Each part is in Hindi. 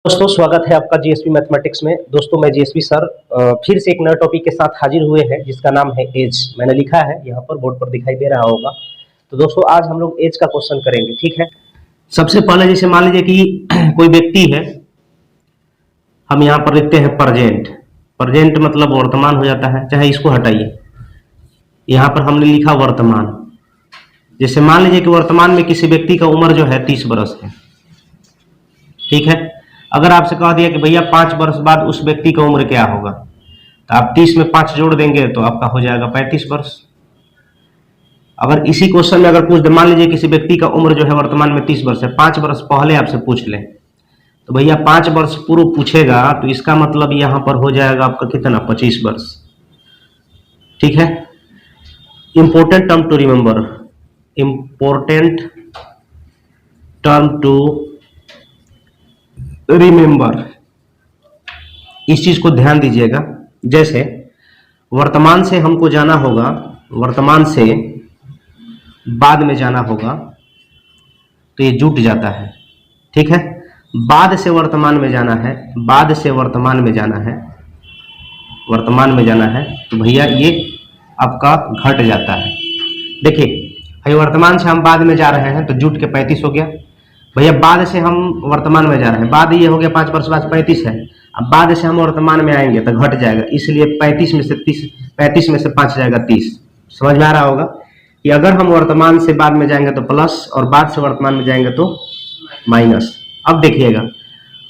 दोस्तों स्वागत है आपका जीएसपी मैथमेटिक्स में। दोस्तों मैं जीएसपी सर फिर से एक नए टॉपिक के साथ हाजिर हुए हैं जिसका नाम है एज। मैंने लिखा है यहाँ पर बोर्ड पर दिखाई दे रहा होगा। तो दोस्तों आज हम लोग एज का क्वेश्चन करेंगे, ठीक है। सबसे पहले जैसे मान लीजिए कि कोई व्यक्ति है, हम यहाँ पर लिखते हैं प्रेजेंट। प्रेजेंट मतलब वर्तमान हो जाता है, चाहे इसको हटाइए, यहाँ पर हमने लिखा वर्तमान। जैसे मान लीजिए कि वर्तमान में किसी व्यक्ति का उम्र जो है 30 वर्ष है, ठीक है। अगर आपसे कह दिया कि भैया 5 वर्ष बाद उस व्यक्ति का उम्र क्या होगा, तो आप 30 में 5 जोड़ देंगे तो आपका हो जाएगा 35 वर्ष। अगर इसी क्वेश्चन में अगर पूछ दे, मान लीजिए किसी व्यक्ति का उम्र जो है वर्तमान में 30 वर्ष है, 5 वर्ष पहले आपसे पूछ ले, तो भैया 5 वर्ष पूर्व पूछेगा तो इसका मतलब यहाँ पर हो जाएगा आपका कितना, 25 वर्ष, ठीक है। Important term to remember, important term to remember, इस चीज को ध्यान दीजिएगा। जैसे वर्तमान से हमको जाना होगा, वर्तमान से बाद में जाना होगा तो ये जुट जाता है, ठीक है। बाद से वर्तमान में जाना है, बाद से वर्तमान में जाना है, वर्तमान में जाना है तो भैया ये आपका घट जाता है। देखिए भाई, वर्तमान से हम बाद में जा रहे हैं तो जुट के 35 हो गया। भैया बाद से हम वर्तमान में जा रहे हैं, बाद ये हो गया 5 वर्ष बाद 35 है। अब बाद से हम वर्तमान में आएंगे तो घट जाएगा, इसलिए 35 में से 5 जाएगा 30। समझ में आ रहा होगा कि अगर हम वर्तमान से बाद में जाएंगे तो प्लस, और बाद से वर्तमान में जाएंगे तो माइनस। अब देखिएगा,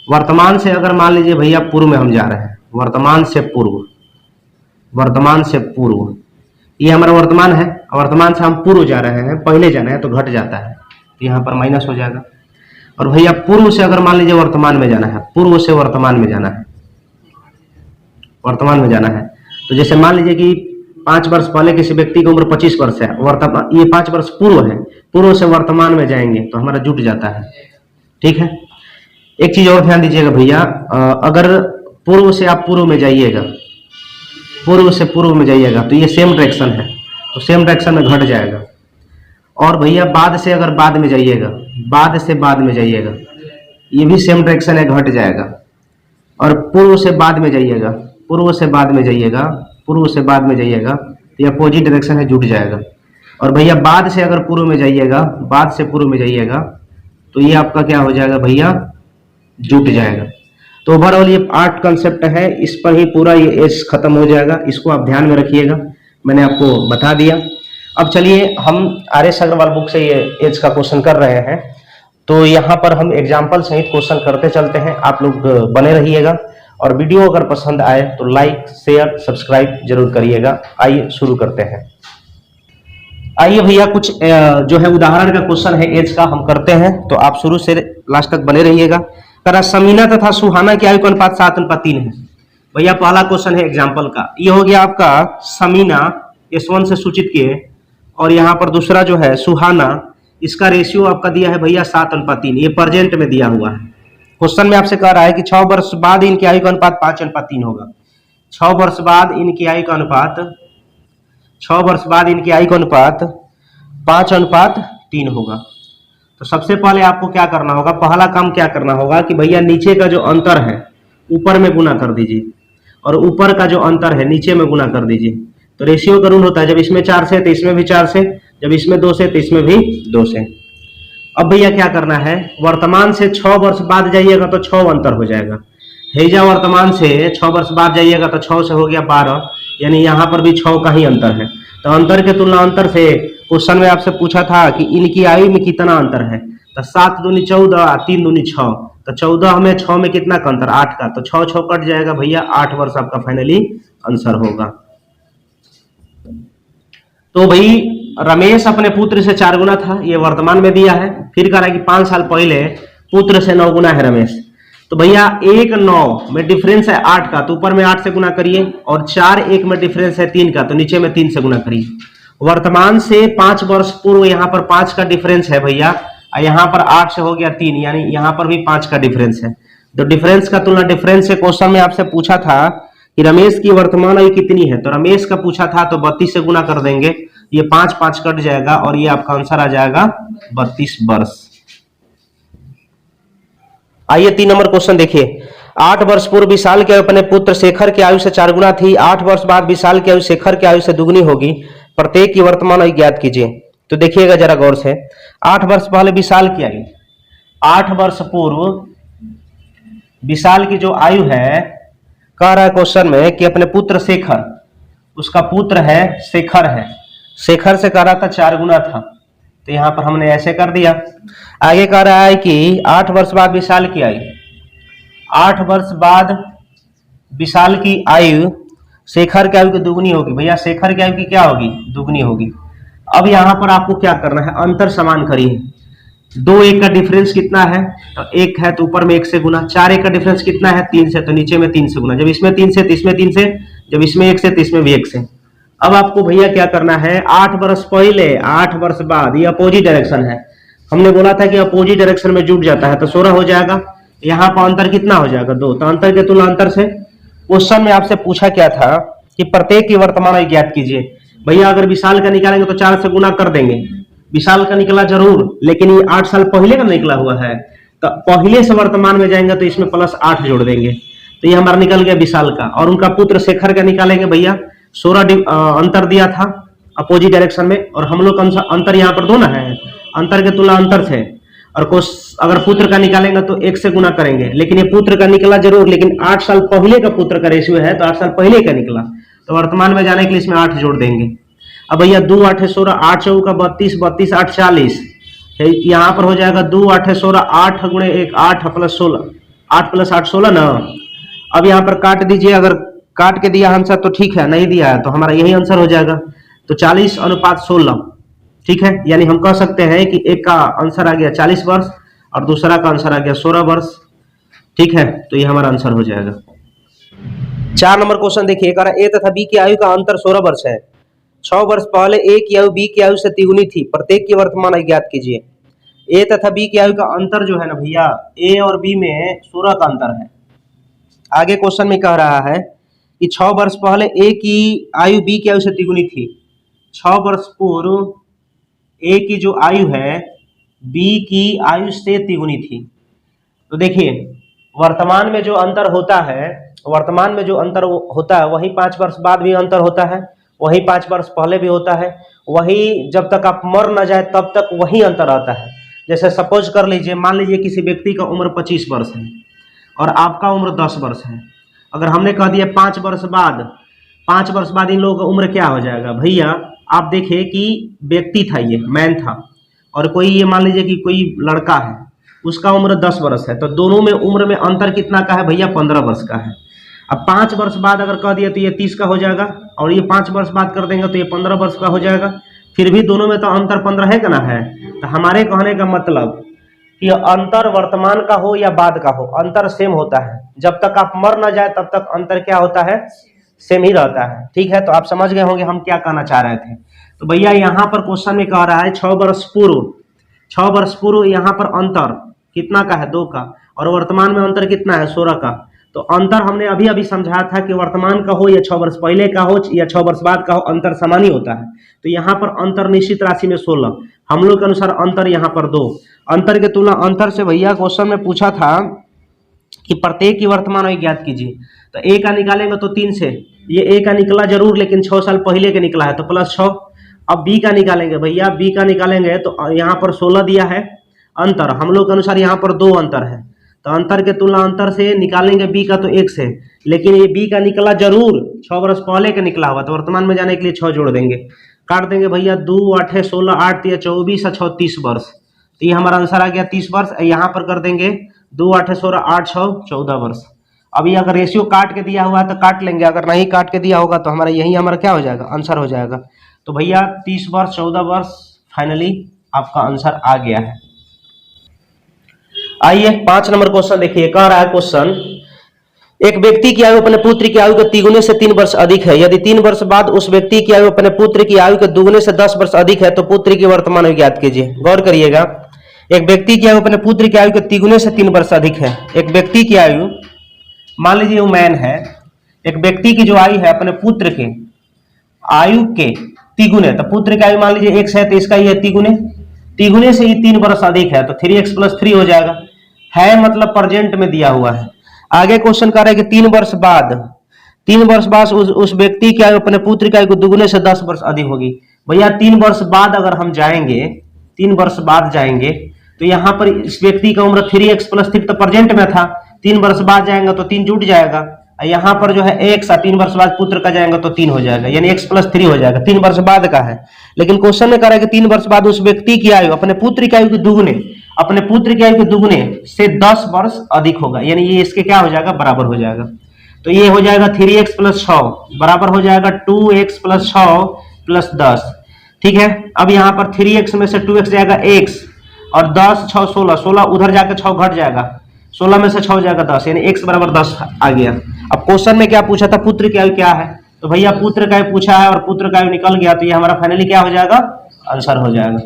वर्तमान से अगर मान लीजिए भैया पूर्व में हम जा रहे हैं, वर्तमान से पूर्व, वर्तमान से पूर्व, ये हमारा वर्तमान है, वर्तमान से हम पूर्व जा रहे हैं, पहले जाना है तो घट जाता है, तो यहाँ पर माइनस हो जाएगा। और भैया पूर्व से अगर मान लीजिए वर्तमान में जाना है, पूर्व से वर्तमान में जाना है, वर्तमान में जाना है, तो जैसे मान लीजिए कि 5 वर्ष पहले किसी व्यक्ति की उम्र 25 वर्ष है, वर्तमान ये 5 वर्ष पूर्व है, पूर्व से वर्तमान में जाएंगे तो हमारा जुट जाता है, ठीक है। एक चीज और ध्यान दीजिएगा भैया, अगर पूर्व से आप पूर्व में जाइएगा, पूर्व से पूर्व में जाइएगा तो ये सेम डायरेक्शन है, तो सेम डायरेक्शन में घट जाएगा। और भैया बाद से अगर बाद में जाइएगा, बाद से बाद में जाइएगा, ये भी सेम डायरेक्शन है, घट जाएगा। और पूर्व से बाद में जाइएगा, पूर्व से बाद में जाइएगा, पूर्व से बाद में जाइएगा, ये अपोजिट डायरेक्शन है, जुट जाएगा। और भैया बाद से अगर पूर्व में जाइएगा, बाद से पूर्व में जाइएगा तो ये आपका क्या हो जाएगा भैया, जुट जाएगा। तो ओवरऑल ये 8 कंसेप्ट है, इस पर ही पूरा ये एज खत्म हो जाएगा, इसको आप ध्यान में रखिएगा, मैंने आपको बता दिया। अब चलिए हम आर.एस. अग्रवाल बुक से ये एज का क्वेश्चन कर रहे हैं, तो यहाँ पर हम एग्जाम्पल सहित क्वेश्चन करते चलते हैं। आप लोग बने रहिएगा, और वीडियो अगर पसंद आए तो लाइक शेयर सब्सक्राइब जरूर करिएगा। आइए शुरू करते हैं। आइए भैया, कुछ जो है उदाहरण का क्वेश्चन है एज का, हम करते हैं, तो आप शुरू से लास्ट तक बने रहिएगा। करा समीना तथा सुहाना की आयु का अनुपात 7:3 है। भैया पहला क्वेश्चन है एग्जाम्पल का, ये हो गया आपका समीना, S1 से सूचित किए, और यहाँ पर दूसरा जो है सुहाना, इसका रेशियो आपका दिया है भैया 7:3, ये प्रेजेंट में दिया हुआ है। क्वेश्चन में आपसे कह रहा है कि 6 वर्ष बाद इनकी आयु का अनुपात 5:3 होगा। 6 वर्ष बाद इनकी आयु का अनुपात, 6 वर्ष बाद इनकी आयु का अनुपात 5:3 होगा। तो सबसे पहले आपको क्या करना होगा, पहला काम क्या करना होगा कि भैया नीचे का जो अंतर है ऊपर में गुना कर दीजिए, और ऊपर का जो अंतर है नीचे में गुना कर दीजिए। तो रेशियो का रूल होता है, जब इसमें 4 से तो इसमें भी 4 से, जब इसमें 2 से तो इसमें भी 2 से। अब भैया क्या करना है, वर्तमान से 6 वर्ष बाद जाइएगा तो 6 अंतर हो जाएगा। हेजा वर्तमान से 6 वर्ष बाद जाइएगा तो 6 से हो गया 12, यानी यहाँ पर भी 6 का ही अंतर है। तो अंतर के तुलना अंतर से क्वेश्चन में आपसे पूछा था कि इनकी आयु में कितना अंतर है, तो 7 दूनी 14, 3 दूनी 6, तो 14 में 6 में कितना का अंतर, 8 का, तो 6 कट जाएगा भैया, 8 वर्ष आपका फाइनली आंसर होगा। तो भाई रमेश अपने पुत्र से 4 गुना था, ये वर्तमान में दिया है। फिर कह रहा है कि 5 साल पहले पुत्र से 9 गुना है रमेश। तो भैया 1 9 में डिफरेंस है 8 का, तो ऊपर में 8 से गुना करिए, और 4 1 में डिफरेंस है 3 का, तो नीचे में 3 से गुना करिए। वर्तमान से 5 वर्ष पूर्व यहाँ पर 5 का डिफरेंस है भैया, और यहाँ पर 8 से हो गया 3, यानी यहाँ पर भी 5 का डिफरेंस है। तो डिफरेंस का तुलना डिफरेंस से क्वेश्चन में आपसे पूछा था कि रमेश की वर्तमान आयु कितनी है, तो रमेश का पूछा था तो 32 से गुना कर देंगे, ये 5 5 कट जाएगा, और ये आपका आंसर आ जाएगा 32 वर्ष। आइए 3 नंबर क्वेश्चन देखिए। 8 वर्ष पूर्व विशाल की आयु अपने पुत्र शेखर की आयु से 4 गुना थी। 8 वर्ष बाद विशाल की आयु शेखर की आयु से दुगनी होगी। प्रत्येक की वर्तमान आयु ज्ञात कीजिए। तो देखिएगा जरा गौर से। 8 वर्ष पहले विशाल की आयु, 8 वर्ष पूर्व विशाल की जो आयु है, कह रहा है क्वेश्चन में कि अपने पुत्र शेखर, उसका पुत्र है शेखर है, शेखर से कह रहा था 4 गुना था, तो यहां पर हमने ऐसे कर दिया। आगे कह रहा है कि 8 वर्ष बाद विशाल की आयु, 8 वर्ष बाद विशाल की आयु शेखर की आयु की दुगनी होगी। भैया शेखर की आयु की क्या होगी? दुगनी होगी। अब यहां पर आपको क्या करना है? अंतर समान करिए। 2 1 का डिफरेंस कितना है? तो 1 है तो ऊपर में 1 से गुना। 4 1 का डिफरेंस कितना है? 3 से, तो नीचे में 3 से गुना। जब इसमें 3 से तो इसमें 3 से, जब इसमें 1 से तो इसमें भी 1 से। अब आपको भैया क्या करना है? 8 वर्ष पहले 8 वर्ष बाद, ये अपोजिट डायरेक्शन है, हमने बोला था कि अपोजिट डायरेक्शन में जुट जाता है, तो 16 हो जाएगा। यहाँ पर अंतर कितना हो जाएगा? 2। तो अंतर के तुलना अंतर से। क्वेश्चन में आपसे पूछा क्या था कि प्रत्येक की वर्तमान आयु ज्ञात कीजिए। भैया अगर विशाल का निकालेंगे तो 4 से गुना कर देंगे। विशाल का निकला जरूर, लेकिन ये 8 साल पहले का निकला हुआ है, तो पहले से वर्तमान में जाएंगे तो इसमें +8 जोड़ देंगे, तो ये हमारा निकल गया विशाल का। और उनका पुत्र शेखर का निकालेंगे भैया, 16 अंतर दिया था अपोजिट डायरेक्शन में, और हम लोग अंतर यहाँ पर 2 ना है, अंतर के तुलना अंतर से। और अगर पुत्र का निकालेंगे तो 1 से गुना करेंगे, लेकिन ये पुत्र का निकला जरूर, लेकिन 8 साल पहले का पुत्र का रेशियो है, तो 8 साल पहले का निकला, तो वर्तमान में जाने के लिए इसमें 8 जोड़ देंगे। अब भैया 2 8 16, 8 4 का 32, 32 8 40, यहाँ पर हो जाएगा 2 8 16, 8 गुणे 1 8 + 16, 8 + 8 16 ना। अब यहाँ पर काट दीजिए, अगर काट के दिया आंसर तो ठीक है, नहीं दिया है तो हमारा यही आंसर हो जाएगा। तो 40:16, ठीक है। यानी हम कह सकते हैं कि एक का आंसर आ गया 40 वर्ष और दूसरा का आंसर आ गया 16 वर्ष, ठीक है। तो ये हमारा आंसर हो जाएगा। 4 नंबर क्वेश्चन देखिए, कह रहा ए तथा बी की आयु का अंतर 16 वर्ष है। 6 वर्ष पहले ए की आयु बी की आयु से तिगुनी थी। प्रत्येक की वर्तमान आयु ज्ञात कीजिए। ए तथा बी की आयु का अंतर जो है ना भैया, ए और बी में 16 का अंतर है। आगे क्वेश्चन में कह रहा है कि 6 वर्ष पहले ए की आयु बी की आयु से तिगुनी थी। 6 वर्ष पूर्व ए की जो आयु है बी की आयु से तिगुनी थी। तो देखिए वर्तमान में जो अंतर होता है, वर्तमान में जो अंतर होता है वही 5 वर्ष बाद भी अंतर होता है, वही 5 वर्ष पहले भी होता है, वही जब तक आप मर न जाए तब तक वही अंतर आता है। जैसे सपोज कर लीजिए, मान लीजिए किसी व्यक्ति का उम्र 25 वर्ष है और आपका उम्र 10 वर्ष है। अगर हमने कह दिया 5 वर्ष बाद इन लोगों का उम्र क्या हो जाएगा? भैया आप देखिए कि व्यक्ति था, ये मैन था, और कोई ये मान लीजिए कि कोई लड़का है, उसका उम्र 10 वर्ष है, तो दोनों में उम्र में अंतर कितना का है भैया? 15 वर्ष का है। अब 5 वर्ष बाद अगर कह दिया तो ये 30 का हो जाएगा, और ये 5 वर्ष बाद कर देंगे तो ये 15 वर्ष का हो जाएगा। फिर भी दोनों में तो अंतर 15 है कि ना है। तो हमारे कहने का मतलब कि अंतर वर्तमान का हो या बाद का हो, अंतर सेम होता है। जब तक आप मर ना जाए तब तक अंतर क्या होता है? सेम ही रहता है, ठीक है। तो आप समझ गए होंगे हम क्या कहना चाह रहे थे। तो भैया यहाँ पर क्वेश्चन में कह रहा है 6 वर्ष पूर्व यहाँ पर अंतर कितना का है? 2 का, और वर्तमान में अंतर कितना है? 16 का। तो अंतर हमने अभी अभी समझा था कि वर्तमान का हो या 6 वर्ष पहले का हो या 6 वर्ष बाद का हो, अंतर समान ही होता है। तो यहाँ पर अंतर निश्चित राशि में 16, हम लोग के अनुसार अंतर यहाँ पर 2। अंतर के तुलना अंतर से भैया क्वेश्चन में पूछा था कि प्रत्येक की वर्तमान आयु ज्ञात कीजिए। तो ए का निकालेंगे तो 3 से, ये ए का निकला जरूर लेकिन 6 साल पहले के निकला है तो +6। अब बी का निकालेंगे भैया, बी का निकालेंगे तो यहाँ पर 16 दिया है अंतर, हम लोग के अनुसार यहाँ पर 2 अंतर है। तो अंतर के तुलना अंतर से निकालेंगे बी का तो 1 से, लेकिन ये बी का निकला जरूर 6 वर्ष पहले का निकला हुआ, तो वर्तमान में जाने के लिए 6 जोड़ देंगे। काट देंगे भैया, 2 8 16 8 24 6 30 वर्ष, तो ये हमारा आंसर आ गया 30 वर्ष। यहाँ पर कर देंगे 2 8 16 8 6 14 वर्ष। अभी अगर रेशियो काट के दिया हुआ है तो काट लेंगे, अगर नहीं काट के दिया होगा तो हमारा यही हमारा क्या हो जाएगा? आंसर हो जाएगा। तो भैया 30 वर्ष 14 वर्ष फाइनली आपका आंसर आ गया है। आइए 5 नंबर क्वेश्चन देखिए, कह रहा है क्वेश्चन, एक व्यक्ति की आयु अपने पुत्र की आयु के तिगुने से 3 वर्ष अधिक है। यदि 3 वर्ष बाद उस व्यक्ति की आयु अपने पुत्र की आयु के दुगुने से 10 वर्ष अधिक है तो पुत्र की वर्तमान आयु ज्ञात कीजिए। गौर करिएगा, एक व्यक्ति की आयु अपने पुत्र की आयु के तिगुने से 3 वर्ष अधिक है। एक व्यक्ति की आयु, मान लीजिए वो मैन है, एक व्यक्ति की जो आयु है अपने पुत्र के आयु के तिगुने, तो पुत्र की आयु मान लीजिए 1 है तो इसका ये तिगुने से ही 3 वर्ष अधिक है, तो 3x + 3 हो जाएगा, है मतलब प्रेजेंट में दिया हुआ है। आगे क्वेश्चन कर रहा है कि 3 वर्ष बाद उस व्यक्ति की आयु अपने पुत्र की आयु को दुगने से 10 वर्ष अधिक होगी। भैया 3 वर्ष बाद अगर हम जाएंगे, 3 वर्ष बाद जाएंगे तो यहाँ पर इस व्यक्ति का उम्र 3x + 3 तो प्रेजेंट में था, 3 वर्ष बाद जाएंगे तो 3 जुट जाएगा, यहाँ पर जो है x 3 वर्ष बाद पुत्र का जाएगा तो 3 हो जाएगा, यानी x + 3 हो जाएगा, 3 वर्ष बाद का है। लेकिन क्वेश्चन में कह रहा है कि 3 वर्ष बाद उस व्यक्ति की आयु अपने पुत्र की आयु के दुगने से 10 वर्ष अधिक होगा, यानी ये इसके क्या हो जाएगा, बराबर हो जाएगा। तो ये हो जाएगा 3x + 6 बराबर हो जाएगा 2x + 6 + 10। ठीक है, अब यहाँ पर 3x में से 2x जाएगा x और 10 6 16, 16 उधर जाकर 6 घट जाएगा, 16 में से 6 जाएगा 10, यानी x बराबर 10 आ गया। अब क्वेश्चन में क्या पूछा था, पुत्र की आयु क्या है, तो भैया पुत्र का आयु पूछा है और पुत्र का आयु निकल गया, तो ये हमारा फाइनली क्या हो जाएगा, आंसर हो जाएगा।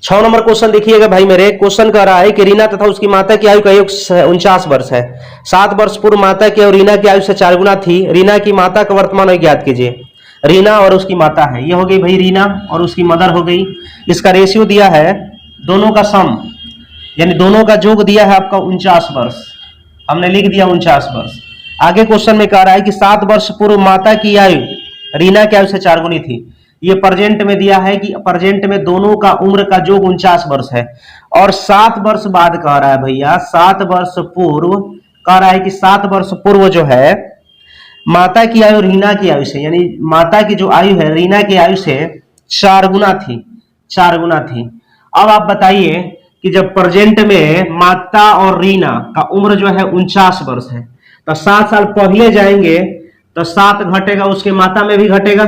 6 नंबर क्वेश्चन देखिएगा भाई मेरे। क्वेश्चन कह रहा है कि रीना तथा उसकी माता की आयु का योग 49 वर्ष है। 7 वर्ष पूर्व माता की और रीना की आयु से 4 गुना थी। रीना की माता का वर्तमान आयु ज्ञात कीजिए। रीना और उसकी माता है, ये हो गई भाई रीना और उसकी मदर हो गई। इसका रेशियो दिया है दोनों का सम, यानी दोनों का योग दिया है आपका 49 वर्ष, हमने लिख दिया 49 वर्ष। आगे क्वेश्चन में कह रहा है कि 7 वर्ष पूर्व माता की आयु रीना की आयु से 4 गुनी थी। ये प्रेजेंट में दिया है कि प्रेजेंट में दोनों का उम्र का योग 49 वर्ष है। और 7 वर्ष बाद कह रहा है भैया, 7 वर्ष पूर्व कह रहा है कि 7 वर्ष पूर्व जो है माता की आयु रीना की आयु से, यानी माता की जो आयु है रीना की आयु से 4 गुना थी, 4 गुना थी। अब आप बताइए कि जब प्रेजेंट में माता और रीना का उम्र जो है 49 वर्ष है, तो 7 साल पहले जाएंगे तो 7 घटेगा, उसके माता में भी घटेगा।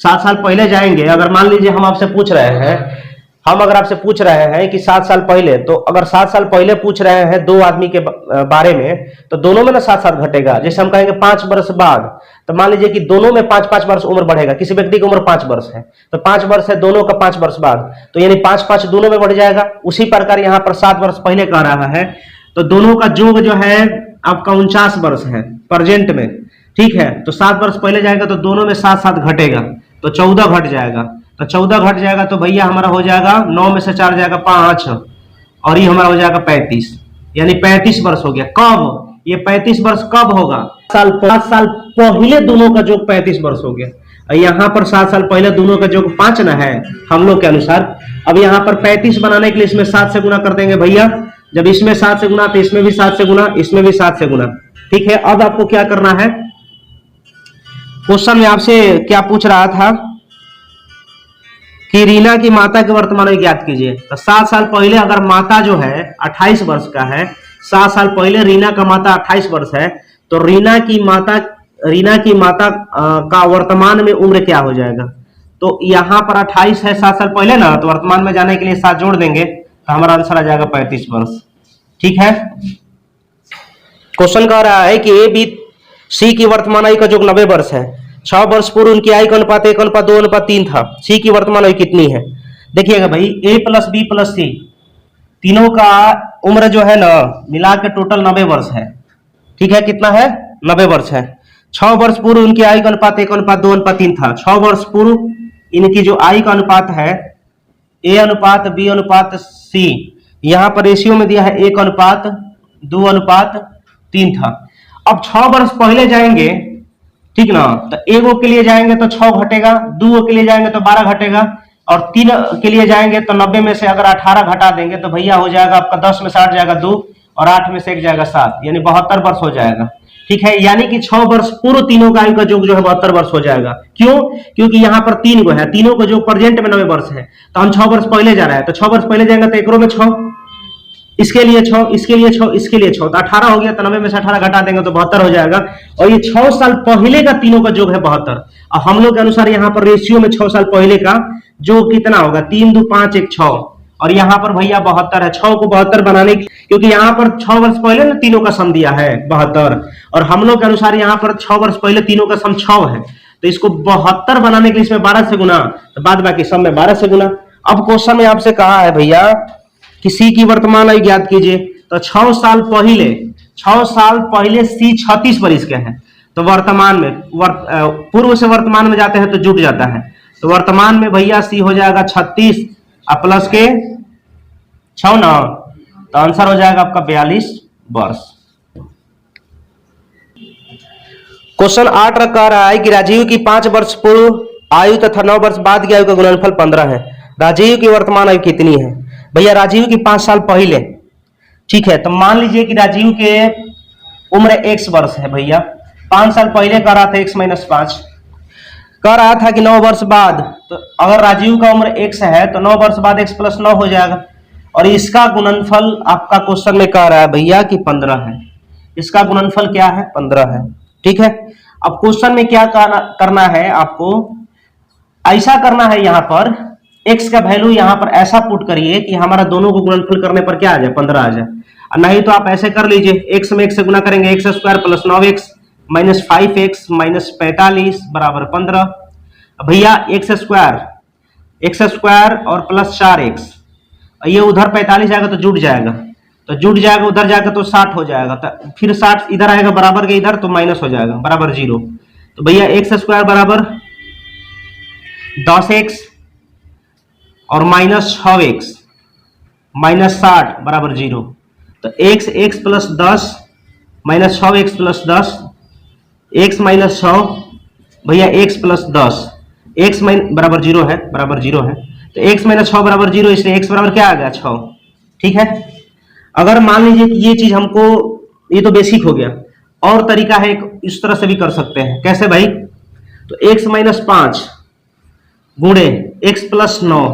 7 साल पहले जाएंगे, अगर मान लीजिए हम आपसे पूछ रहे हैं, हम अगर आपसे पूछ रहे हैं कि 7 साल पहले, तो अगर 7 साल पहले पूछ रहे हैं दो आदमी के बारे में, तो दोनों में ना 7-7 घटेगा। जैसे हम कहेंगे 5 वर्ष बाद, तो मान लीजिए कि दोनों में 5-5 वर्ष उम्र बढ़ेगा। किसी व्यक्ति की उम्र 5 वर्ष है तो 5 वर्ष है दोनों का 5 वर्ष बाद, तो यानी 5-5 दोनों में बढ़ जाएगा। उसी प्रकार यहाँ पर 7 वर्ष पहले कह रहा है, तो दोनों का योग जो है आपका 49 वर्ष है प्रेजेंट में। ठीक है, तो 7 वर्ष पहले जाएगा तो दोनों में 7-7 घटेगा, तो 14 घट जाएगा। तो 14 घट जाएगा तो भैया हमारा हो जाएगा 9 में से 4 जाएगा 5 और ये हमारा हो जाएगा 35, यानी 35 वर्ष हो गया। कब ये 35 वर्ष कब होगा, 5 साल पहले दोनों का योग 35 वर्ष हो गया। यहाँ पर 7 साल पहले दोनों का योग 5 ना है हम लोग के अनुसार। अब यहाँ पर 35 बनाने के लिए इसमें 7 से गुना कर देंगे भैया। जब इसमें 7 से गुना तो इसमें भी 7 से गुना, इसमें भी 7 से गुना। ठीक है, अब आपको क्या करना है, क्वेश्चन में आपसे क्या पूछ रहा था कि रीना की माता के वर्तमान में ज्ञात कीजिए। तो 7 साल पहले अगर माता जो है 28 वर्ष का है, 7 साल पहले रीना का माता 28 वर्ष है, तो रीना की माता का वर्तमान में उम्र क्या हो जाएगा। तो यहाँ पर 28 है 7 साल पहले ना, तो वर्तमान में जाने के लिए 7 जोड़ देंगे तो हमारा आंसर आ जाएगा 35 वर्ष। ठीक है, क्वेश्चन कह रहा है कि ए बी सी की वर्तमान आयु का योग 90 वर्ष है। 6 वर्ष पूर्व उनकी आयु का अनुपात 1:2:3 था। सी की वर्तमान आयु कितनी है। देखिएगा भाई, ए प्लस बी प्लस सी तीनों का उम्र जो है ना मिला के टोटल 90 वर्ष है। ठीक है, कितना है, 90 वर्ष है। 6 वर्ष पूर्व उनकी आयु का अनुपात 1:2:3 था। 6 वर्ष पूर्व इनकी जो आयु का अनुपात है ए अनुपात बी अनुपात सी, यहाँ पर रेशियो में दिया है 1:2:3 था। अब 6 वर्ष पहले जाएंगे, ठीक ना, तो एगो के लिए जाएंगे तो 6 घटेगा, 2 के लिए जाएंगे तो 12 घटेगा, और 3 के लिए जाएंगे तो 90 में से अगर 18 घटा देंगे तो भैया हो जाएगा आपका 10 में से 8 जाएगा 2 और 8 में से 1 जाएगा 7, यानी 72 वर्ष हो जाएगा। ठीक है, यानी कि 6 वर्ष पूर्व तीनों का आयु का योग जो है 72 वर्ष हो जाएगा। क्यों, क्योंकि यहाँ पर 3 गो है, तीनों का योग प्रेजेंट में 90 वर्ष है, तो हम 6 वर्ष पहले जा रहा है, तो 6 वर्ष पहले जाएंगे तो एकरों में 6, इसके लिए 6, इसके लिए 6, इसके लिए 6, तो 18 हो गया, तो 90 में से 18 घटा देंगे तो 72 हो जाएगा। और ये 6 साल पहले का तीनों का योग है 72। और हम लोग के अनुसार यहाँ पर रेशियो में 6 साल पहले का योग कितना होगा, 3 2 5 1 6, और यहाँ पर भैया 72 है। 6 को 72 बनाने, क्योंकि यहाँ पर 6 वर्ष पहले ना तीनों का सम दिया है 72, और हम लोग के अनुसार यहाँ पर 6 वर्ष पहले तीनों का सम 6 है, तो इसको 72 बनाने के लिए इसमें 12 से गुना, तो बाद बाकी सम में 12 से गुना। अब क्वेश्चन में आपसे कहा है भैया कि सी की वर्तमान आयु ज्ञात कीजिए। तो 6 साल पहले सी 36 वर्ष के हैं, तो वर्तमान में पूर्व से वर्तमान में जाते हैं तो जुट जाता है, तो वर्तमान में भैया सी हो जाएगा 36 प्लस के 6 ना, तो आंसर हो जाएगा आपका 42 वर्ष। क्वेश्चन 8 कह रहा है कि राजीव की 5 वर्ष पूर्व आयु तथा 9 वर्ष बाद की आयु का गुणनफल 15 है। राजीव की वर्तमान आयु कितनी है? भैया राजीव की 5 साल पहले, ठीक है, तो मान लीजिए कि राजीव के उम्र x वर्ष है भैया, 5 साल पहले कह रहा था x - 5, कह रहा था कि 9 वर्ष बाद, तो अगर राजीव का उम्र x है तो 9 वर्ष बाद x + 9 हो जाएगा, और इसका गुणनफल आपका क्वेश्चन में कह रहा है भैया कि 15 है। इसका गुणनफल क्या है? 15 है, ठीक है। अब क्वेश्चन में क्या करना है आपको, ऐसा करना है, यहां पर x का वैल्यू यहां पर ऐसा पुट करिए कि हमारा दोनों को गुणनफल करने पर क्या आ जाए? 15 आ जाए। नहीं तो आप ऐसे कर लीजिए, x में x से गुना करेंगे, x² + 9x - 5x - 45 बराबर 15। भैया x² और प्लस 4x, ये उधर 45 आएगा तो जुड़ जाएगा, तो जुड़ जाएगा, उधर जाएगा तो 60 हो जाएगा, तो फिर 60 इधर आएगा बराबर के इधर, तो माइनस हो जाएगा बराबर 0। तो भैया x² बराबर 10x और -6x -60 बराबर 0। तो x + 10 -6x + 10 x - 6 भैया x + 10 x बराबर 0 है, बराबर 0 है, तो x - 6 बराबर 0, इसलिए x बराबर क्या आ गया? 6, ठीक है। अगर मान लीजिए कि ये चीज हमको, ये तो बेसिक हो गया, और तरीका है, इस तरह से भी कर सकते हैं। कैसे भाई? तो x - 5 गुणे x + 9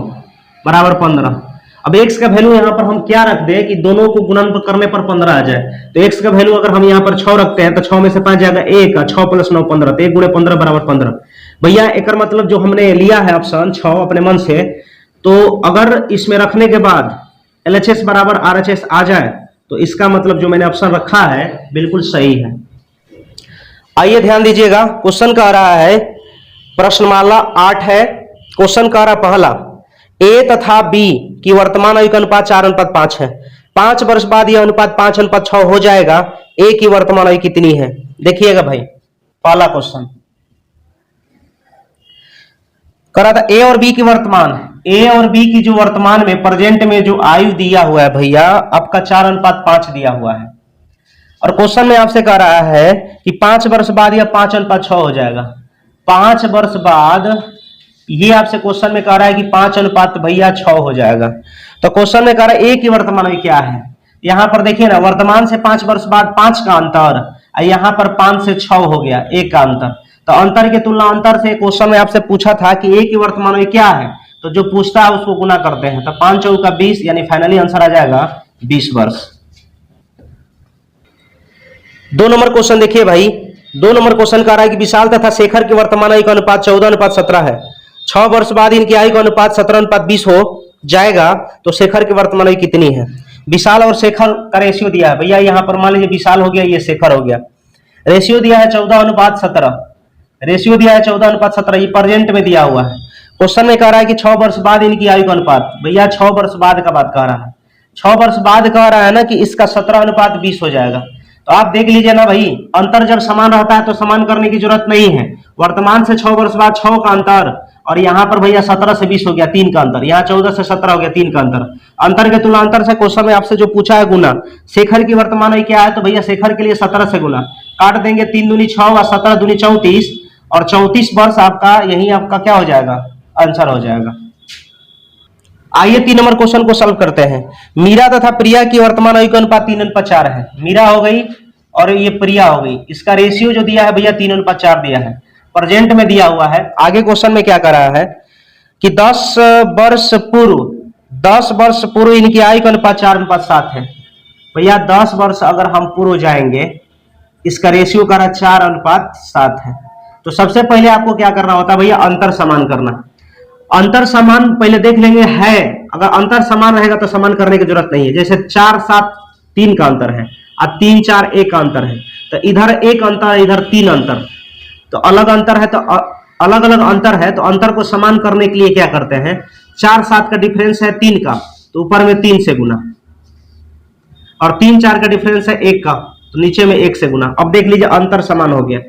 बराबर 15। अब x का वैल्यू यहाँ पर हम क्या रख दे कि दोनों को गुणन करने पर 15 आ जाए, तो x का वैल्यू अगर हम यहाँ पर 6 रखते हैं तो 6 में से 5 जाएगा 1, 6 + 9 15, तो 1 × 15 बराबर 15। भैया एक मतलब जो हमने लिया है ऑप्शन 6 अपने मन से, तो अगर इसमें रखने के बाद LHS बराबर RHS आ जाए तो इसका मतलब जो मैंने ऑप्शन रखा है बिल्कुल सही है। आइए ध्यान दीजिएगा, क्वेश्चन कह रहा है, प्रश्नमाला 8 है। क्वेश्चन कह रहा पहला, A तथा B की वर्तमान आयु का अनुपात 4:5 है। 5 वर्ष बाद यह अनुपात 5:6 हो जाएगा। A की वर्तमान आयु कितनी है? देखिएगा भाई, पहला क्वेश्चन कह रहा था A और B की वर्तमान, A और B की जो वर्तमान में प्रेजेंट में जो आयु दिया हुआ है भैया आपका 4:5 दिया हुआ है, और क्वेश्चन में आपसे कह रहा है कि 5 वर्ष बाद यह 5:6 हो जाएगा। 5 वर्ष बाद ये आपसे क्वेश्चन में कह रहा है कि 5 भैया 6 हो जाएगा। तो क्वेश्चन में कह रहा है A की वर्तमान में क्या है? यहां पर देखिए ना, वर्तमान से 5 वर्ष बाद 5 का अंतर, यहां पर 5 से 6 हो गया, 1 का अंतर। तो अंतर की तुलना अंतर से क्वेश्चन में आपसे पूछा था कि A की वर्तमान में क्या है, तो जो पूछता है उसको गुना करते हैं, तो 5 × 4 = 20, यानी फाइनली आंसर आ जाएगा 20 वर्ष। 2 नंबर क्वेश्चन देखिए भाई, 2 नंबर क्वेश्चन कह रहा है कि विशाल तथा शेखर की वर्तमान आयु का अनुपात 14:17 है। 6 वर्ष बाद इनकी आयु का अनुपात 17:20 हो जाएगा, तो शेखर की वर्तमान आयु कितनी है? विशाल और शेखर का रेशियो दिया है भैया, यहाँ पर मान लीजिए विशाल हो गया, ये शेखर हो गया। रेशियो दिया है 14:17, रेशियो दिया है 14:17, ये प्रेजेंट में दिया हुआ है। क्वेश्चन में कह रहा है कि 6 वर्ष बाद इनकी आयु का अनुपात, भैया 6 वर्ष बाद का बात कह रहा है, 6 वर्ष बाद कह रहा है ना कि इसका 17:20 हो जाएगा। तो आप देख लीजिए ना भाई, अंतर जब समान रहता है तो समान करने की जरूरत नहीं है। वर्तमान से 6 वर्ष बाद 6 का अंतर, और यहाँ पर भैया 17 से 20 हो गया, 3 का अंतर, यहाँ 14 से 17 हो गया, 3 का अंतर। अंतर के तुलना अंतर से क्वेश्चन में आपसे जो पूछा है गुना, शेखर की वर्तमान आयु क्या है, तो भैया शेखर के लिए 17 से गुना, काट देंगे 3 दूनी 6 और 17 दूनी 34, और 34 वर्ष आपका, यही आपका क्या हो जाएगा? आंसर हो जाएगा। आइए 3 नंबर क्वेश्चन को सॉल्व करते हैं। मीरा तथा प्रिया की वर्तमान आयु का अनुपात 3:4 है। मीरा हो गई और ये प्रिया हो गई, इसका रेशियो जो दिया है भैया 3:4 दिया है, प्रेजेंट में दिया हुआ है। आगे क्वेश्चन में क्या कर रहा है कि 10 वर्ष पूर्व इनकी आयु का अनुपात 4:7 है। भैया 10 वर्ष अगर हम पूर्व जाएंगे, इसका रेशियो करा 4:7 है, तो सबसे पहले आपको क्या करना होता है भैया? अंतर समान करना। अंतर समान पहले देख लेंगे है, अगर अंतर समान रहेगा तो समान करने की जरूरत नहीं है। जैसे 4 7 3 का अंतर है और 3 4 1 का अंतर है, तो इधर 1 अंतर, इधर 3 अंतर, तो अलग अंतर है, तो अलग अलग अंतर है, तो अंतर को समान करने के लिए क्या करते हैं? 4 7 का डिफरेंस है 3 का, तो ऊपर में 3 से गुना, और 3 4 का डिफरेंस है 1 का, तो नीचे में 1 से गुना। अब देख लीजिए अंतर समान हो गया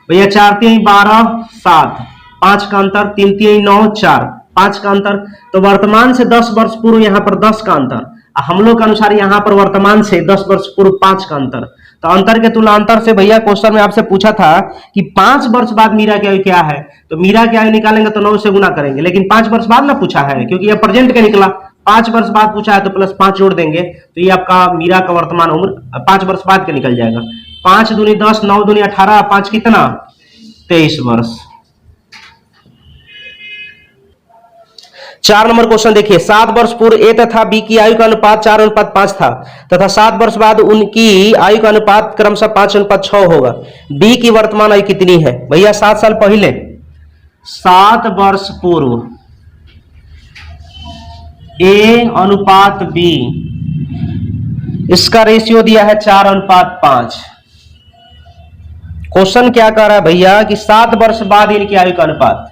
भैया, 4 3 12 7, 5 का अंतर, 3 3 9 4, 5 का अंतर। तो वर्तमान से 10 वर्ष पूर्व यहाँ पर 10 का अंतर, हम लोग के अनुसार यहाँ पर वर्तमान से 10 वर्ष पूर्व 5 का अंतर, तो अंतर के तुलनांतर से भैया क्वेश्चन में आपसे पूछा था कि 5 वर्ष बाद मीरा की आयु क्या है, तो मीरा की आयु निकालेंगे तो 9 से गुना करेंगे, लेकिन 5 वर्ष बाद ना पूछा है, क्योंकि यह प्रेजेंट का निकला। 5 वर्ष बाद पूछा है तो प्लस 5 जोड़ देंगे, तो ये आपका मीरा का वर्तमान उम्र 5 वर्ष बाद का निकल जाएगा। 5 दूनी 10, 9 दूनी 18, 5 कितना 23 वर्ष। 4 नंबर क्वेश्चन देखिए, 7 वर्ष पूर्व ए तथा बी की आयु का अनुपात 4:5 था तथा 7 वर्ष बाद उनकी आयु का अनुपात क्रमशः 5:6 होगा। बी की वर्तमान आयु कितनी है? भैया 7 साल पहले 7 वर्ष पूर्व ए अनुपात बी, इसका रेशियो दिया है 4:5। क्वेश्चन क्या कह रहा है भैया कि 7 वर्ष बाद इनकी आयु का अनुपात,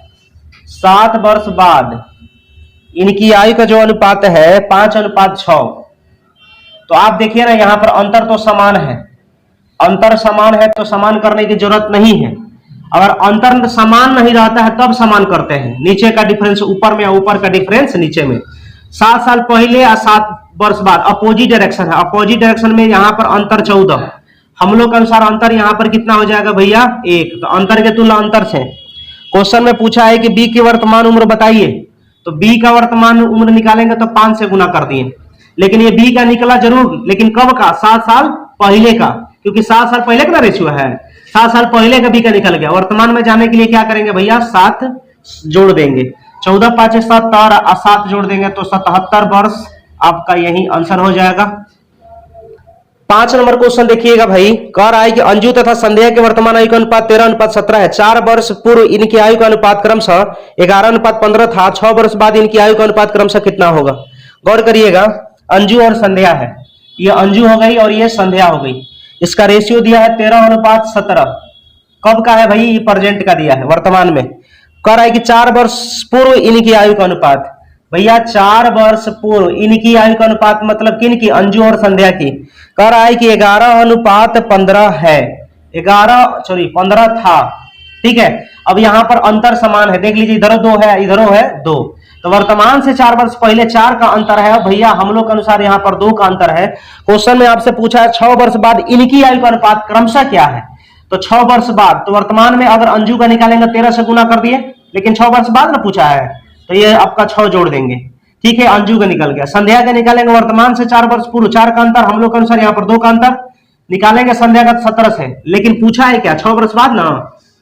7 वर्ष बाद इनकी आयु का जो अनुपात है 5:6। तो आप देखिए ना, यहां पर अंतर तो समान है, अंतर समान है तो समान करने की जरूरत नहीं है। अगर अंतर समान नहीं रहता है तब समान करते हैं, नीचे का डिफरेंस ऊपर में या ऊपर का डिफरेंस नीचे में। 7 साल पहले या 7 वर्ष बाद अपोजिट डायरेक्शन है, अपोजिट डायरेक्शन में यहां पर अंतर 14, हम लोग के अनुसार अंतर यहां पर कितना हो जाएगा भैया 1, तो अंतर के तुलना अंतर से। क्वेश्चन में पूछा है कि बी की वर्तमान उम्र बताइए, तो बी का वर्तमान उम्र निकालेंगे तो 5 से गुना कर दिए, लेकिन ये बी का निकला जरूर, लेकिन कब का? 7 साल पहले का, क्योंकि 7 साल पहले का रेशियो है, 7 साल पहले का बी का निकल गया। वर्तमान में जाने के लिए क्या करेंगे भैया 7 जोड़ देंगे, 14 5 70 और 7 जोड़ देंगे तो 77 वर्ष आपका यही आंसर हो जाएगा। 5 नंबर क्वेश्चन देखिएगा भाई, कह रहा है कि अंजू तथा संध्या के वर्तमान आयु का अनुपात 13:17 है। 4 वर्ष पूर्व इनकी आयु का अनुपात क्रमशः 11:15 था। 6 वर्ष बाद इनकी आयु का अनुपात क्रमशः कितना होगा? गौर करिएगा, अंजू और संध्या है, ये अंजू हो गई और ये संध्या हो गई, इसका रेशियो दिया है 13:17। कब का है भाई? ये प्रेजेंट का दिया है, वर्तमान में। कह रहा है कि 4 वर्ष पूर्व इनकी आयु का अनुपात, भैया 4 वर्ष पूर्व इनकी आयु का अनुपात मतलब किन की? अंजू और संध्या की। कह रहा है कि 11:15 है, 15 था, ठीक है। अब यहां पर अंतर समान है, देख लीजिए, इधर 2 है, इधर है 2, तो वर्तमान से 4 वर्ष पहले 4 का अंतर है। भैया हम लोग के अनुसार यहाँ पर 2 का अंतर है। क्वेश्चन में आपसे पूछा है 6 वर्ष बाद इनकी आयु का अनुपात क्रमशः क्या है, तो 6 वर्ष बाद, तो वर्तमान में अगर अंजू का निकालेंगे 13 से गुना कर दिए, लेकिन 6 वर्ष बाद ना पूछा है, तो ये आपका 6 जोड़ देंगे, ठीक है, अंजू का निकल गया। संध्या का निकालेंगे वर्तमान से 4 वर्ष पूर्व, 4 का अंतर, हम लोग के अनुसार यहाँ पर 2 का अंतर, निकालेंगे संध्या का 17 से, लेकिन पूछा है क्या 6 वर्ष बाद ना,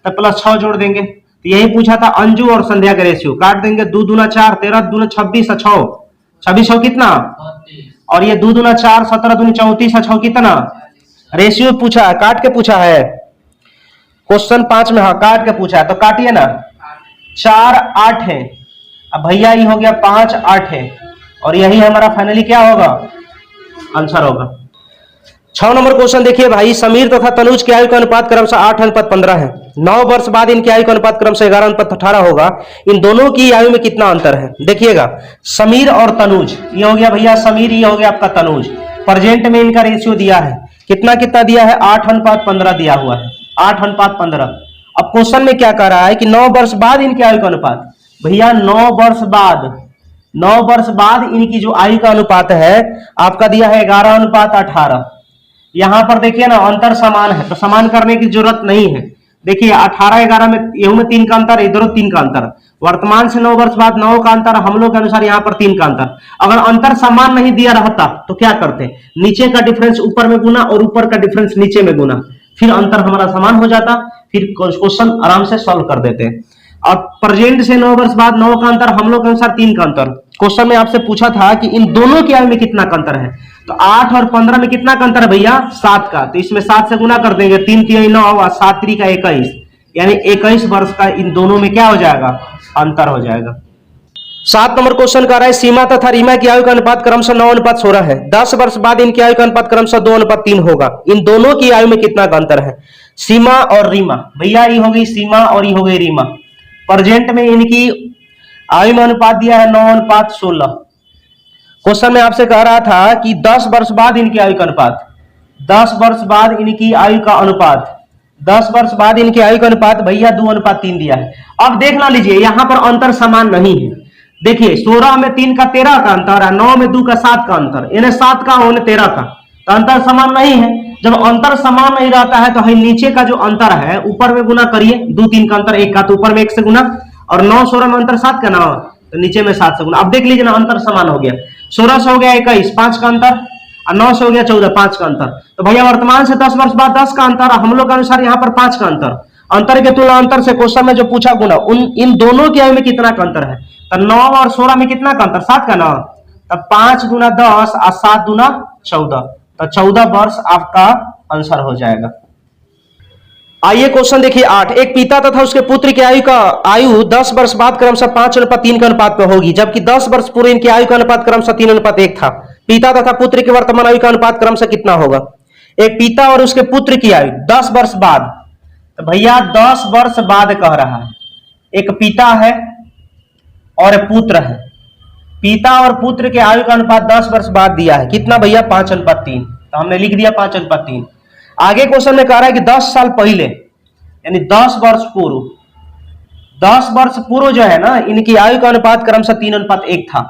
तो प्लस 6 जोड़ देंगे। तो यही पूछा था अंजू और संध्या का रेशियो, काट देंगे, 2 दूना 4, 13 दूना 26 और 6, 26 कितना, और ये 2 दूना 4, 17 दूनी 34 और 6 कितना, रेशियो पूछा है, काट के पूछा है क्वेश्चन 5 में, हाँ काट के पूछा है, तो काटिए ना, 4 8 है, अब भैया ये हो गया 5 8 है, और यही हमारा फाइनली क्या होगा आंसर होगा। 6 नंबर क्वेश्चन देखिए भाई, समीर तथा तनुज की आयु का अनुपात क्रमशः 8:15 है। 9 वर्ष बाद इनकी आयु का अनुपात क्रमशः 11:18 होगा। इन दोनों की आयु में कितना अंतर है? देखिएगा, समीर और तनुज, ये हो गया भैया समीर, ये हो गया आपका तनुज। प्रेजेंट में इनका रेशियो दिया है, कितना कितना दिया है? 8:15 दिया हुआ है, 8:15। अब क्वेश्चन में क्या कह रहा है कि 9 वर्ष बाद इनकी आयु का अनुपात, भैया 9 वर्ष बाद इनकी जो आयु का अनुपात है आपका दिया है 11:18। यहां पर देखिए ना अंतर समान है, तो समान करने की जरूरत नहीं है। देखिए 18 11 में यू में 3 का अंतर, इधर 3 का अंतर, वर्तमान से 9 वर्ष बाद 9 का अंतर, हम लोग के अनुसार यहाँ पर 3 का अंतर। अगर अंतर समान नहीं दिया रहता तो क्या करते? नीचे का डिफरेंस ऊपर में गुना और ऊपर का डिफरेंस नीचे में गुना, फिर अंतर हमारा समान हो जाता, फिर क्वेश्चन आराम से सॉल्व कर देते। और प्रेजेंट से 9 वर्ष बाद 9 का अंतर, हम लोग के अनुसार 3 का अंतर। क्वेश्चन में आपसे पूछा था कि इन दोनों की आयु में कितना का अंतर है, तो 8 और 15 में कितना का अंतर है भैया? 7 का, तो इसमें 7 से गुना कर देंगे, 3 3 9 और 7 3 का 21, यानी 21 वर्ष का इन दोनों में क्या हो जाएगा? अंतर हो जाएगा। 7 नंबर क्वेश्चन कर रहा है, सीमा तथा रीमा की आयु का अनुपात क्रमशः 9:16 है। 10 वर्ष बाद इनकी आयु का अनुपात क्रमशः 2:3 होगा। इन दोनों की आयु में कितना का अंतर है? सीमा और रीमा, भैया ये हो गई सीमा और ये हो गई रीमा। प्रेजेंट में इनकी आयु में अनुपात दिया है 9:16। क्वेश्चन में आपसे कह रहा था कि 10 वर्ष बाद इनकी आयु का अनुपात, 10 वर्ष बाद इनकी आयु का अनुपात, 10 वर्ष बाद इनकी आयु का अनुपात भैया 2:3 दिया है। अब देखना लीजिए, यहां पर अंतर समान नहीं है, देखिए 16 में 3 का 13 का अंतर है, 9 में 2 का 7 का अंतर, इन्हें 7 का उन्हें 13 का, तो अंतर समान नहीं है। जब अंतर समान नहीं रहता है तो नीचे का जो अंतर है ऊपर में गुना करिए, 2 3 का अंतर 1 का, तो ऊपर में 1 से गुना, और 9 16 में अंतर 7 का ना, तो नीचे में 7 से गुना। अब देख लीजिए ना, अंतर समान हो गया, 16 से हो गया 21 5 का अंतर, और 9 से हो गया 14 5 का अंतर। तो भैया वर्तमान से 10 वर्ष बाद 10 का अंतर, हम लोग के अनुसार यहाँ पर 5 का अंतर, अंतर के तुलना अंतर से क्वेश्चन में जो पूछा गुना, इन दोनों की आयु में कितना का अंतर है, तो 9 और 16 में कितना का अंतर, 7 का ना, तब 5 गुना 10 और 7 गुना 14, तो 14 वर्ष आपका आंसर हो जाएगा। आइए क्वेश्चन देखिए 8, एक पिता तथा उसके पुत्र की आयु 10 वर्ष बाद क्रमशः 5:3 के अनुपात में होगी, जबकि 10 वर्ष पूर्व इनकी आयु का अनुपात क्रमशः 3:1 था। पिता तथा पुत्र की वर्तमान आयु का अनुपात क्रमशः कितना होगा। एक पिता और उसके पुत्र की आयु 10 वर्ष बाद, तो भैया 10 वर्ष बाद कह रहा है, एक पिता है और पुत्र है, पिता और पुत्र के आयु का अनुपात 10 वर्ष बाद दिया है, कितना भैया 5:3, तो हमने लिख दिया 5:3। आगे क्वेश्चन में कह रहा है कि 10 साल पहले यानी 10 वर्ष पूर्व, 10 वर्ष पूर्व जो है ना, इनकी आयु का अनुपात क्रमशः 3:1 था,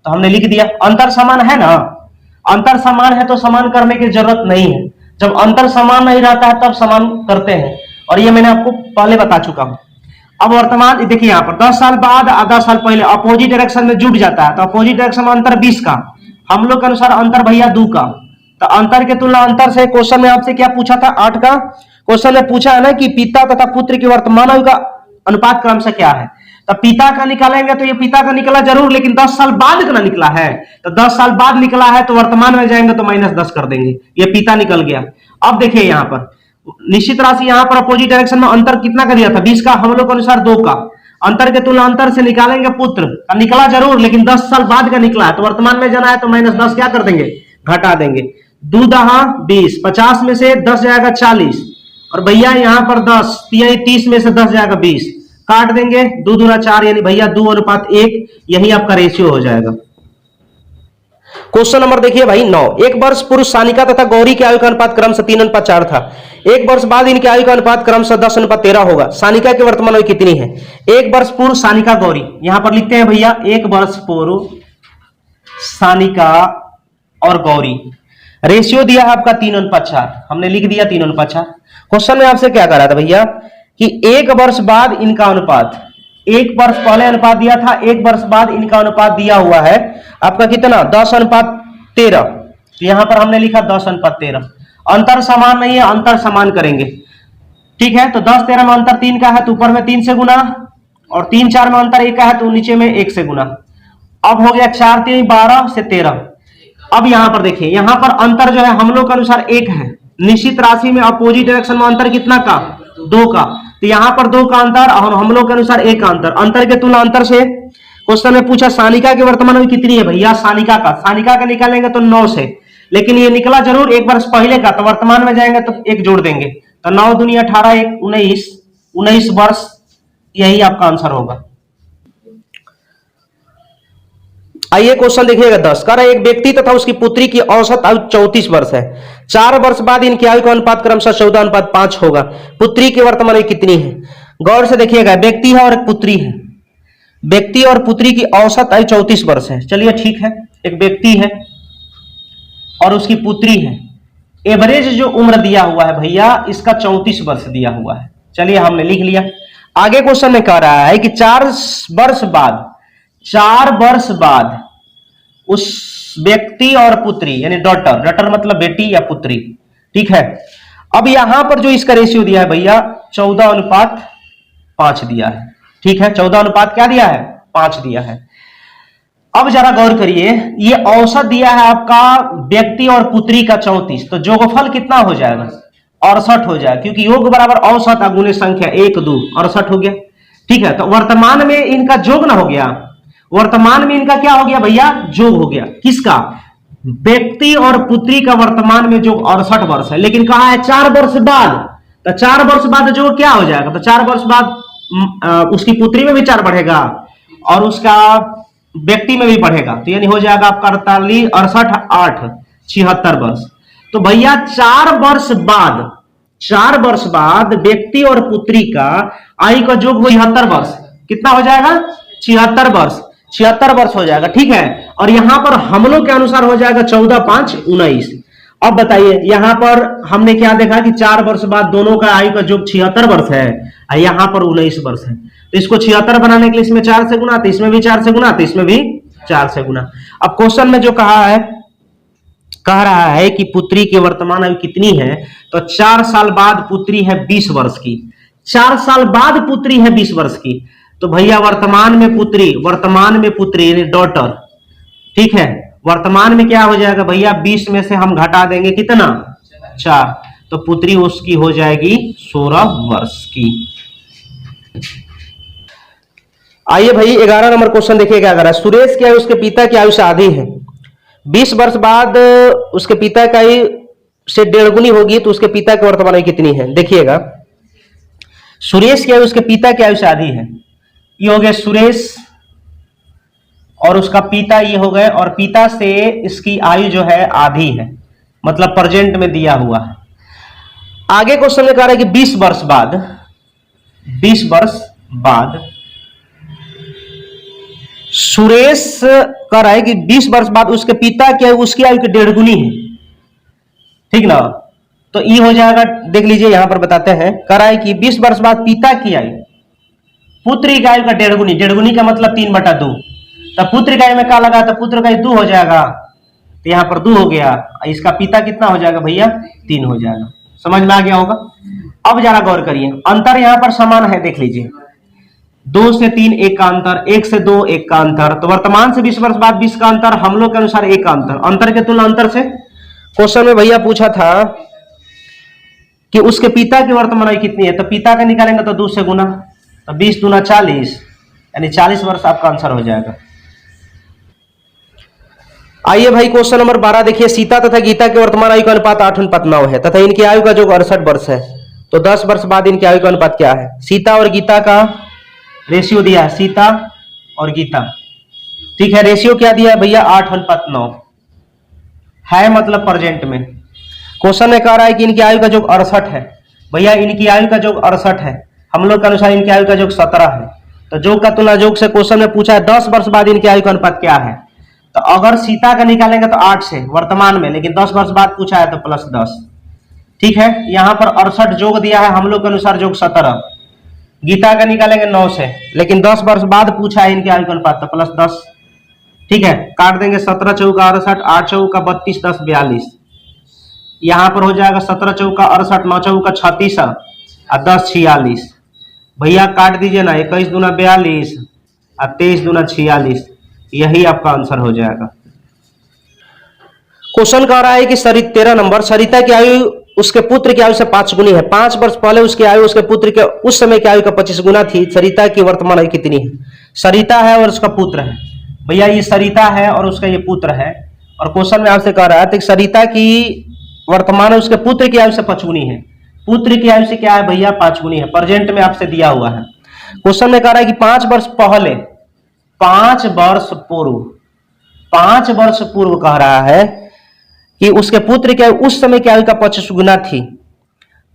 तो हमने लिख दिया। अंतर समान है ना, अंतर समान है तो समान करने की जरूरत नहीं है, जब अंतर समान नहीं रहता है तब समान करते हैं, और ये मैंने आपको पहले बता चुका हूं। अब वर्तमान देखिए यहाँ पर 10 साल बाद 10 साल पहले अपोजिट डायरेक्शन में जुट जाता है, तो अपोजिट डायरेक्शन में अंतर 20 का, हम लोग के अनुसार अंतर भैया 2 का, तो अंतर के तुलना अंतर से क्वेश्चन में आपसे क्या पूछा था 8 का क्वेश्चन में पूछा है ना कि पिता तथा पुत्र की वर्तमान आयु का अनुपात क्रमशः क्या है, तो पिता का निकालेंगे तो ये पिता का निकला जरूर, लेकिन 10 साल बाद का ना निकला है, तो 10 साल बाद निकला है तो वर्तमान में जाएंगे तो -10 कर देंगे, ये पिता निकल गया। अब देखिए यहाँ पर निश्चित राशि, यहाँ पर अपोजिट डायरेक्शन में अंतर कितना का दिया था 20 का, हम लोग के अनुसार 2 का, अंतर के तुलना अंतर से निकालेंगे, पुत्र का निकला जरूर लेकिन 10 साल बाद का निकला है, तो वर्तमान में जाना है तो -10 क्या कर देंगे, घटा देंगे। 2 दहा 20, 50 में से 10 जाएगा 40, और भैया यहाँ पर 10 30 में से 10 जाएगा 20, काट देंगे, 2 दूना 4 यानी भैया 2:1, यही आपका रेशियो हो जाएगा। क्वेश्चन नंबर देखिए भाई 9, एक वर्ष पूर्व सानिका तथा गौरी की आयु का अनुपात क्रमशः 3:4 था, एक वर्ष बाद इनकी आयु का अनुपात क्रमशः 10:13 होगा, सानिका की वर्तमान आयु कितनी है। एक वर्ष पूर्व सानिका गौरी, यहां पर लिखते हैं भैया एक वर्ष पूर्व सानिका और गौरी, रेशियो दिया है आपका 3:4, हमने लिख दिया 3:4। क्वेश्चन में आपसे क्या करा था भैया कि एक वर्ष बाद इनका अनुपात, एक वर्ष पहले अनुपात दिया था, एक वर्ष बाद इनका अनुपात दिया हुआ है आपका कितना 10:13, तो यहां पर हमने लिखा 10:13। अंतर समान नहीं है, अंतर समान करेंगे, ठीक है, तो 10 13 में अंतर 3 का है तो ऊपर में 3 से गुना, और 3 4 में अंतर 1 का है तो नीचे में 1 से गुना। अब हो गया 4 3 12 से 13। अब यहां पर देखिए, यहां पर अंतर जो है हम लोग के अनुसार 1 है, निश्चित राशि में अपोजिट डायरेक्शन में अंतर कितना का 2 का, तो यहां पर 2 का अंतर और हम लोग के अनुसार 1 का अंतर, अंतर के तुलना अंतर से क्वेश्चन में पूछा सानिका की वर्तमान आयु कितनी है भैया, सानिका का निकालेंगे तो 9 से, लेकिन ये निकला जरूर एक वर्ष पहले का, तो वर्तमान में जाएंगे तो 1 जोड़ देंगे, तो 9 दूनी 18 1 19 वर्ष, यही आपका आंसर होगा। आइए क्वेश्चन देखिएगा 10, कह रहा है एक व्यक्ति तथा उसकी पुत्री की औसत आयु 34 वर्ष है, 4 वर्ष बाद इनकी आयु का अनुपात क्रमशः 14:5 होगा, पुत्री की वर्तमान आयु कितनी है। गौर से देखिएगा, व्यक्ति है और एक पुत्री है, व्यक्ति और पुत्री की औसत आयु 34 वर्ष है, चलिए ठीक है, एक व्यक्ति है और उसकी पुत्री है, एवरेज जो उम्र दिया हुआ है भैया इसका 34 वर्ष दिया हुआ है, चलिए हमने लिख लिया। आगे क्वेश्चन में कह रहा है कि 4 वर्ष बाद उस व्यक्ति और पुत्री यानी डॉटर मतलब बेटी या पुत्री, ठीक है। अब यहां पर जो इसका रेशियो दिया है भैया 14:5 दिया है, ठीक है, 14 क्या दिया है 5 दिया है। अब जरा गौर करिए, ये औसत दिया है आपका व्यक्ति और पुत्री का 34, तो जोगफल कितना हो जाएगा 68 हो जाएगा, क्योंकि योग बराबर औसत गुणे संख्या 1 2 68 हो गया, ठीक है। तो वर्तमान में इनका जोग ना हो गया, वर्तमान में इनका क्या हो गया भैया जोग हो गया, किसका व्यक्ति और पुत्री का वर्तमान में जोग 68 वर्ष है, लेकिन कहा है 4 वर्ष बाद, तो 4 वर्ष बाद जोग क्या हो जाएगा, तो 4 वर्ष बाद उसकी पुत्री में भी 4 बढ़ेगा और उसका व्यक्ति में भी बढ़ेगा, तो यानी हो जाएगा आपका 48 68 8 76 वर्ष। तो भैया 4 वर्ष बाद व्यक्ति और पुत्री का आयु का जोग 76 वर्ष, कितना हो जाएगा 76 वर्ष, 76 वर्ष हो जाएगा, ठीक है। और यहां पर हमलों के अनुसार हो जाएगा 14 5 19। अब बताइए यहां पर हमने क्या देखा कि 4 वर्ष बाद दोनों का आयु का योग 76 वर्ष है और यहां पर 19 वर्ष है। तो इसको 76 बनाने के लिए इसमें 4 से गुना, तो इसमें भी 4 से गुना, तो इसमें भी 4 से गुना। अब क्वेश्चन में जो कह रहा है कि पुत्री की वर्तमान आयु कितनी है, तो 4 साल बाद पुत्री है 20 वर्ष की। 4 साल बाद पुत्री है 20 वर्ष की, तो भैया वर्तमान में पुत्री डॉटर, ठीक है। वर्तमान में क्या हो जाएगा भैया, 20 में से हम घटा देंगे कितना, 4, तो पुत्री उसकी हो जाएगी 16 वर्ष की। आइए भाई 11 नंबर क्वेश्चन देखिए क्या कर रहा है। सुरेश की आयु उसके पिता की आयु से आधी है। 20 वर्ष बाद उसके पिता की आयु से 1.5 गुनी होगी, तो उसके पिता की वर्तमान आयु कितनी है। देखिएगा सुरेश की आयु उसके पिता की आयु से आधी है। ये हो गया सुरेश और उसका पिता ये हो गए, और पिता से इसकी आयु जो है आधी है, मतलब प्रेजेंट में दिया हुआ है। आगे क्वेश्चन में कह रहा है कि 20 वर्ष बाद सुरेश कह रहा है कि 20 वर्ष बाद उसके पिता की आयु उसकी आयु की 1.5 गुनी है, ठीक ना। तो ये हो जाएगा, देख लीजिए यहां पर बताते हैं, कह रहा है कि 20 वर्ष बाद पिता की आयु पुत्री की आयु का 1.5 गुनी। 1.5 गुनी का मतलब 3/2। तो पुत्र की आयु में क्या लगा, तो पुत्र का 2 हो जाएगा, तो यहां पर 2 हो गया। इसका पिता कितना हो जाएगा भैया, 3 हो जाएगा। समझ में आ गया होगा। अब जरा गौर करिए, अंतर यहां पर समान है, देख लीजिए 2 से 3 1 का अंतर, 1 से 2 1 का अंतर, तो वर्तमान से 20 वर्ष बाद 20 का अंतर, हम लोग के अनुसार 1 का अंतर। अंतर के तुलना अंतर से क्वेश्चन में भैया पूछा था कि उसके पिता की वर्तमान आयु कितनी है, तो पिता का निकालेंगे तो 2 से गुना, तो 20 दूना 40, यानी 40 वर्ष आपका आंसर हो जाएगा। आइए भाई क्वेश्चन नंबर 12 देखिए। सीता तथा गीता के वर्तमान आयु का अनुपात 8:9 है तथा इनकी आयु का जो 68 वर्ष है, तो 10 वर्ष बाद इनकी आयु का अनुपात क्या है। सीता और गीता का रेशियो दिया है, सीता और गीता, ठीक है। रेशियो क्या दिया है भैया, 8:9 है, मतलब प्रेजेंट में। क्वेश्चन में कह रहा है कि इनकी आयु का योग 68 है। भैया इनकी आयु का योग 68 है, हम लोग के अनुसार इनकी आयु का योग 17 है। तो योग का तुलना योग से क्वेश्चन में पूछा है 10 वर्ष बाद इनकी आयु का अनुपात क्या है। तो अगर सीता का निकालेंगे तो 8 से वर्तमान में, लेकिन 10 वर्ष बाद पूछा है तो +10, ठीक है। यहां पर 68 योग दिया है, हम लोग के अनुसार योग 17। गीता का निकालेंगे 9 से, लेकिन 10 वर्ष बाद पूछा है इनके आयु का अनुपात, तो +10, ठीक है। काट देंगे 17 चौका 68, 8 चौका 32, 10 42। यहां पर हो जाएगा 17 चौका 68, 9 चौका 36 और 10 46। भैया काट दीजिए ना, 21 दूना 42 और 23 दूना 46, यही आपका आंसर हो जाएगा। क्वेश्चन कह रहा है कि 13 नंबर, सरिता की आयु उसके पुत्र की आयु से 5 गुनी है। 5 वर्ष पहले उसकी आयु उसके पुत्र के उस समय की आयु का 25 गुना थी। सरिता की वर्तमान आयु कितनी है। सरिता है और उसका पुत्र है। भैया ये सरिता है और उसका ये पुत्र है, और क्वेश्चन में आपसे कह रहा है तो सरिता की वर्तमान उसके पुत्र की आयु से 5 गुनी है। पुत्र की आयु से क्या है भैया, 5 गुनी है, प्रेजेंट में आपसे दिया हुआ है। क्वेश्चन में कह रहा है कि 5 वर्ष पहले, 5 वर्ष पूर्व कह रहा है कि उसके पुत्र की आयु उस समय की आयु का 25 गुना थी।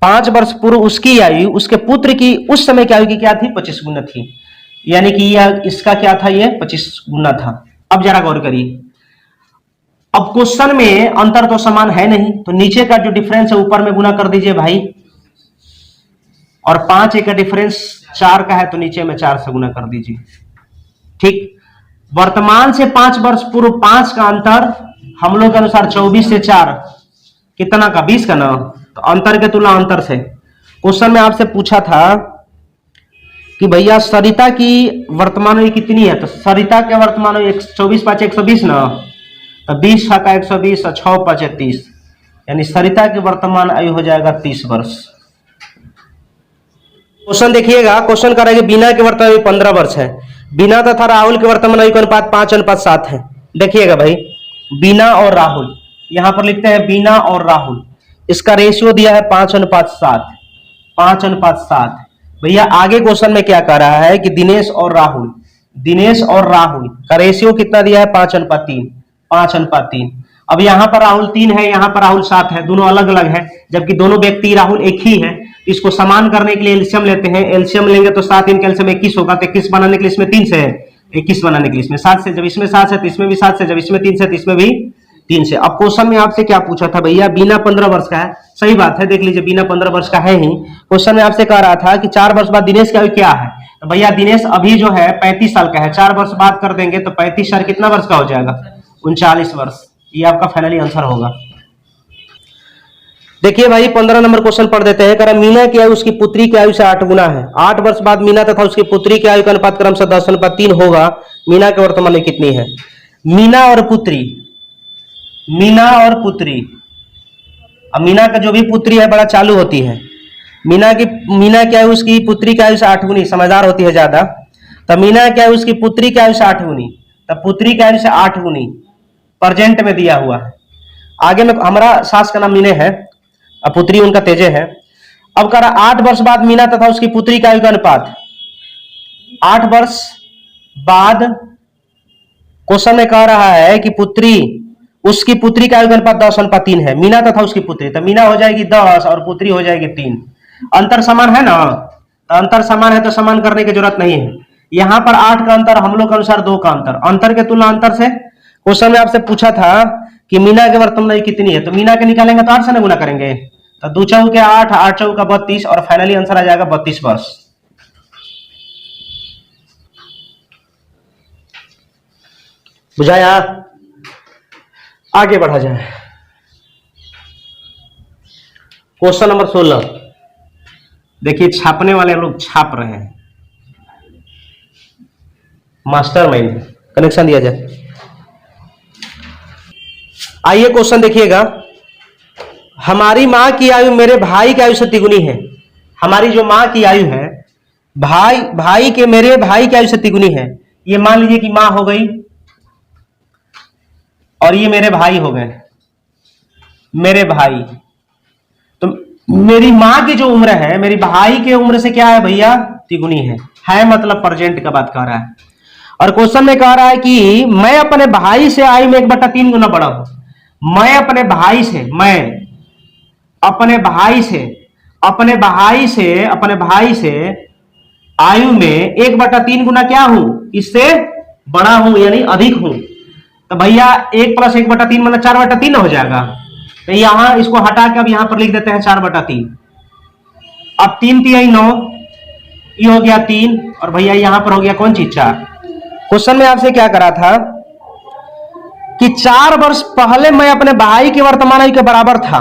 5 वर्ष पूर्व उसकी आयु उसके पुत्र की उस समय की आयु की क्या थी, 25 गुना थी, यानी कि यह इसका क्या था, ये 25 गुना था। अब जरा गौर करिए, अब क्वेश्चन में अंतर तो समान है नहीं, तो नीचे का जो डिफरेंस है ऊपर में गुना कर दीजिए भाई, और 5 का डिफरेंस 4 का है, तो नीचे में 4 से गुना कर दीजिए, ठीक। वर्तमान से 5 वर्ष पूर्व 5 का अंतर, हम लोग के अनुसार 24 से 4 कितना का, 20 का ना, तो अंतर के तुलना अंतर से। क्वेश्चन में आपसे पूछा था कि भैया सरिता की वर्तमान आयु कितनी है, तो सरिता के वर्तमान आयु 24 5 120 ना, तो 20 का 120 और 6 5 30, यानी सरिता की वर्तमान आयु हो जाएगा 30 वर्ष। क्वेश्चन देखिएगा, क्वेश्चन कर रहा है कि बीना की वर्तमान आयु 15 वर्ष है। बीना तथा राहुल के वर्तमान आयु का अनुपात 5:7 है। देखिएगा भाई, बीना और राहुल, यहां पर लिखते हैं बीना और राहुल, इसका रेशियो दिया है 5:7, 5:7। भैया आगे क्वेश्चन में क्या कह रहा है कि दिनेश और राहुल का रेशियो कितना दिया है, 5:3, 5:3। अब यहाँ पर राहुल 3 है, यहाँ पर राहुल 7 है, दोनों अलग अलग है, जबकि दोनों व्यक्ति राहुल एक ही है। इसको समान करने के लिए एलसीएम लेते हैं, एलसीएम लेंगे तो 7 इनका एलसीएम 21 होगा, तो 21 बनाने के लिए इसमें 3 से है, 21 बनाने के लिए इसमें 7 से, जब इसमें 7 से तो इसमें भी 7 से, जब इसमें 3 से तो इसमें भी 3 से। अब क्वेश्चन में आपसे क्या पूछा था भैया, बीना 15 वर्ष का है, सही बात है, देख लीजिए बीना 15 वर्ष का है ही। क्वेश्चन में आपसे कह रहा था कि 4 वर्ष बाद दिनेश की आयु क्या है, तो भैया दिनेश अभी जो है 35 साल का है, 4 वर्ष बाद कर देंगे तो 35 साल कितना वर्ष का हो जाएगा, 39 वर्ष। ये आपका फाइनली आंसर होगा। देखिए भाई 15 नंबर क्वेश्चन पढ़ देते हैं। कारण मीना की आयु उसकी पुत्री की आयु से 8 गुना है। 8 वर्ष बाद मीना तथा उसकी पुत्री की आयु का अनुपात क्रम से 10:3 होगा। मीना के वर्तमान में कितनी है। मीना और पुत्री, मीना और पुत्री, अब मीना का जो भी पुत्री है बड़ा चालू होती है। मीना की आयु उसकी पुत्री की आयु से 8 गुनी, समझदार होती है ज्यादा। तब मीना की आयु उसकी पुत्री की आयु से 8 गुनी, तब पुत्री की आयु से 8 गुनी प्रेजेंट में दिया हुआ है। आगे में हमारा सास का नाम मीने है, पुत्री उनका तेजे है। अब कह रहा 8 वर्ष बाद मीना तथा उसकी पुत्री की आयु का अनुपात, 8 वर्ष बाद क्वेश्चन में कह रहा है कि उसकी पुत्री का आयु का अनुपात 10:3 है। मीना तथा उसकी पुत्री, तो मीना हो जाएगी 10 और पुत्री हो जाएगी 3। अंतर समान है ना, तो अंतर समान है तो समान करने की जरूरत नहीं है। यहां पर 8 का अंतर, हम लोग के अनुसार 2 का अंतर, अंतर के तुलना अंतर से। क्वेश्चन में आपसे पूछा था कि मीना के वर्तमान आयु कितनी है, तो मीना के निकालेंगे तो 8 से ना गुना करेंगे, तो 2 चौके 8, 8 चौका 32 और फाइनली आंसर आ जाएगा 32 वर्ष। बुझाया, आगे बढ़ा जाए। क्वेश्चन नंबर 16 देखिए, छापने वाले लोग छाप रहे हैं, मास्टरमाइंड, कनेक्शन दिया जाए। आइए क्वेश्चन देखिएगा। हमारी मां की आयु मेरे भाई की आयु से तिगुनी है। हमारी जो मां की आयु है, मेरे भाई की आयु से तिगुनी है। ये मान लीजिए कि मां हो गई और ये मेरे भाई हो गए, मेरे भाई। तो मेरी मां की जो उम्र है मेरी भाई के उम्र से क्या है भैया, तिगुनी है मतलब प्रेजेंट का बात कर रहा है। और क्वेश्चन में कह रहा है कि मैं अपने भाई से आयु में 1/3 गुना बड़ा हूं। मैं अपने भाई से आयु में 1/3 गुना क्या हूं, इससे बड़ा हूं यानी अधिक हूं। तो भैया 1 + 1/3 मतलब 4/3 हो जाएगा। तो यहां इसको हटा के अब यहां पर लिख देते हैं 4/3। अब 3 × 9, ये हो गया 3 और भैया यहां पर हो गया कौन चीज 4। क्वेश्चन में आपसे क्या करा था कि 4 वर्ष पहले मैं अपने भाई के वर्तमान आयु के बराबर था।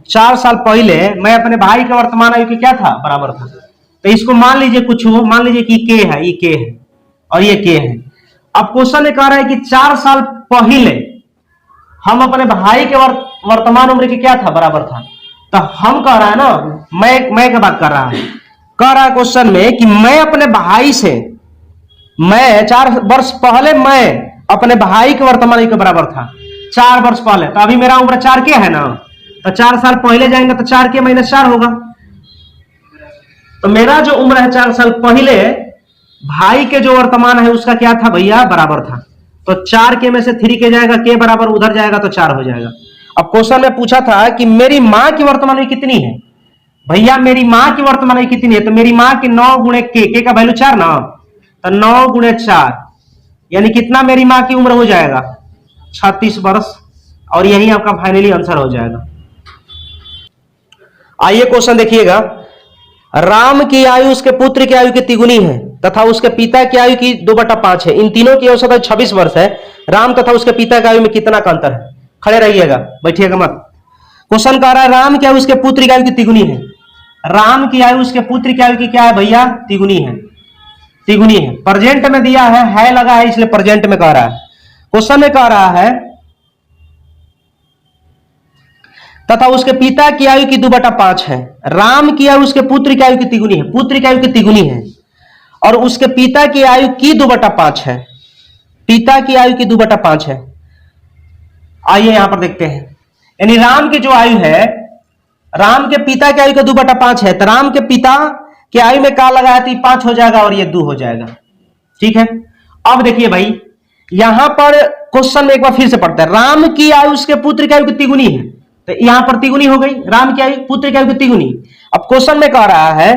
4 साल पहले मैं अपने भाई के वर्तमान आयु के क्या था, बराबर था। तो इसको मान लीजिए कुछ हो, मान लीजिए कि के है, ये के है और ये के है। अब क्वेश्चन में कह रहा है कि 4 साल पहले हम अपने भाई के वर्तमान उम्र के क्या था, बराबर था। तो हम कह रहा है ना, मैं क्या बात कर रहा है, कह रहा है क्वेश्चन में कि मैं अपने भाई से, मैं 4 वर्ष पहले मैं अपने भाई के वर्तमान आयु के बराबर था। 4 वर्ष पहले, तो अभी मेरा उम्र 4 के है ना, तो 4 साल पहले जाएंगे तो 4 के -4 होगा। तो मेरा जो उम्र है 4 साल पहले, भाई के जो वर्तमान है उसका क्या था भैया, बराबर था। तो 4 के में से 3 के जाएगा, के बराबर उधर जाएगा तो 4 हो जाएगा। अब क्वेश्चन में पूछा था कि मेरी मां की वर्तमान आयु कितनी है। भैया मेरी मां की वर्तमान आयु कितनी है, तो मेरी मां की 9 × के का वैल्यू 4 ना, तो 9 × 4 यानी कितना मेरी मां की उम्र हो जाएगा, 36 वर्ष। और यही आपका फाइनली आंसर हो जाएगा। आइए क्वेश्चन देखिएगा। राम की आयु उसके पुत्र की आयु की तिगुनी है तथा उसके पिता की आयु की 2/5 है। इन तीनों की औसत 26 वर्ष है। राम तथा उसके पिता की आयु में कितना का अंतर है। खड़े रहिएगा, बैठिएगा मत। क्वेश्चन कह रहा है राम की आयु उसके पुत्र की आयु की तिगुनी है। राम की आयु उसके पुत्र की आयु की क्या है भैया, तिगुनी है, तिगुनी है। प्रेजेंट में दिया है लगा है, इसलिए प्रेजेंट में कह रहा है। क्वेश्चन में कह रहा है तथा उसके पिता की आयु की 2/5 है। राम की आयु उसके पुत्र की आयु की तिगुनी है, पुत्र की आयु की तिगुनी है और उसके पिता की आयु की 2/5 है। पिता की आयु की 2/5 है। आइए यहां पर देखते हैं, यानी राम की जो आयु है, राम के पिता की आयु का 2/5 है। तो राम के पिता की आयु में का लगा है तो 5 हो जाएगा और ये 2 हो जाएगा। ठीक है। अब देखिए भाई, यहां पर क्वेश्चन में एक बार फिर से पढ़ते हैं। राम की आयु उसके पुत्र की आयु की तिगुनी है, तो यहां पर तिगुनी हो गई। राम की आयु पुत्र की आयु की तिगुनी। अब क्वेश्चन में कह रहा है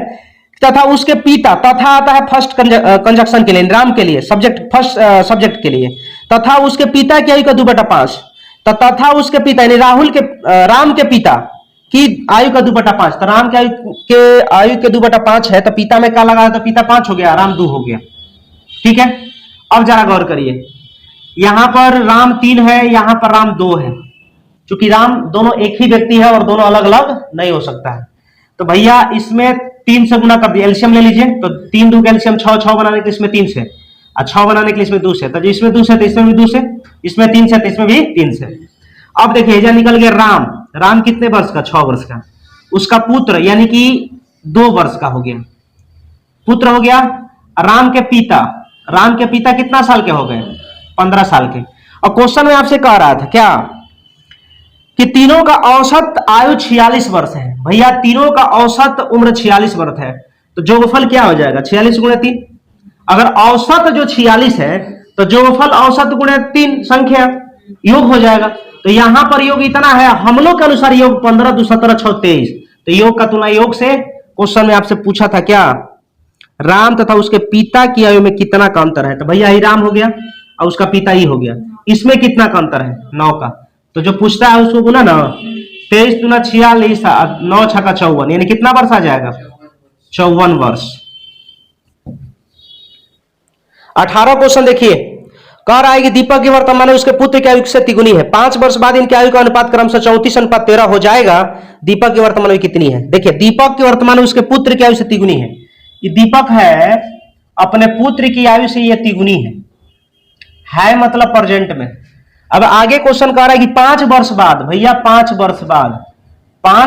तथा उसके पिता, तथा आता है फर्स्ट कंजक्शन के लिए, राम के लिए, सब्जेक्ट फर्स्ट सब्जेक्ट के लिए, तथा उसके पिता की आयु का 2/5, तो तथा उसके पिता यानी राहुल के राम के पिता की आयु का 2/5, तो राम के आयु के 2/5 है, तो पिता में क्या लगा, तो पिता 5 हो गया, राम 2 हो गया। ठीक है, अब जरा गौर करिए, यहां पर राम 3 है, यहां पर राम 2 है, क्योंकि राम दोनों एक ही व्यक्ति है और दोनों अलग अलग नहीं हो सकता है। तो भैया इसमें 3 से गुना कर दिया, एलसीएम ले लीजिए, तो 3 2 का एलसीएम 6, 6 बनाने के लिए इसमें 3 से, और 6 बनाने के लिए इसमें 2 से, तो इसमें 2 से तो इसमें भी 2 से, इसमें 3 से तो इसमें भी 3 से। अब देखिए जब निकल गया राम, राम कितने वर्ष का, 6 वर्ष का, उसका पुत्र यानी कि 2 वर्ष का हो गया, पुत्र हो गया। राम के पिता कितना साल के हो गए, 15 साल के। और क्वेश्चन में आपसे कह रहा था क्या कि तीनों का औसत आयु 46 वर्ष है। भैया तीनों का औसत उम्र 46 वर्ष है, तो जोगफल क्या हो जाएगा, 46 गुणे 3। अगर औसत जो 46 है तो जोगफल औसत गुणे 3 संख्या योग हो जाएगा। तो यहां पर योग इतना है, हम लोग के अनुसार योग 15 2 17 6 23, तो योग का तुलना योग से। क्वेश्चन में आपसे पूछा था क्या, राम तथा उसके पिता की आयु में कितना का अंतर है, तो भैया ही राम हो गया और उसका पिता ही हो गया, इसमें कितना का अंतर है, 9 का। तो जो पूछता है उसको गुना ना, 23 दूना 46, 9 छका 54, यानी कितना वर्ष आ जाएगा, 54 वर्ष। 18 क्वेश्चन देखिए, कह रहा है कि दीपक की वर्तमान में उसके पुत्र की आयु से तिगुनी है, 5 वर्ष बाद इनकी आयु का अनुपात क्रमशः 34:13 हो जाएगा। दीपक की वर्तमान में कितनी है, देखिए दीपक की वर्तमान में उसके पुत्र की आयु से तिगुनी है, ये दीपक है अपने पुत्र की आयु से ये तिगुनी है मतलब प्रेजेंट में। अब आगे क्वेश्चन कह रहा है कि 5 वर्ष बाद, भैया 5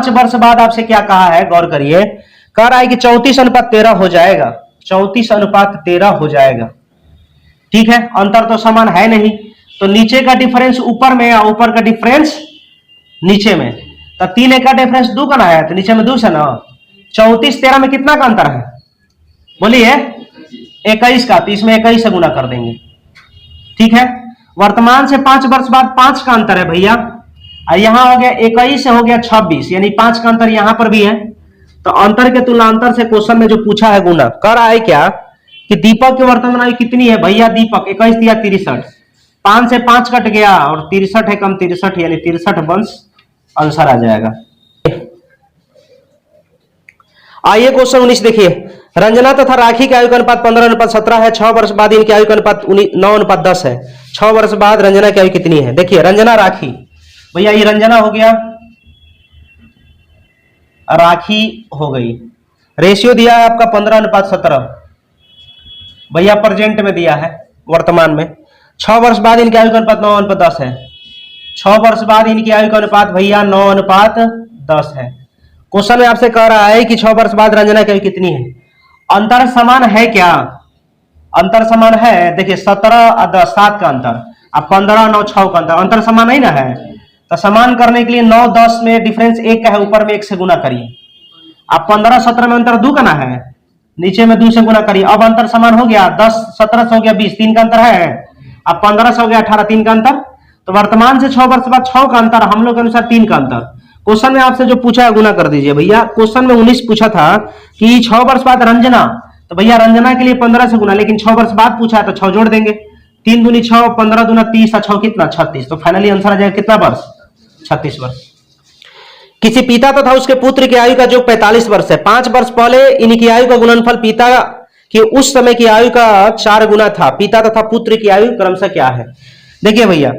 वर्ष बाद आपसे क्या कहा है, गौर करिए, कह रहा है कि 34:13 हो जाएगा, 34:13 हो जाएगा। ठीक है, अंतर तो समान है नहीं, तो नीचे का डिफरेंस ऊपर में या ऊपर का डिफरेंस नीचे में, तो 3 1 का डिफरेंस 2 का ना है, तो नीचे में 2 से ना, 34 13 में कितना का अंतर है, बोलिए 21 का, तो इसमें 21 से गुना कर देंगे। ठीक है, वर्तमान से 5 वर्ष बाद 5 का अंतर है भैया, और यहां हो गया 21 से हो गया 26, यानी 5 का अंतर यहां पर भी है। तो अंतर के तुलना अंतर से क्वेश्चन में जो पूछा है गुना, कर रहा है क्या कि दीपक की वर्तमान आयु कितनी है, भैया दीपक 21 दिया 63, 5 से 5 कट गया और 63 है कम 63, यानी 63 वंश आंसर आ जाएगा। आइए क्वेश्चन 19 देखिए, रंजना तथा राखी की आयु का अनुपात 15:17 है, 6 वर्ष बाद इनकी आयु का अनुपात 9:10 है। 6 वर्ष बाद रंजना की आयु कितनी है, देखिए रंजना राखी, भैया ये रंजना हो गया, राखी हो गई, रेशियो दिया है आपका 15:17, भैया प्रेजेंट में दिया है वर्तमान में। 6 वर्ष बाद इनकी आयु का अनुपात 9:10 है, 6 वर्ष बाद इनकी आयु का अनुपात भैया 9:10 है। क्वेश्चन में आपसे कह रहा है कि 6 वर्ष बाद रंजना की आयु कितनी है, अंतर समान है क्या, अंतर समान है, देखिए 17 और 10 7 का अंतर, अब 15 9 6 का अंतर समान नहीं ना है, तो समान करने के लिए 9 10 में डिफरेंस 1 का है, ऊपर में 1 से गुना करिए। अब 15 17 में अंतर 2 का ना है, नीचे में 2 से गुना करिए, अब अंतर समान हो गया, 10 17 से हो गया 20, 3 का अंतर है, अब 15 से हो गया 18, 3 का अंतर, तो वर्तमान से 6 वर्ष बाद 6 का अंतर, हम लोग के अनुसार 3 का अंतर। क्वेश्चन में आपसे जो पूछा है गुना कर दीजिए भैया। क्वेश्चन में 19 पूछा था कि 6 वर्ष बाद रंजना, तो भैया रंजना के लिए 15 से गुना, लेकिन 6 वर्ष बाद पूछा है तो 6 जोड़ देंगे, 3 दूनी 6, 15 दूना 30 और 6 कितना 36, तो फाइनली आंसर आ जाएगा कितना वर्ष, 36 वर्ष। किसी पिता तथा उसके पुत्र की आयु का जो 45 वर्ष है, 5 वर्ष पहले इनकी आयु का गुणनफल पिता की उस समय की आयु का 4 गुना था, पिता तथा पुत्र की आयु क्रमशः क्या है। देखिए भैया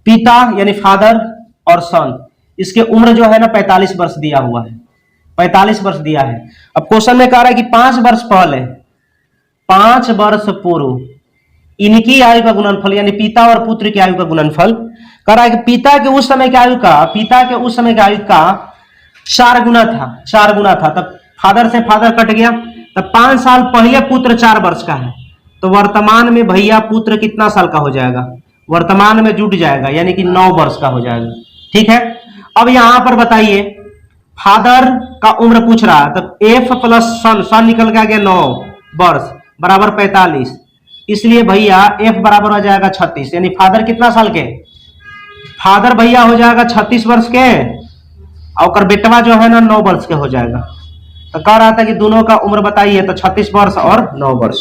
पिता यानी फादर और सन, इसके उम्र जो है ना 45 वर्ष दिया हुआ है, 45 वर्ष दिया है। अब क्वेश्चन में कह रहा है कि 5 वर्ष पहले, 5 वर्ष पूर्व इनकी आयु का गुणनफल, यानी पिता और पुत्र की आयु का गुणनफल कह रहा है कि पिता के उस समय की आयु का 4 गुना था, 4 गुना था, तब फादर से फादर कट गया, तब 5 साल पहले पुत्र 4 वर्ष का है, तो वर्तमान में भैया पुत्र कितना साल का हो जाएगा, वर्तमान में जुट जाएगा, यानी कि 9 वर्ष का हो जाएगा। ठीक है, अब यहां पर बताइए फादर का उम्र पूछ रहा है, तब एफ प्लस सन निकल के आ गया 9 वर्ष बराबर 45, इसलिए भैया एफ बराबर हो जाएगा 36, यानी फादर कितना साल के, फादर भैया हो जाएगा 36 वर्ष के, और बेटवा जो है ना 9 वर्ष के हो जाएगा। तो कह रहा था कि दोनों का उम्र बताइए, तो 36 वर्ष और 9 वर्ष।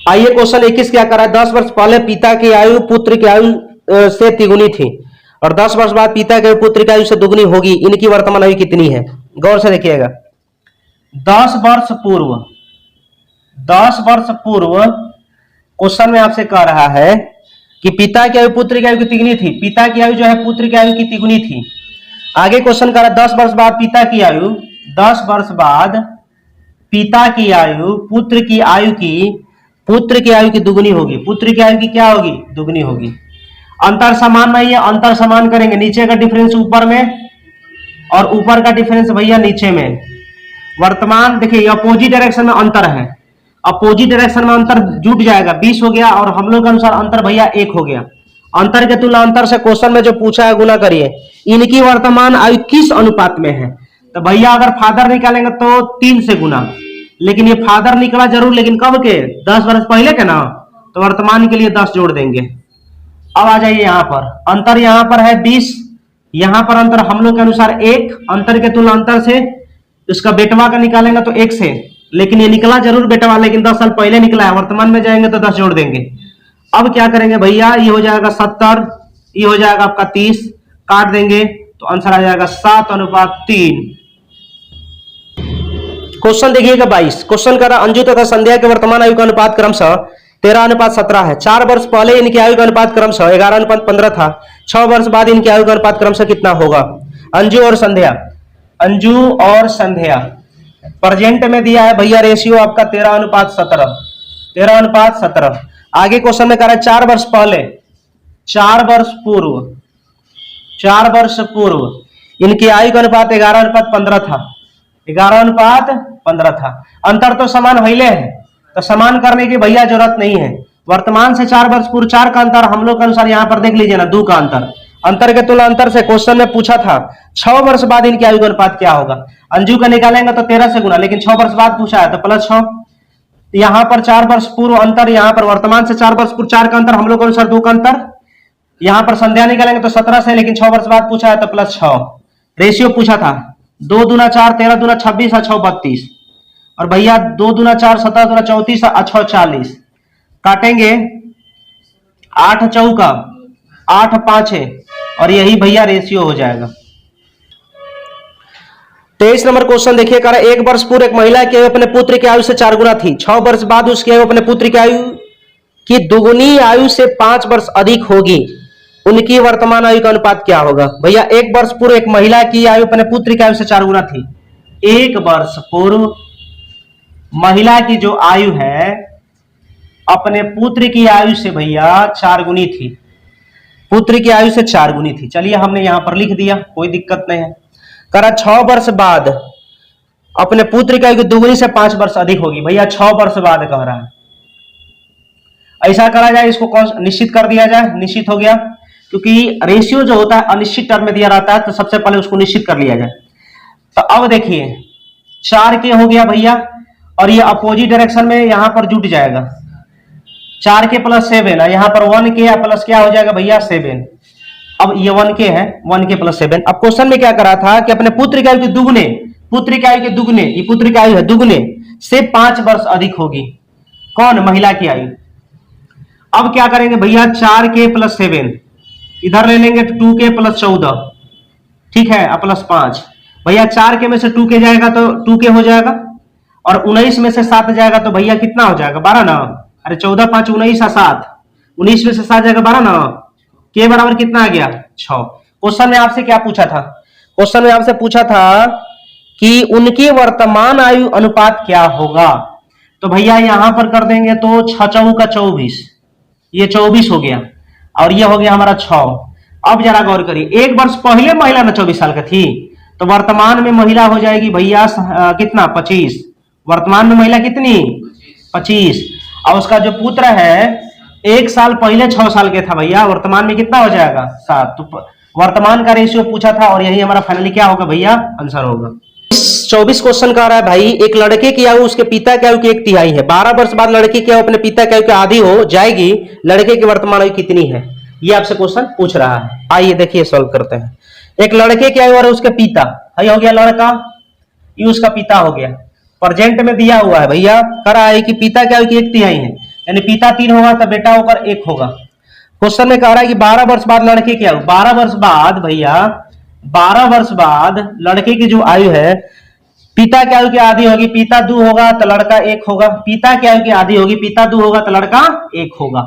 आइए क्वेश्चन 21 क्या कर रहा है, 10 वर्ष पहले पिता की आयु पुत्र की आयु से तिगुनी थी और 10 वर्ष बाद पिता की आयु पुत्र की आयु से दुगनी होगी, इनकी वर्तमान आयु कितनी है? गौर से देखिएगा। 10 वर्ष पूर्व क्वेश्चन में आपसे कह रहा है कि पिता की आयु पुत्र की आयु की तिगुनी थी, पिता की आयु जो है पुत्र की आयु की तिगुनी थी। आगे क्वेश्चन कर रहा है 10 वर्ष बाद पिता की आयु, 10 वर्ष बाद पिता की आयु पुत्र की आयु की दुगुनी होगी, पुत्र की आयु की क्या होगी? दुगुनी होगी। अंतर समान नहीं है, अंतर समान करेंगे, नीचे का डिफरेंस ऊपर में और ऊपर का डिफरेंस भैया नीचे में। वर्तमान देखिए अपोजिट डायरेक्शन में अंतर है, अपोजिट डायरेक्शन में अंतर जुट जाएगा, 20 हो गया और हम लोग के अनुसार अंतर भैया 1 हो गया। अंतर के तुलना अंतर से क्वेश्चन में जो पूछा है गुना करिए। इनकी वर्तमान आयु किस अनुपात में है? तो भैया अगर फादर निकालेंगे तो 3 से गुना, लेकिन ये फादर निकला जरूर, लेकिन कब के? 10 वर्ष पहले के ना, तो वर्तमान के लिए 10 जोड़ देंगे। अब आ जाइए यहाँ पर, अंतर यहाँ पर है 20, यहाँ पर अंतर हम लोग के अनुसार 1, अंतर के तुलना अंतर से इसका बेटवा का निकालेंगे तो 1 से, लेकिन ये निकला जरूर बेटवा, लेकिन 10 साल पहले निकला है, वर्तमान में जाएंगे तो 10 जोड़ देंगे। अब क्या करेंगे भैया, ये हो जाएगा 70, ये हो जाएगा आपका 30, काट देंगे तो आंसर आ जाएगा 7:3। क्वेश्चन देखिएगा 22, क्वेश्चन कर रहा अंजू तथा संध्या के वर्तमान आयु का अनुपात क्रमशः 13:17 है। 4 वर्ष पहले इनकी आयु का अनुपात क्रमशः 11:15 था, 6 वर्ष बाद इनकी आयु का अनुपात क्रमशः कितना होगा? अंजू और संध्या प्रेजेंट में दिया है भैया रेशियो आपका 13:17, 13:17। आगे क्वेश्चन में कह रहा है 4 वर्ष पहले, 4 वर्ष पूर्व इनकी आयु का अनुपात 11:15 था, 11:15 था। अंतर तो समान पहले है, तो समान करने की भैया जरूरत नहीं है। वर्तमान से 4 वर्ष पूर्व 4 का अंतर हम लोग के अनुसार यहाँ पर देख लीजिए ना, 2 का अंतर, अंतर के तुलना अंतर से क्वेश्चन में पूछा था 6 वर्ष बाद इनकी आयु का अनुपात क्या होगा? अंजू का निकालेंगे तो 13 से गुना, लेकिन 6 वर्ष बाद पूछा है तो +6। यहाँ पर 4 वर्ष पूर्व अंतर, यहाँ पर वर्तमान से 4 वर्ष पूर्व 4 का अंतर हम लोग के अनुसार 2 का अंतर। यहाँ पर संध्या निकालेंगे तो 17 से, लेकिन 6 वर्ष बाद पूछा है तो +6। रेशियो पूछा था 2 दूना 4, 13 दूना 26 और 6 32, और भैया 2 दूना 4, 17 दूना 34 और 6 40। काटेंगे 8 चौका 8 5 और यही भैया रेशियो हो जाएगा। 23 नंबर क्वेश्चन देखिए, कह रहा है 1 वर्ष पूर्व एक महिला की आयु अपने पुत्र की आयु से 4 गुना थी, 6 वर्ष बाद उसकी आयु अपने पुत्र की आयु की दुगुनी आयु से 5 वर्ष अधिक होगी, उनकी वर्तमान आयु का अनुपात क्या होगा? भैया 1 वर्ष पूर्व एक महिला की आयु अपने पुत्र की आयु से 4 गुना थी। 1 वर्ष पूर्व महिला की जो आयु है अपने पुत्र की आयु से भैया 4 गुनी थी, पुत्र की आयु से 4 गुनी थी। चलिए हमने यहां पर लिख दिया, कोई दिक्कत नहीं है। करा 6 वर्ष बाद अपने पुत्र की आयु की दुगुनी से 5 वर्ष अधिक होगी, भैया 6 वर्ष बाद कह रहा है। ऐसा करा जाए, इसको निश्चित कर दिया जाए, निश्चित हो गया, क्योंकि रेशियो जो होता है अनिश्चित टर्म में दिया रहता है, तो सबसे पहले उसको निश्चित कर लिया जाए। तो अब देखिए 4 के हो गया भैया, और ये अपोजिट डायरेक्शन में यहां पर जुट जाएगा, 4 के प्लस 7 है, यहाँ पर 1 के प्लस क्या हो जाएगा भैया 7। अब ये 1 के है, 1 के प्लस 7। अब क्वेश्चन में क्या करा था कि अपने पुत्र की आयु के दुगने, पुत्र की आयु के दुगने, ये पुत्र की आयु है दुगने से 5 वर्ष अधिक होगी, कौन? महिला की आयु। अब क्या करेंगे भैया 4 के प्लस 7 इधर ले लेंगे, 2 के प्लस 14, ठीक है, प्लस 5। भैया 4 के में से 2 के जाएगा तो 2 के हो जाएगा, और 19 में से 7 जाएगा तो भैया कितना हो जाएगा 12 ना, अरे 14 5 19 और 7, 19 में से 7 जाएगा 12 ना, के बराबर कितना आ गया 6। क्वेश्चन में आपसे क्या पूछा था? क्वेश्चन में आपसे पूछा था कि उनकी वर्तमान आयु अनुपात क्या होगा, तो भैया यहां पर कर देंगे तो 6 चौका 24, ये 24 हो गया, और ये हो गया हमारा 6। अब जरा गौर करिए, 1 वर्ष पहले महिला ना 24 साल का थी, तो वर्तमान में महिला हो जाएगी भैया कितना 25, वर्तमान में महिला कितनी 25, और उसका जो पुत्र है 1 साल पहले 6 साल के था भैया, वर्तमान में कितना हो जाएगा 7। तो वर्तमान का रेशियो पूछा था, और यही हमारा फाइनली क्या होगा भैया आंसर होगा। 24 क्वेश्चन का रहा है भाई, एक लड़के की आयु उसके पिता की आयु की 1/3 है, 12 वर्ष बाद लड़के की आयु अपने पिता की आयु की आधी हो जाएगी, लड़के की वर्तमान आयु कितनी है? ये आपसे क्वेश्चन पूछ रहा है। आइए देखिए सॉल्व करते हैं। एक लड़के की आयु और उसके पिता, ये हो गया लड़का, ये उसका पिता हो गया। प्रेजेंट में दिया हुआ है भैया, कह रहा है कि पिता की आयु की 1/3 है, यानी पिता 3 होगा तो बेटा होकर 1 होगा। क्वेश्चन में कह रहा है कि 12 वर्ष बाद लड़के की आयु, 12 वर्ष बाद भैया 12 वर्ष बाद लड़के की जो आयु है, पिता की आयु की आधी होगी, पिता 2 होगा तो लड़का 1 होगा, पिता की आयु की आधी होगी, पिता 2 होगा तो लड़का 1 होगा।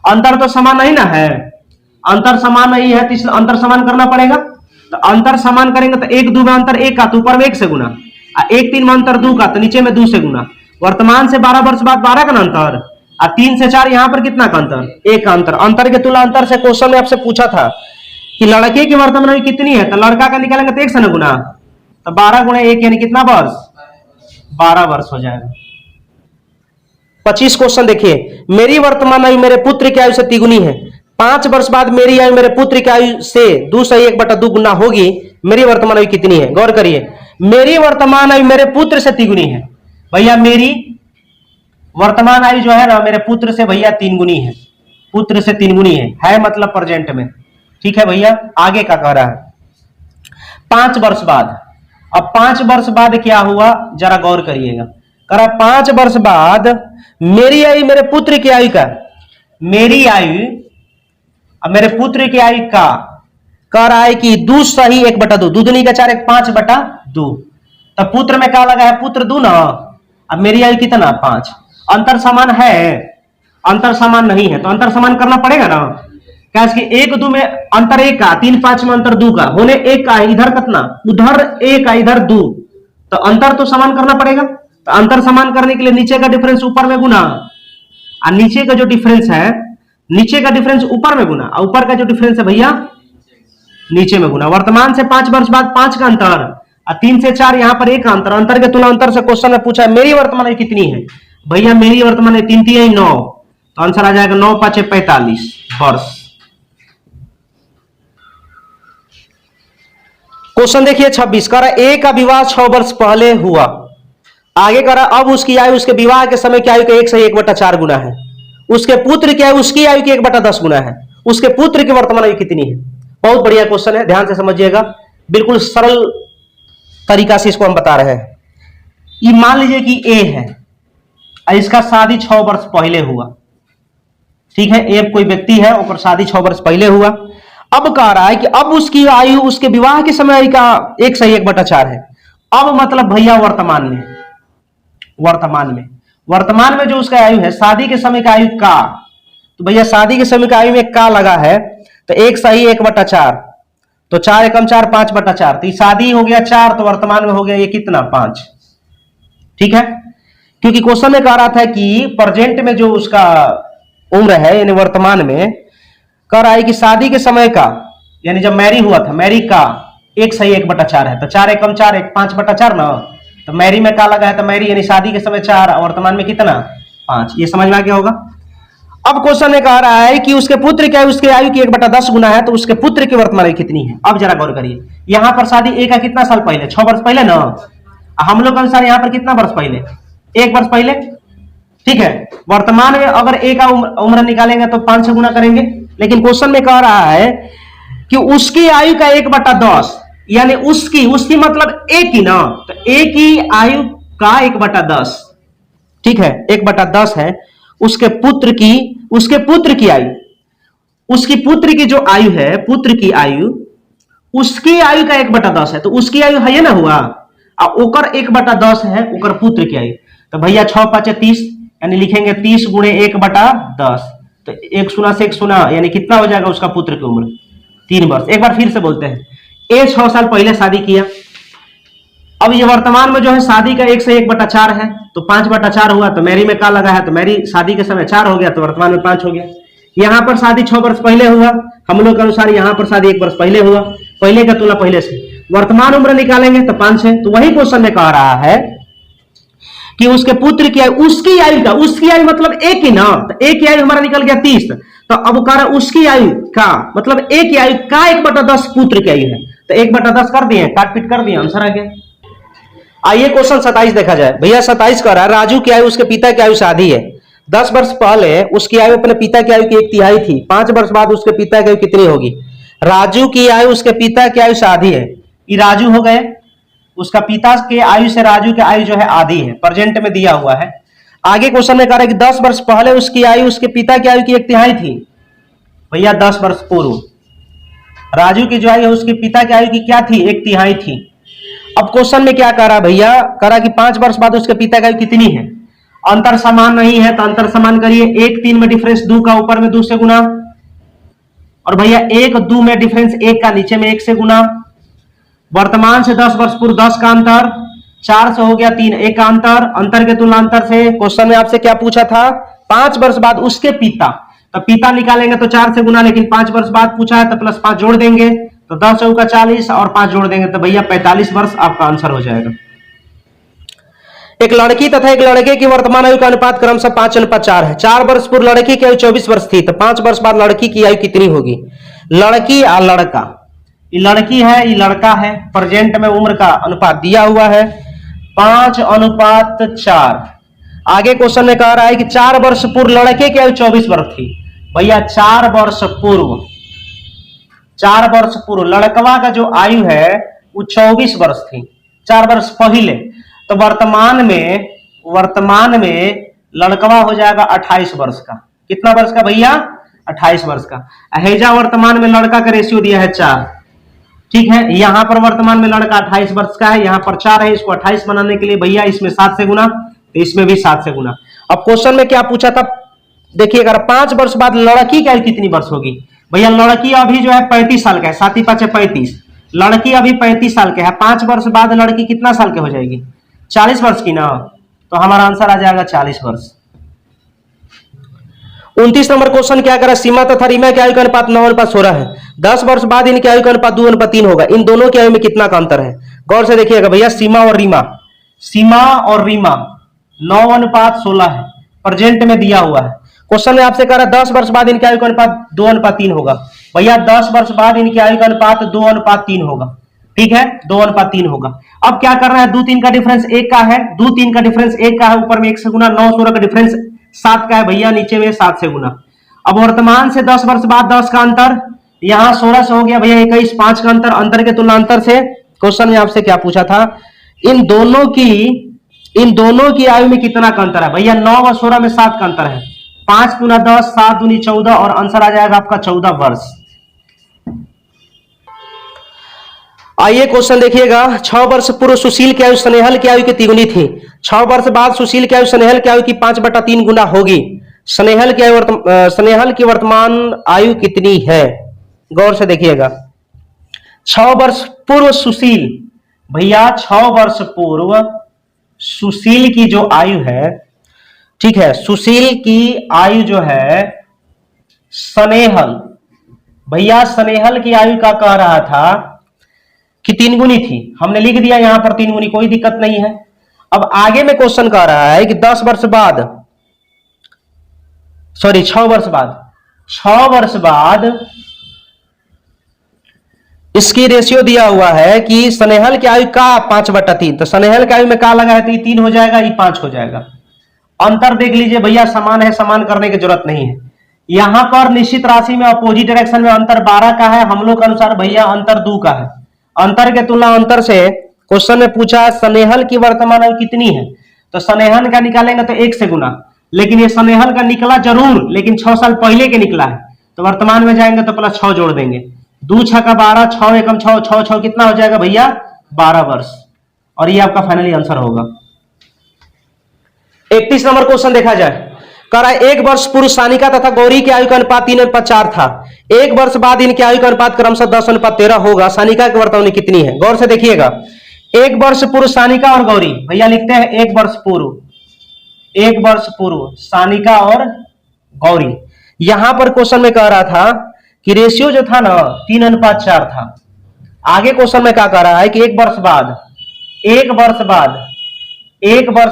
अंतर तो समान नहीं ना है, अंतर समान नहीं है तो इसलिए अंतर समान करना पड़ेगा। तो अंतर समान करेंगे तो 1 2 में अंतर 1 का, तो ऊपर में 1 से गुना, 1 3 में अंतर 2 का, तो नीचे में 2 से गुना। वर्तमान से 12 वर्ष बाद 12 का अंतर, और 3 से 4 यहाँ पर कितना का अंतर, 1 का अंतर। अंतर के तुलना अंतर से क्वेश्चन में आपसे पूछा था कि लड़के की वर्तमान आयु कितनी है, तो लड़का का निकालेंगे तो 1 से न गुना, तो 12 गुणे 1 यानी कितना वर्ष, 12 वर्ष हो जाएगा। 25 क्वेश्चन देखिए, मेरी वर्तमान आयु मेरे पुत्र की आयु से तिगुनी है, 5 वर्ष बाद मेरी आयु मेरे पुत्र की आयु से 2/1/2 गुना होगी, मेरी वर्तमान आयु कितनी है? गौर करिए, मेरी वर्तमान आयु मेरे पुत्र से 3 गुनी है। भैया मेरी वर्तमान आयु जो है ना मेरे पुत्र से भैया 3 गुनी है, पुत्र से 3 गुनी है मतलब प्रेजेंट में। ठीक है भैया, आगे का कह रहा है 5 वर्ष बाद। अब 5 वर्ष बाद क्या हुआ जरा गौर करिएगा, कह रहा 5 वर्ष बाद मेरी आयु मेरे पुत्र की आयु का, मेरी आयु अब मेरे पुत्र की आयु का कह रहा है कि 2/1/2, 2 दूनी का 4 1 5/2। तब पुत्र में क्या लगा है, पुत्र 2 ना, अब मेरी आयु कितना 5। अंतर समान है, अंतर समान नहीं है तो अंतर समान करना पड़ेगा ना, क्या इसके 1 2 में अंतर 1 का, 3 5 में अंतर 2 का, होने 1 का, इधर कितना, उधर 1 का इधर 2, तो अंतर तो समान करना पड़ेगा। तो अंतर समान करने के लिए नीचे का डिफरेंस ऊपर में गुना, और नीचे का जो डिफरेंस है, नीचे का डिफरेंस ऊपर में गुना, और ऊपर का जो डिफरेंस है भैया नीचे में गुना। वर्तमान से 5 वर्ष बाद 5 का अंतर, और 3 से 4 यहां पर 1 का अंतर, अंतर के तुलना अंतर से क्वेश्चन में पूछा है मेरी वर्तमान आयु कितनी है। भैया मेरी वर्तमान आयु 3 3 9, तो आंसर आ जाएगा 9 5 45 वर्ष। क्वेश्चन देखिए 26, कह रहा ए का विवाह 6 वर्ष पहले हुआ, आगे कह रहा अब उसकी आयु उसके विवाह के समय की आयु का 1/1/4 गुना है, उसके पुत्र की आयु उसकी आयु की 1/10 गुना है, उसके पुत्र की वर्तमान आयु कितनी है। बहुत बढ़िया क्वेश्चन है, ध्यान से समझिएगा, बिल्कुल सरल तरीका से इसको हम बता रहे हैं। ये मान लीजिए कि ए है, इसका शादी 6 वर्ष पहले हुआ, ठीक है, ए कोई व्यक्ति है और शादी 6 वर्ष पहले हुआ। अब कह रहा है कि अब उसकी आयु उसके विवाह के समय का 1/1/4 है। अब मतलब भैया वर्तमान में, वर्तमान में जो उसका आयु है शादी के समय का आयु का, तो भैया शादी के समय का आयु में का लगा है, तो 1/1/4, तो 4 एकम 4 5/4, तो शादी हो गया 4, तो वर्तमान में हो गया ये कितना 5। ठीक है, क्योंकि क्वेश्चन में कह रहा था कि प्रेजेंट में जो उसका उम्र है यानी वर्तमान में कह रहा है कि शादी के समय का यानी जब मैरी हुआ था, मैरी का 1/1/4 है, तो 4 एकम 4 1 5/4 ना, तो मैरी में का लगा है, तो मैरी यानी शादी के समय 4, वर्तमान में कितना 5। ये समझ में आ गया होगा। अब क्वेश्चन में कह रहा है कि उसके पुत्र की आयु उसके आयु की 1/10 गुना है, तो उसके पुत्र की वर्तमान आयु कितनी है। अब जरा गौर करिए, यहां पर शादी ए का कितना साल पहले, 6 वर्ष पहले ना, हम लोग के अनुसार यहां पर कितना वर्ष पहले, 1 वर्ष पहले। ठीक है, वर्तमान में अगर ए का उम्र निकालेंगे तो 5 से गुना करेंगे, लेकिन क्वेश्चन में कह रहा है कि उसकी आयु का 1/10, यानी उसकी मतलब ए की ना, तो ए की आयु का 1/10, ठीक है 1/10 है। उसके पुत्र की आयु, उसकी पुत्र की जो आयु है, पुत्र की आयु उसकी आयु का 1/10 है, तो उसकी आयु है ना हुआ, और ओकर 1/10 है ओकर पुत्र की आयु, तो भैया 6 5 30, यानी लिखेंगे 30 गुणे 1/10, तो 1 शून्य से 1 शून्य, यानी कितना हो जाएगा उसका पुत्र की उम्र 3 वर्ष। एक बार फिर से बोलते हैं, ए 6 साल पहले शादी किया, अब ये वर्तमान में जो है शादी का 1/1/4 है, तो 5/4 हुआ, तो मैरी में का लगा है, तो मैरी शादी के समय 4 हो गया, तो वर्तमान में 5 हो गया। यहां पर शादी 6 वर्ष पहले हुआ, हम लोग के अनुसार यहां पर शादी 1 वर्ष पहले हुआ, पहले का तुलना पहले से, वर्तमान उम्र निकालेंगे तो 5 है। तो वही क्वेश्चन में कह रहा है कि उसके पुत्र की आयु, उसकी आयु मतलब ए की ना, तो ए की आयु हमारा निकल गया 30, तो अब कह रहा उसकी आयु का मतलब ए की आयु का 1/10 पुत्र की आयु है, तो 1/10 कर दिए, काट पीट कर दिए, आंसर आ गया। आइए क्वेश्चन 27 देखा जाए। भैया 27 कह रहा है राजू की आयु उसके पिता की आयु से आधी है, 10 वर्ष पहले उसकी आयु अपने पिता की आयु की 1/3 थी, 5 वर्ष बाद उसके पिता की आयु कितनी होगी। राजू की आयु उसके पिता की आयु से आधी है, ये राजू हो गए, उसका पिता के आयु से राजू की आयु जो है आधी है, प्रेजेंट में दिया हुआ है। आगे क्वेश्चन में कह रहा है कि 10 वर्ष पहले उसकी आयु उसके पिता की आयु की 1/3 थी। भैया 10 वर्ष पूर्व राजू की जो आयु है उसके पिता की आयु की क्या थी? 1/3 थी। अब क्वेश्चन में क्या कह रहा है भैया, कह रहा कि 5 वर्ष बाद उसके पिता की आयु कितनी है? अंतर समान नहीं है तो अंतर समान करिए। 1-3 में डिफरेंस 2 का ऊपर में 2 से गुना, और भैया 1-2 में डिफरेंस 1 का नीचे में 1 से गुना। वर्तमान से 10 वर्ष पूर्व 10 का अंतर, 4 से हो गया 3, 1 का अंतर। अंतर के तुलनांतर से क्वेश्चन में आपसे क्या पूछा था? 5 वर्ष बाद उसके पिता, तो पिता निकालेंगे तो 4 से गुना, लेकिन 5 वर्ष बाद पूछा है तो प्लस 5 जोड़ देंगे तो 10 चौका 40 और 5 जोड़ देंगे तो भैया 45 वर्ष आपका आंसर हो जाएगा। एक लड़की तथा एक लड़के की वर्तमान आयु का अनुपात क्रमशः 5:4 है। 4 वर्ष पूर्व लड़की की आयु 24 वर्ष थी, तो 5 वर्ष बाद लड़की की आयु कितनी होगी? लड़की और लड़का, ये लड़की है ये लड़का है, प्रेजेंट में उम्र का अनुपात दिया हुआ है 5:4। आगे क्वेश्चन में कह रहा है कि 4 वर्ष पूर्व लड़के की आयु 24 वर्ष थी। भैया 4 वर्ष पूर्व लड़कवा का जो आयु है वो 24 वर्ष थी, 4 वर्ष पहले। तो वर्तमान में लड़कवा हो जाएगा 28 वर्ष का। कितना वर्ष का भैया? 28 वर्ष का। अहेजा वर्तमान में लड़का का रेशियो दिया है 4, ठीक है। यहां पर वर्तमान में लड़का 28 वर्ष का है, यहां पर 4 है, इसको 28 बनाने के लिए भैया इसमें 7 से गुना, तो इसमें भी 7 से गुना। अब क्वेश्चन में क्या पूछा था देखिए, अगर 5 वर्ष बाद लड़की की आयु कितनी वर्ष होगी? भैया लड़की अभी जो है 35 साल का है, 7 × 5 = 35, लड़की अभी 35 साल के है। 5 वर्ष बाद लड़की कितना साल के हो जाएगी? 40 वर्ष की ना, तो हमारा आंसर आ जाएगा 40 वर्ष। 29 नंबर क्वेश्चन क्या करा? सीमा तथा रीमा की आयु का अनुपात 9:16 है। 10 वर्ष बाद इनकी आयु का अनुपात 2:3 होगा। इन दोनों की आयु में कितना का अंतर है? गौर से देखिएगा भैया, सीमा और रीमा 9:16 है, प्रेजेंट में दिया हुआ है। क्वेश्चन में आपसे कह रहा है 10 वर्ष बाद इनकी आयु का अनुपात 2:3 होगा। भैया 10 वर्ष बाद इनकी आयु का अनुपात 2:3 होगा, ठीक है, 2:3 होगा। अब क्या करना है? 2-3 का डिफरेंस 1 का है, 2-3 का डिफरेंस 1 का है, ऊपर में 1 से गुना। 9-16 का डिफरेंस 7 का है भैया, नीचे में 7 से गुना। अब वर्तमान से 10 वर्ष बाद 10 का अंतर, यहां 16 से हो गया भैया 21, 5 का अंतर। अंतर के तुलनांतर से क्वेश्चन में आपसे क्या पूछा था? इन दोनों की आयु में कितना का अंतर है? भैया 9 और 16 में 7 का अंतर है। 5 × 10, 7 दूनी 14, और आंसर आ जाएगा आपका 14 वर्ष। आइए क्वेश्चन देखिएगा। 6 वर्ष पूर्व सुशील की आयु स्नेहल की आयु की 3 थी। 6 वर्ष बाद सुशील की आयु स्नेहल की आयु की 5/3 गुना होगी। स्नेहल की वर्तमान आयु कितनी है? गौर से देखिएगा। 6 वर्ष पूर्व सुशील, भैया 6 वर्ष पूर्व सुशील की जो आयु है, ठीक है, सुशील की आयु जो है स्नेहल, भैया स्नेहल की आयु का कह रहा था कि 3 गुनी थी। हमने लिख दिया यहां पर 3 गुनी, कोई दिक्कत नहीं है। अब आगे में क्वेश्चन कह रहा है कि 6 वर्ष बाद इसकी रेशियो दिया हुआ है कि स्नेहल की आयु का 5/3, तो स्नेहल की आयु में का लगा है तो ये 3 हो जाएगा, ये 5 हो जाएगा। अंतर देख लीजिए भैया, समान है, समान करने की जरूरत नहीं है। यहां पर निश्चित राशि में अपोजिट डायरेक्शन में अंतर 12 का है, हम लोग के अनुसार भैया अंतर 2 का है। अंतर के तुलना अंतर से क्वेश्चन में पूछा स्नेहल की वर्तमान आयु कितनी है, तो स्नेहल का निकालेंगे तो 1 से गुना, लेकिन ये स्नेहल का निकला जरूर, लेकिन 6 साल पहले के निकला है, तो वर्तमान में जाएंगे तो प्लस 6 जोड़ देंगे। 2 × 6 = 12, 6 × 1 = 6, 6 6 कितना हो जाएगा भैया? 12 वर्ष। और ये आपका फाइनली आंसर होगा। 31 नंबर क्वेश्चन देखा जाए। कह रहा है 1 वर्ष पूर्व सानिका तथा गौरी की आयु का अनुपात 3:4 था। 1 वर्ष बाद इनकी आयु का अनुपात क्रमशः 10:13 होगा। सानिका की वर्तमान कितनी है? गौर से देखिएगा। 1 वर्ष पूर्व सानिका और गौरी, भैया लिखते हैं 1 वर्ष पूर्व सानिका और गौरी। यहां पर क्वेश्चन में कह रहा था कि रेशियो जो था ना 3:4 था। आगे क्वेश्चन में क्या कह रहा है कि 1 वर्ष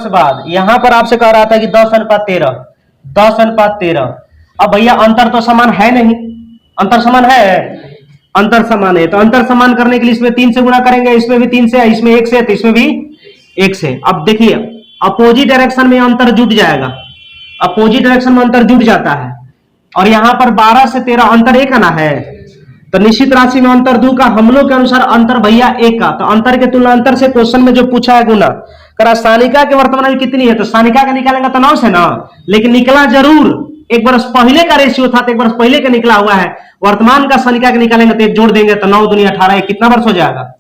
बाद यहां पर आपसे कह रहा था कि 10:13। अब भैया अंतर तो समान है नहीं, अंतर समान है, तो अंतर समान करने के लिए इसमें 3 से गुना करेंगे, इसमें भी 3 से, इसमें 1 से, तो इसमें भी 1 से। अब देखिए अपोजिट डायरेक्शन में अंतर जुट जाएगा, अपोजिट डायरेक्शन में अंतर जुट जाता है, और यहां पर 12 से 13 अंतर 1 आना है, तो निश्चित राशि में अंतर 2 का, हम लोग के अनुसार अंतर भैया 1 का। तो अंतर के तुलना अंतर से क्वेश्चन में जो पूछा है गुना करा, सानिका के वर्तमान आयु कितनी है, तो सानिका का निकालेंगे तो 9 से ना, लेकिन निकला जरूर 1 वर्ष पहले का रेशियो था, तो 1 वर्ष पहले का निकला हुआ है। वर्तमान का सानिका का निकालेंगे तो 1 जोड़ देंगे तो 9 दूनी 18, कितना वर्ष हो जाएगा,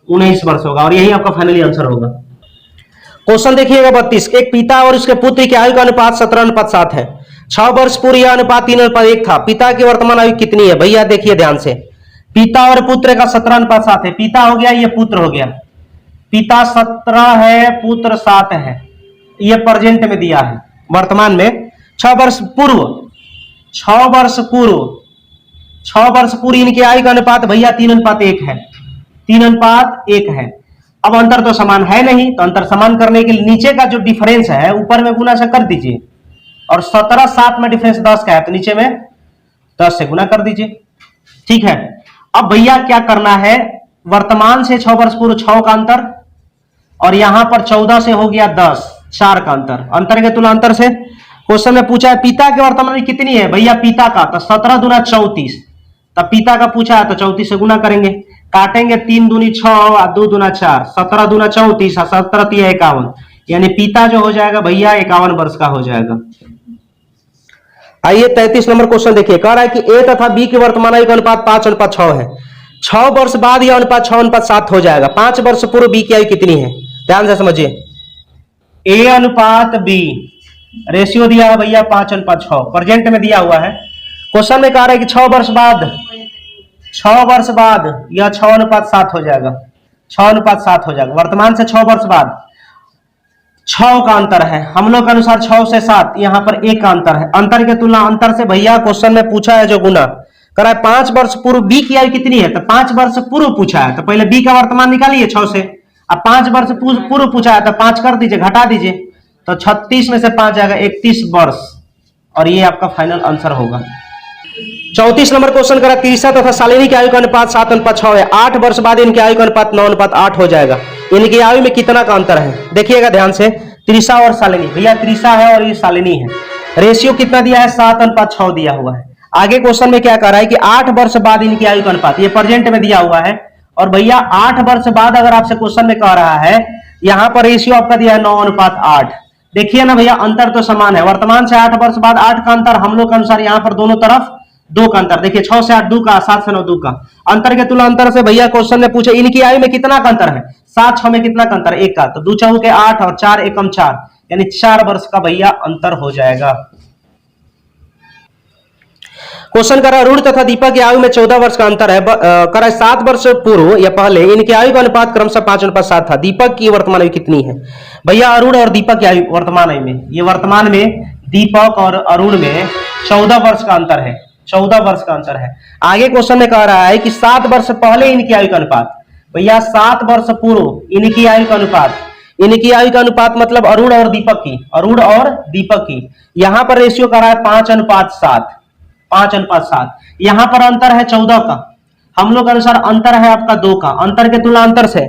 19 वर्ष होगा। और यही आपका फाइनली आंसर होगा। क्वेश्चन देखिएगा 32, एक पिता और उसके पुत्र की आयु का अनुपात 17:7 है। 6 वर्ष पूर्व यह अनुपात 3:1 था। पिता की वर्तमान आयु कितनी है? भैया देखिए ध्यान से, पिता और पुत्र का 17:7 है। पिता हो गया, ये पुत्र हो गया। पिता 17 है, पुत्र 7 है। ये प्रेजेंट में दिया है, वर्तमान में 6 वर्ष पूर्व, 6 वर्ष पूर्व इनकी आयु का अनुपात भैया 3:1 है, 3:1 है। अब अंतर तो समान है नहीं, तो अंतर समान करने के लिए नीचे का जो डिफरेंस है ऊपर में गुना से कर दीजिए, और 17 7 में डिफरेंस 10 का है, तो नीचे में 10 से गुना कर दीजिए। ठीक है, अब भैया क्या करना है, वर्तमान से 6 वर्ष पूर्व 6 का अंतर, और यहां पर 14 से हो गया 10, 4 का अंतर। अंतर के तुलना अंतर से क्वेश्चन में पूछा है पिता के वर्तमान में कितनी है, भैया पिता का तो 17 दूना 34, तब पिता का पूछा है तो 34 से गुना करेंगे, काटेंगे 3 दूनी 6 और 2 दूना 4, 17 दूना 34 और 17 3 51, यानी पिता जो हो जाएगा भैया 51 वर्ष का हो जाएगा। आइए 33 नंबर क्वेश्चन देखिए, कह रहा है कि ए तथा बी के वर्तमान आयु का अनुपात 5:6 है। 6 वर्ष बाद यह अनुपात 6:7 हो जाएगा। 5 वर्ष पूर्व बी की आयु कितनी है? ध्यान से समझिए, ए अनुपात बी रेशियो दिया है भैया 5:6, प्रेजेंट में दिया हुआ है। क्वेश्चन में कह रहा है कि 6 वर्ष बाद यह 6:7 हो जाएगा, 6:7 हो जाएगा। वर्तमान से 6 वर्ष बाद 6 का अंतर है, हम लोग के अनुसार 6 से 7, यहां पर 1 का अंतर है। अंतर के तुलना अंतर से भैया क्वेश्चन में पूछा है जो गुना करा है 5 वर्ष पूर्व बी की आयु कितनी है, तो 5 वर्ष पूर्व पूछा है, तो पहले बी का वर्तमान निकालिए 6 से। अब 5 वर्ष पूर्व पूछा है तो 5 कर दीजिए, घटा दीजिए, तो 36 में से 5 जाएगा 31 वर्ष, और ये आपका फाइनल आंसर होगा। 34 नंबर क्वेश्चन करा, तीसरा तथा शालिनी की आयु का अनुपात 7:6 है। 8 वर्ष बाद इनकी आयु का अनुपात 9:8 हो जाएगा। इनकी आयु में कितना का अंतर है? देखिएगा ध्यान से, त्रिषा और शालिनी, भैया त्रिषा है और ये शालिनी है। रेशियो कितना दिया है? 7:6 दिया हुआ है। आगे क्वेश्चन में क्या कर रहा है कि 8 वर्ष बाद इनकी आयु का अनुपात, ये प्रेजेंट में दिया हुआ है, और भैया 8 वर्ष बाद अगर आपसे क्वेश्चन में कह रहा है, यहां पर रेशियो आपका दिया है 9:8। देखिए ना भैया, अंतर तो समान है। वर्तमान से 8 वर्ष बाद 8 का अंतर, हम लोग के अनुसार यहाँ पर दोनों तरफ 2 का अंतर। देखिए 6 से 8 2 का, 7 से 9 2 का। अंतर के तुलना अंतर से भैया क्वेश्चन ने पूछे इनकी आयु में कितना का अंतर है, 7 6 में कितना का अंतर, 1 का, तो 2 4 के 8 और 4 एकम 4, यानी 4 वर्ष का भैया अंतर हो जाएगा। क्वेश्चन करा अरुण तथा दीपक की आयु में 14 वर्ष का अंतर है। करा 7 वर्ष पूर्व या पहले इनकी आयु का अनुपात क्रमशः 5:7 था। दीपक की वर्तमान आयु कितनी है? भैया अरुण और दीपक की आयु वर्तमान आयु में, ये वर्तमान में दीपक और अरुण में 14 वर्ष का अंतर है, 14 वर्ष का अंतर है। आगे क्वेश्चन में कह रहा है कि 7 वर्ष पहले इनकी आयु का अनुपात, भैया 7 वर्ष पूर्व इनकी आयु का अनुपात, इनकी आयु का अनुपात मतलब अरुण और दीपक की, अरुण और दीपक की, यहां पर रेशियो कर रहा है 5:7, 5:7। यहां पर अंतर है 14 का, हम लोग के अनुसार अंतर है आपका 2 का। अंतर के तुलना अंतर से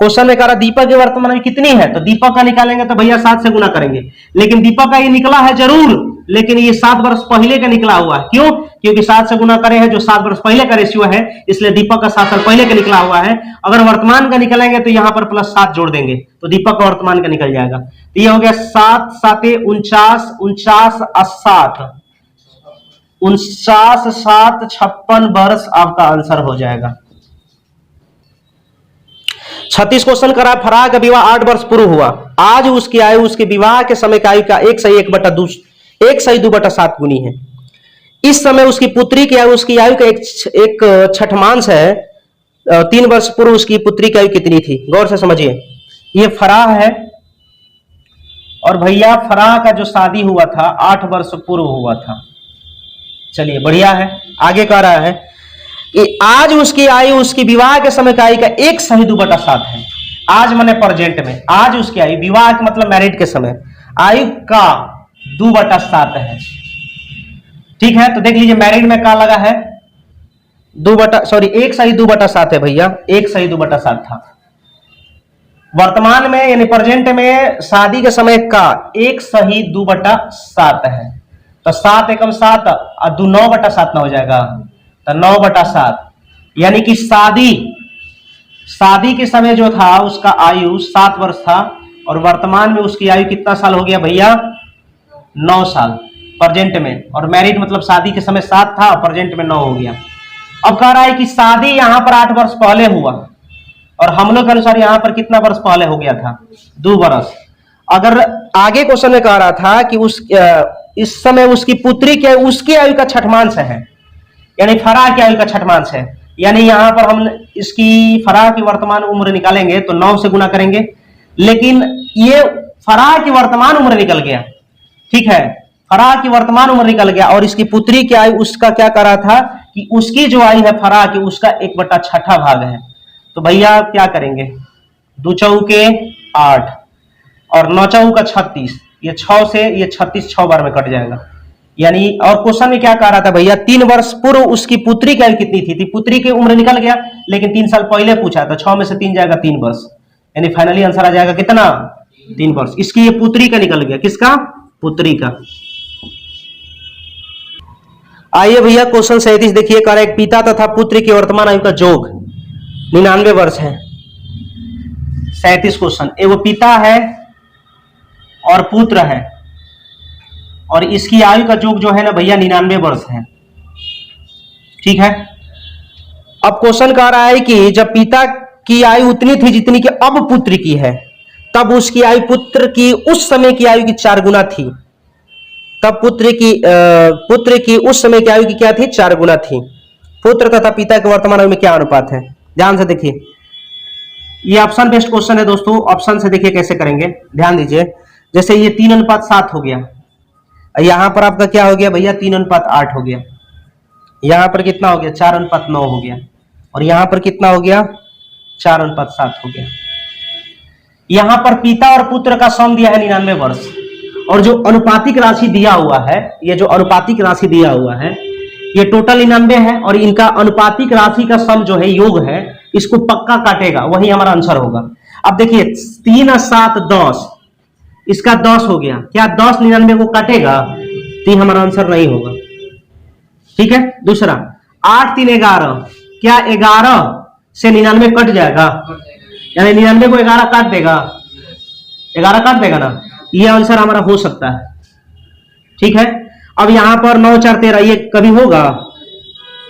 क्वेश्चन में कह रहा दीपक की वर्तमान में कितनी है, तो दीपक का निकालेंगे तो भैया 7 से गुना करेंगे, लेकिन दीपक का ये निकला है जरूर, लेकिन ये 7 वर्ष पहले का निकला हुआ है। क्यों? क्योंकि 7 से गुना करे है जो 7 वर्ष पहले का रेशियो है, इसलिए दीपक का 7 साल पहले का निकला हुआ है। अगर वर्तमान का निकलेंगे तो यहाँ पर +7 जोड़ देंगे तो दीपक का वर्तमान का निकल जाएगा। तो ये हो गया 7 7 49 49 60 49 7 56 वर्ष आपका आंसर हो जाएगा। 36 क्वेश्चन करा, फराह का विवाह 8 वर्ष पूर्व हुआ। आज उसकी आयु उसके विवाह के समय की आयु का 1/2 गुनी है। इस समय उसकी पुत्री की आयु उसकी आयु का एक छठमांश है। 3 वर्ष पूर्व उसकी पुत्री की आयु कितनी थी? गौर से समझिए, ये फराह है, और भैया फराह का जो शादी हुआ था 8 वर्ष पूर्व हुआ था। चलिए बढ़िया है। आगे कह रहा है कि आज उसकी आयु उसकी विवाह के समय की आयु का 1/2 है। आज माने प्रेजेंट में, आज उसकी आयु, विवाह के मतलब मैरिड के समय, आयु का 2/7 है। ठीक है, तो देख लीजिए मैरिड में क्या लगा है 1/2 है भैया, 1/2 था। वर्तमान में यानी प्रेजेंट में शादी के समय का 1/2 है, तो 7 एकम 7 और 2 9/7 हो जाएगा, तो 9/7, यानी कि शादी के समय जो था उसका आयु 7 वर्ष था और वर्तमान में उसकी आयु कितना साल हो गया भैया? 9 साल प्रेजेंट में। और मैरिड मतलब शादी के समय 7 था और प्रेजेंट में 9 हो गया। अब कह रहा है कि शादी यहां पर 8 वर्ष पहले हुआ और हम लोग के अनुसार यहां पर कितना वर्ष पहले हो गया था? 2 वर्ष। अगर आगे क्वेश्चन में कह रहा था कि इस समय उसकी पुत्री के उसकी आयु का छठमांश है, यानी फराह की आयु का छठमांश है, यानी यहां पर हम इसकी फराह की वर्तमान उम्र निकालेंगे तो 9 से गुना करेंगे, लेकिन ये फराह की वर्तमान उम्र निकल गया, ठीक है, फराह की वर्तमान उम्र निकल गया और इसकी पुत्री की आयु उसका क्या कर रहा था कि उसकी जो आयु है फराह की उसका 1/6 भाग है। तो भैया क्या करेंगे? 2 चौके 8 और 9 चौका 36, ये 6 से ये 36 6 बार में कट जाएगा। यानी और क्वेश्चन में क्या कह रहा था भैया? 3 वर्ष पूर्व उसकी पुत्री की आयु कितनी थी? पुत्री की उम्र निकल गया, लेकिन 3 साल पहले पूछा तो 6 में से 3 जाएगा 3 वर्ष, यानी फाइनली आंसर आ जाएगा कितना? 3 वर्ष। इसकी ये पुत्री का निकल गया, किसका? पुत्री का। आइए भैया क्वेश्चन 37 देखिए, कह रहा है पिता तथा पुत्र की वर्तमान आयु का जोग 99 वर्ष है। 37 क्वेश्चन, वो पिता है और पुत्र है और इसकी आयु का जोग जो है ना भैया 99 वर्ष है, ठीक है। अब क्वेश्चन कह रहा है कि जब पिता की आयु उतनी थी जितनी कि अब पुत्र की है, तब उसकी आयु पुत्र की उस समय की आयु की 4 गुना थी। तब पुत्र की उस समय की आयु की क्या थी? 4 गुना थी। पुत्र तथा पिता के वर्तमान आयु में क्या अनुपात है? ध्यान से देखिए, ये ऑप्शन बेस्ड क्वेश्चन है दोस्तों, ऑप्शन से देखिए कैसे करेंगे, ध्यान दीजिए। जैसे ये 3:7 हो गया, यहां पर आपका क्या हो गया भैया? 3:8 हो गया। यहां पर कितना हो गया? 4:9 हो गया। और यहां पर कितना हो गया? 4:7 हो गया। यहां पर पिता और पुत्र का सम दिया है 99 वर्ष और जो अनुपातिक राशि दिया हुआ है, ये जो अनुपातिक राशि दिया हुआ है ये टोटल 99 है और इनका अनुपातिक राशि का सम जो है, योग है, इसको पक्का काटेगा, वही हमारा आंसर होगा। अब देखिए 3 और 7 10, इसका 10 हो गया, क्या 10 99 को काटेगा? तो हमारा आंसर नहीं होगा, ठीक है। दूसरा 8 3 11, क्या 11 से 99 कट जाएगा? यानी 99 को 11 काट देगा, 11 काट देगा ना, ये आंसर हमारा हो सकता है, ठीक है। अब यहां पर 9 4 13, ये कभी होगा?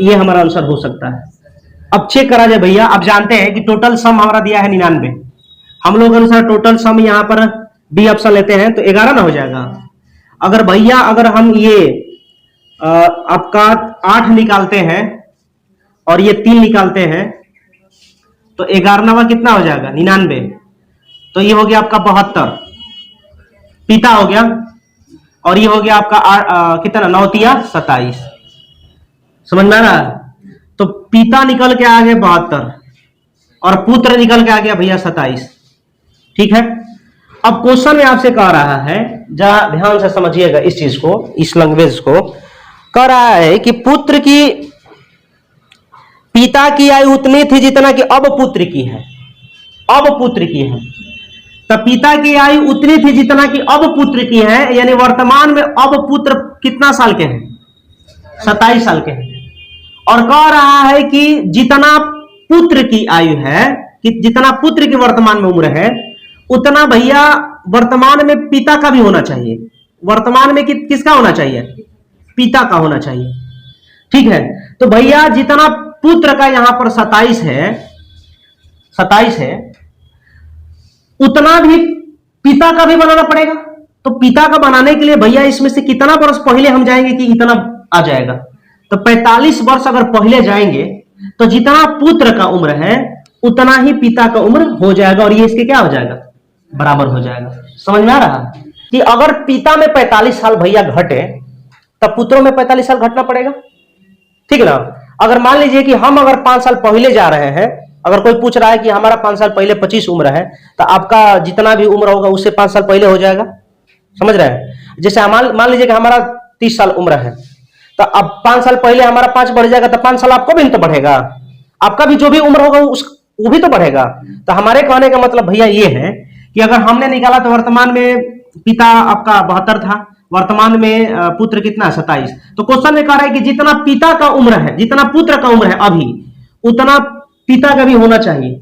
ये हमारा आंसर हो सकता है। अब चेक करा जाए भैया, अब जानते हैं कि टोटल सम हमारा दिया है 99, हम लोग अनुसार टोटल सम यहां पर बी ऑप्शन लेते हैं तो 11 ना हो जाएगा। अगर भैया अगर हम ये आपका 8 निकालते हैं और ये 3 निकालते हैं तो 11वां कितना हो जाएगा? 99, तो ये हो गया आपका 72, पिता हो गया, और ये हो गया आपका कितना? 9 तिया 27, समझ में आ रहा है? तो पिता निकल के आ गया 72 और पुत्र निकल के आ गया भैया 27, ठीक है। अब क्वेश्चन में आपसे कह रहा है, जरा ध्यान से समझिएगा इस चीज को, इस लैंग्वेज को, कह रहा है कि पुत्र की पिता की आयु उतनी थी जितना कि अब पुत्र की है, अब पुत्र की है। तो पिता की आयु उतनी थी जितना कि अब पुत्र की है, यानी वर्तमान में अब पुत्र कितना साल के हैं? 27 साल के हैं। और कह रहा है कि जितना पुत्र की आयु है, कि जितना पुत्र की वर्तमान में उम्र है, उतना भैया वर्तमान में पिता का भी होना चाहिए। वर्तमान में किसका होना चाहिए? पिता का होना चाहिए, ठीक है। तो भैया जितना पुत्र का यहां पर 27 है, उतना भी पिता का भी बनाना पड़ेगा। तो पिता का बनाने के लिए भैया इसमें से कितना वर्ष पहले हम जाएंगे कि इतना आ जाएगा? तो 45 वर्ष अगर पहले जाएंगे तो जितना पुत्र का उम्र है उतना ही पिता का उम्र हो जाएगा और ये इसके क्या हो जाएगा? बराबर हो जाएगा। समझ में आ रहा है कि अगर पिता में 45 साल भैया घटे तब पुत्रों में 45 साल घटना पड़ेगा, ठीक है ना। अगर मान लीजिए कि हम अगर 5 साल पहले जा रहे हैं, अगर कोई पूछ रहा है कि हमारा 5 साल पहले 25 उम्र है, तो आपका जितना भी उम्र होगा उससे 5 साल पहले हो जाएगा, समझ रहे हैं। जैसे मान लीजिए कि हमारा 30 साल उम्र है, तो अब 5 साल पहले हमारा 5 बढ़ जाएगा, तो 5 साल आपको भी तो बढ़ेगा, आपका भी जो भी उम्र होगा वो भी तो बढ़ेगा। तो हमारे कहने का मतलब भैया ये है कि अगर हमने निकाला तो वर्तमान में पिता आपका 72 था, वर्तमान में पुत्र कितना? 27। तो क्वेश्चन में कह रहा है कि जितना पिता का उम्र है, जितना पुत्र का उम्र है अभी, उतना पिता का भी होना चाहिए।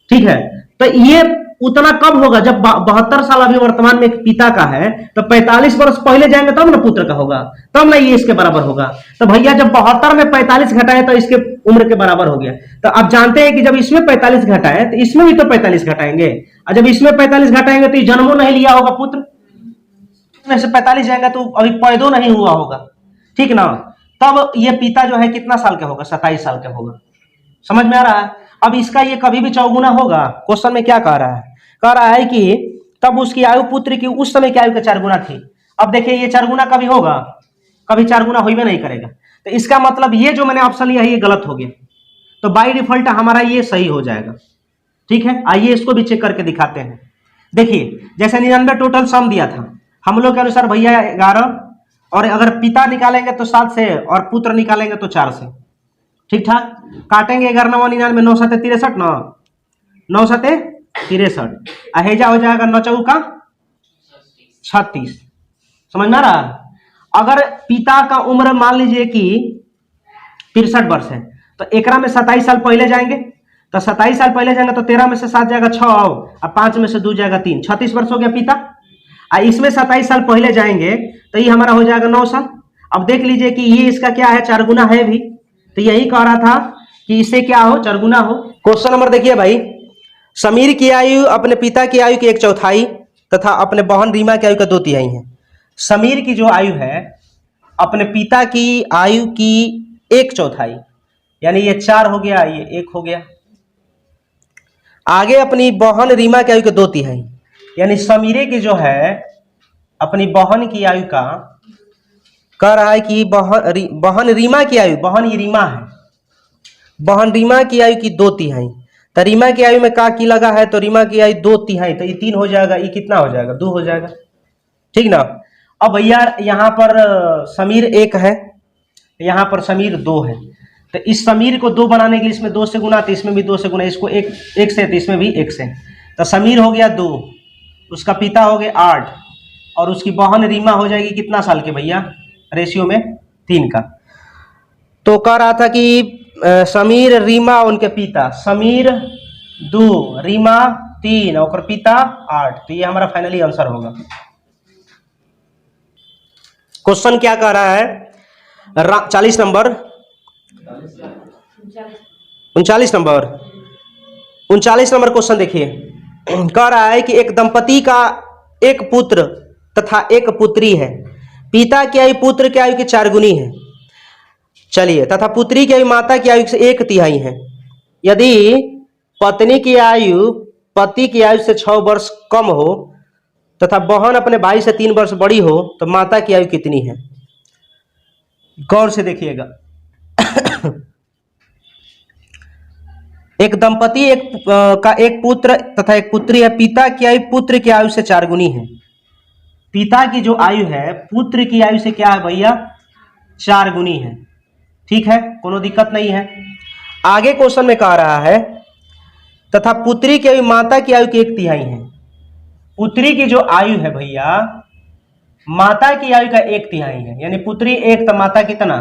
ठीक है, तो ये उतना कब होगा जब 72 साल अभी वर्तमान में एक पिता का है, तो 45 वर्ष पहले जाएंगे तब ना पुत्र का होगा, तब ना ये इसके बराबर होगा। तो भैया जब 72 में 45 घटाए तो इसके उम्र के बराबर हो गया। तो आप जानते हैं कि जब इसमें 45 घटाए तो इसमें भी तो 45 घटाएंगे, और जब इसमें 45 घटाएंगे तो जन्मों नहीं लिया होगा पुत्र में से 45 जाएगा तो अभी पैदा नहीं हुआ होगा, ठीक ना। तब ये पिता जो है कितना साल का होगा, 27 साल का होगा। समझ में आ रहा है। अब इसका ये कभी भी चौगुना होगा। क्वेश्चन में क्या कह रहा है, कह रहा है कि तब उसकी आयु पुत्र की उस समय की आयु का 4 गुना थी। अब देखिए ये 4 गुना कभी होगा, कभी 4 गुना हो नहीं करेगा। तो इसका मतलब ये जो मैंने ऑप्शन लिया है ये गलत हो गया, तो बाय डिफॉल्ट हमारा ये सही हो जाएगा। ठीक है, आइए इसको भी चेक करके दिखाते हैं। देखिए जैसे 99 टोटल सम दिया था हम लोग के अनुसार भैया 11, और अगर पिता निकालेंगे तो 7 से और पुत्र निकालेंगे तो 4 से। ठीक ठाक, काटेंगे 11 9 99 9 7 63 ना, 9 7 63, अहेजा हो जाएगा 9 चौका 36। समझ में आ रहा है। अगर पिता का उम्र मान लीजिए कि 63 वर्ष है, तो एकरा में 27 साल पहले जाएंगे, तो 27 साल पहले जाएंगे तो 13 में से 7 जाएगा 6 और 5 में से 2 जाएगा 3, 36 वर्ष हो गया पिता। और इसमें 27 साल पहले जाएंगे तो ये हमारा हो जाएगा 9 साल। अब देख लीजिए कि ये इसका क्या है, 4 गुना है भी, तो यही कह रहा था कि इससे क्या हो, 4 गुना हो। क्वेश्चन नंबर देखिए भाई, समीर की आयु अपने पिता की आयु की 1/4 तथा अपने बहन रीमा की आयु का 2/3 है। समीर की जो आयु है अपने पिता की आयु की 1/4, यानी ये 4 हो गया, ये 1 हो गया। आगे अपनी बहन रीमा की आयु के 2/3, यानी समीरे की जो है अपनी बहन की आयु का कह रहा है कि बहन रीमा की आयु, बहन ये रीमा है, बहन रीमा की आयु की 2/3। तो रीमा की आयु में का की लगा है, तो रीमा की आयु 2/3, तो ये 3 हो जाएगा, ये कितना हो जाएगा, 2 हो जाएगा। ठीक ना। अब भैया यहाँ पर समीर 1 है, यहाँ पर समीर 2 है, तो इस समीर को 2 बनाने के लिए इसमें 2 से गुना, तो इसमें भी 2 से गुना, इसको 1 से, तो इसमें भी 1 से। तो समीर हो गया 2, उसका पिता हो गया 8, और उसकी बहन रीमा हो जाएगी कितना साल के भैया, रेशियो में 3 का। तो कह रहा था कि समीर रीमा उनके पिता, समीर 2 रीमा 3 और पिता 8, तो ये हमारा फाइनली आंसर होगा। क्वेश्चन क्या कह रहा है, 40 नंबर 39 नंबर 39 नंबर क्वेश्चन देखिए, कह रहा है कि एक दंपति का एक पुत्र तथा एक पुत्री है, पिता की आयु पुत्र की आयु की 4 गुनी है, चलिए, तथा पुत्री की आयु माता की आयु से 1/3 है। यदि पत्नी की आयु पति की आयु से 6 वर्ष कम हो तथा बहन अपने भाई से 3 वर्ष बड़ी हो तो माता की आयु कितनी है। गौर से देखिएगा। एक दंपति का एक पुत्र तथा एक पुत्री है, पिता की आयु पुत्र की आयु से 4 गुनी है। पिता की जो आयु है पुत्र की आयु से क्या है भैया, 4 गुनी है। ठीक है, कोनो दिक्कत नहीं है। आगे क्वेश्चन में कह रहा है तथा पुत्री की आयु माता की आयु की 1/3 है। पुत्री की जो आयु है भैया माता की आयु का 1/3 है, यानी पुत्री 1 तो माता कितना,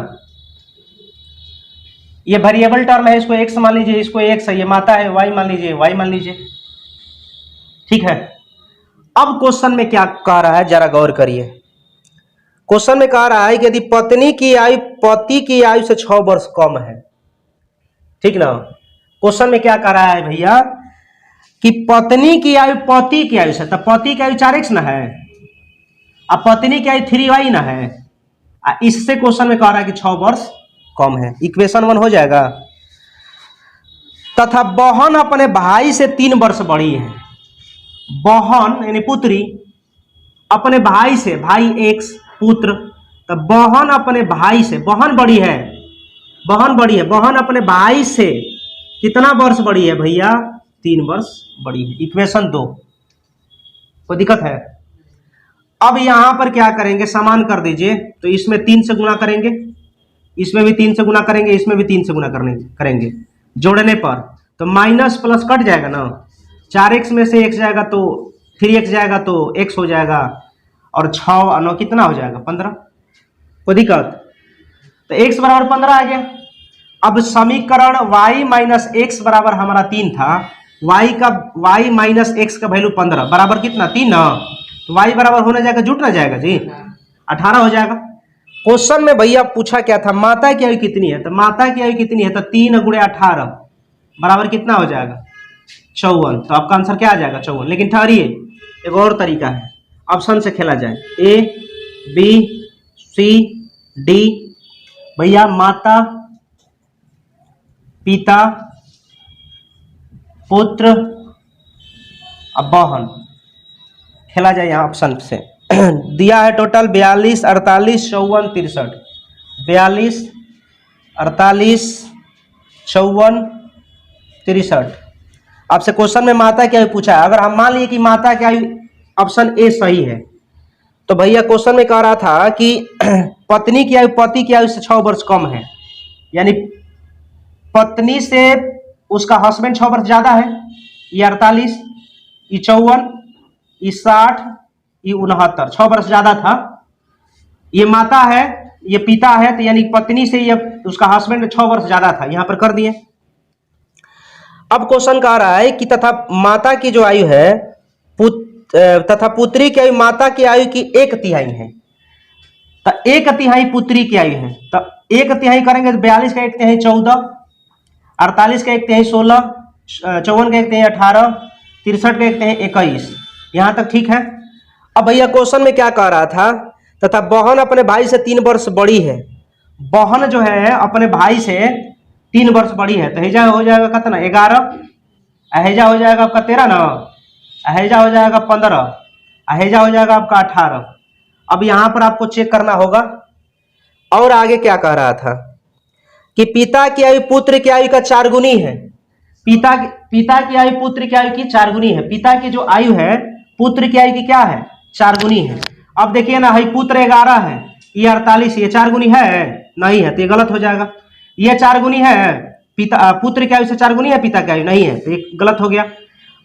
ये वेरिएबल टर्म है, इसको x मान लीजिए, इसको x है, ये माता है, y मान लीजिए, y मान लीजिए। ठीक है, अब क्वेश्चन में क्या कह रहा है जरा गौर करिए। क्वेश्चन में कह रहा है कि यदि पत्नी की आयु पति की आयु से 6 वर्ष कम है, ठीक ना। क्वेश्चन में क्या कह रहा है भैया कि पत्नी की आयु पति की आयु से, तो पति की आयु 4x ना है, अब पत्नी की आयु 3y ना है, इससे क्वेश्चन में कह रहा है कि 6 वर्ष कम है। इक्वेशन 1 हो जाएगा। तथा बहन अपने भाई से 3 वर्ष बड़ी है, बहन यानी पुत्री अपने भाई से, भाई x पुत्र, तो बहन अपने भाई से, बहन बड़ी है, बहन बड़ी है, बहन अपने भाई से कितना वर्ष बड़ी है भैया, 3 वर्ष बड़ी है। इक्वेशन 2, कोई दिक्कत है। अब यहां पर क्या करेंगे, समान कर दीजिए, तो इसमें 3 से गुणा करेंगे, इसमें भी 3 से गुणा करेंगे, इसमें भी 3 से गुणा करेंगे, जोड़ने पर तो माइनस प्लस कट जाएगा ना, 4x में से x जाएगा तो 3x जाएगा तो x हो जाएगा, और 6 और 9 कितना हो जाएगा, 15। कोई दिक्कत, तो x बराबर 15 आ गया। अब समीकरण y माइनस एक्स बराबर हमारा 3 था, y माइनस एक्स का वैल्यू 15 बराबर कितना 3 ना, तो y बराबर होने जाएगा, जुट ना जाएगा जी, 18 हो जाएगा। क्वेश्चन में भैया पूछा क्या था, माता की आयु कितनी है, तो माता की आयु कितनी है, तो 3 गुणे 18 बराबर कितना हो जाएगा 54, तो आपका आंसर क्या आ जाएगा 54। लेकिन ठहरिए, एक और तरीका है, ऑप्शन से खेला जाए, ए बी सी डी, भैया माता पिता पुत्र अब बहन, खेला जाए यहाँ ऑप्शन से। दिया है टोटल 42 48 54 63, 42 48 54 63। आपसे क्वेश्चन में माता की आयु पूछा है, अगर हम मान लिए कि माता की आयु ऑप्शन ए सही है, तो भैया क्वेश्चन में कह रहा था कि पत्नी की आयु पति की आयु से 6 वर्ष कम है, यानी पत्नी से उसका हस्बैंड 6 वर्ष ज्यादा है, ये 48, ये 54, ये 60, ये 69, 6 वर्ष ज्यादा था। ये माता है, ये पिता है, तो यानी पत्नी से ये उसका हस्बैंड 6 वर्ष ज्यादा था, यहां पर कर दिए। अब क्वेश्चन कह रहा है कि तथा माता की जो आयु है तथा पुत्री की आयु माता की आयु की 1/3 है, तो 1/3 पुत्री की आयु है, तो 1/3 करेंगे तो 42 का 1/3 14, 48 का 1/3 16, 54 का 1/3 18, 63 का 1/3 21, यहां तक ठीक है। अब भैया क्वेश्चन में क्या कह रहा था, तथा बहन अपने भाई से 3 वर्ष बड़ी है, बहन जो है अपने भाई से 3 वर्ष बड़ी है, तो हेजा हो जाएगा कितना 11, अहेजा हो जाएगा आपका 13 ना, अहेजा हो जाएगा 15, अहेजा हो जाएगा आपका 18। अब यहां पर आपको चेक करना होगा। और आगे क्या कह रहा था कि पिता की आयु पुत्र की आयु का 4 गुनी है, पिता की आयु पुत्र की आयु की 4 गुनी है, पिता की जो आयु है पुत्र की आयु की क्या है 4 गुनी है। अब देखिए ना, है पुत्र 11 है, ये 48, ये 4 गुनी है नहीं है, तो ये गलत हो जाएगा। ये 4 गुनी है, पिता पुत्र की आयु से 4 गुनी है, पिता की आयु नहीं है, तो ये गलत हो गया।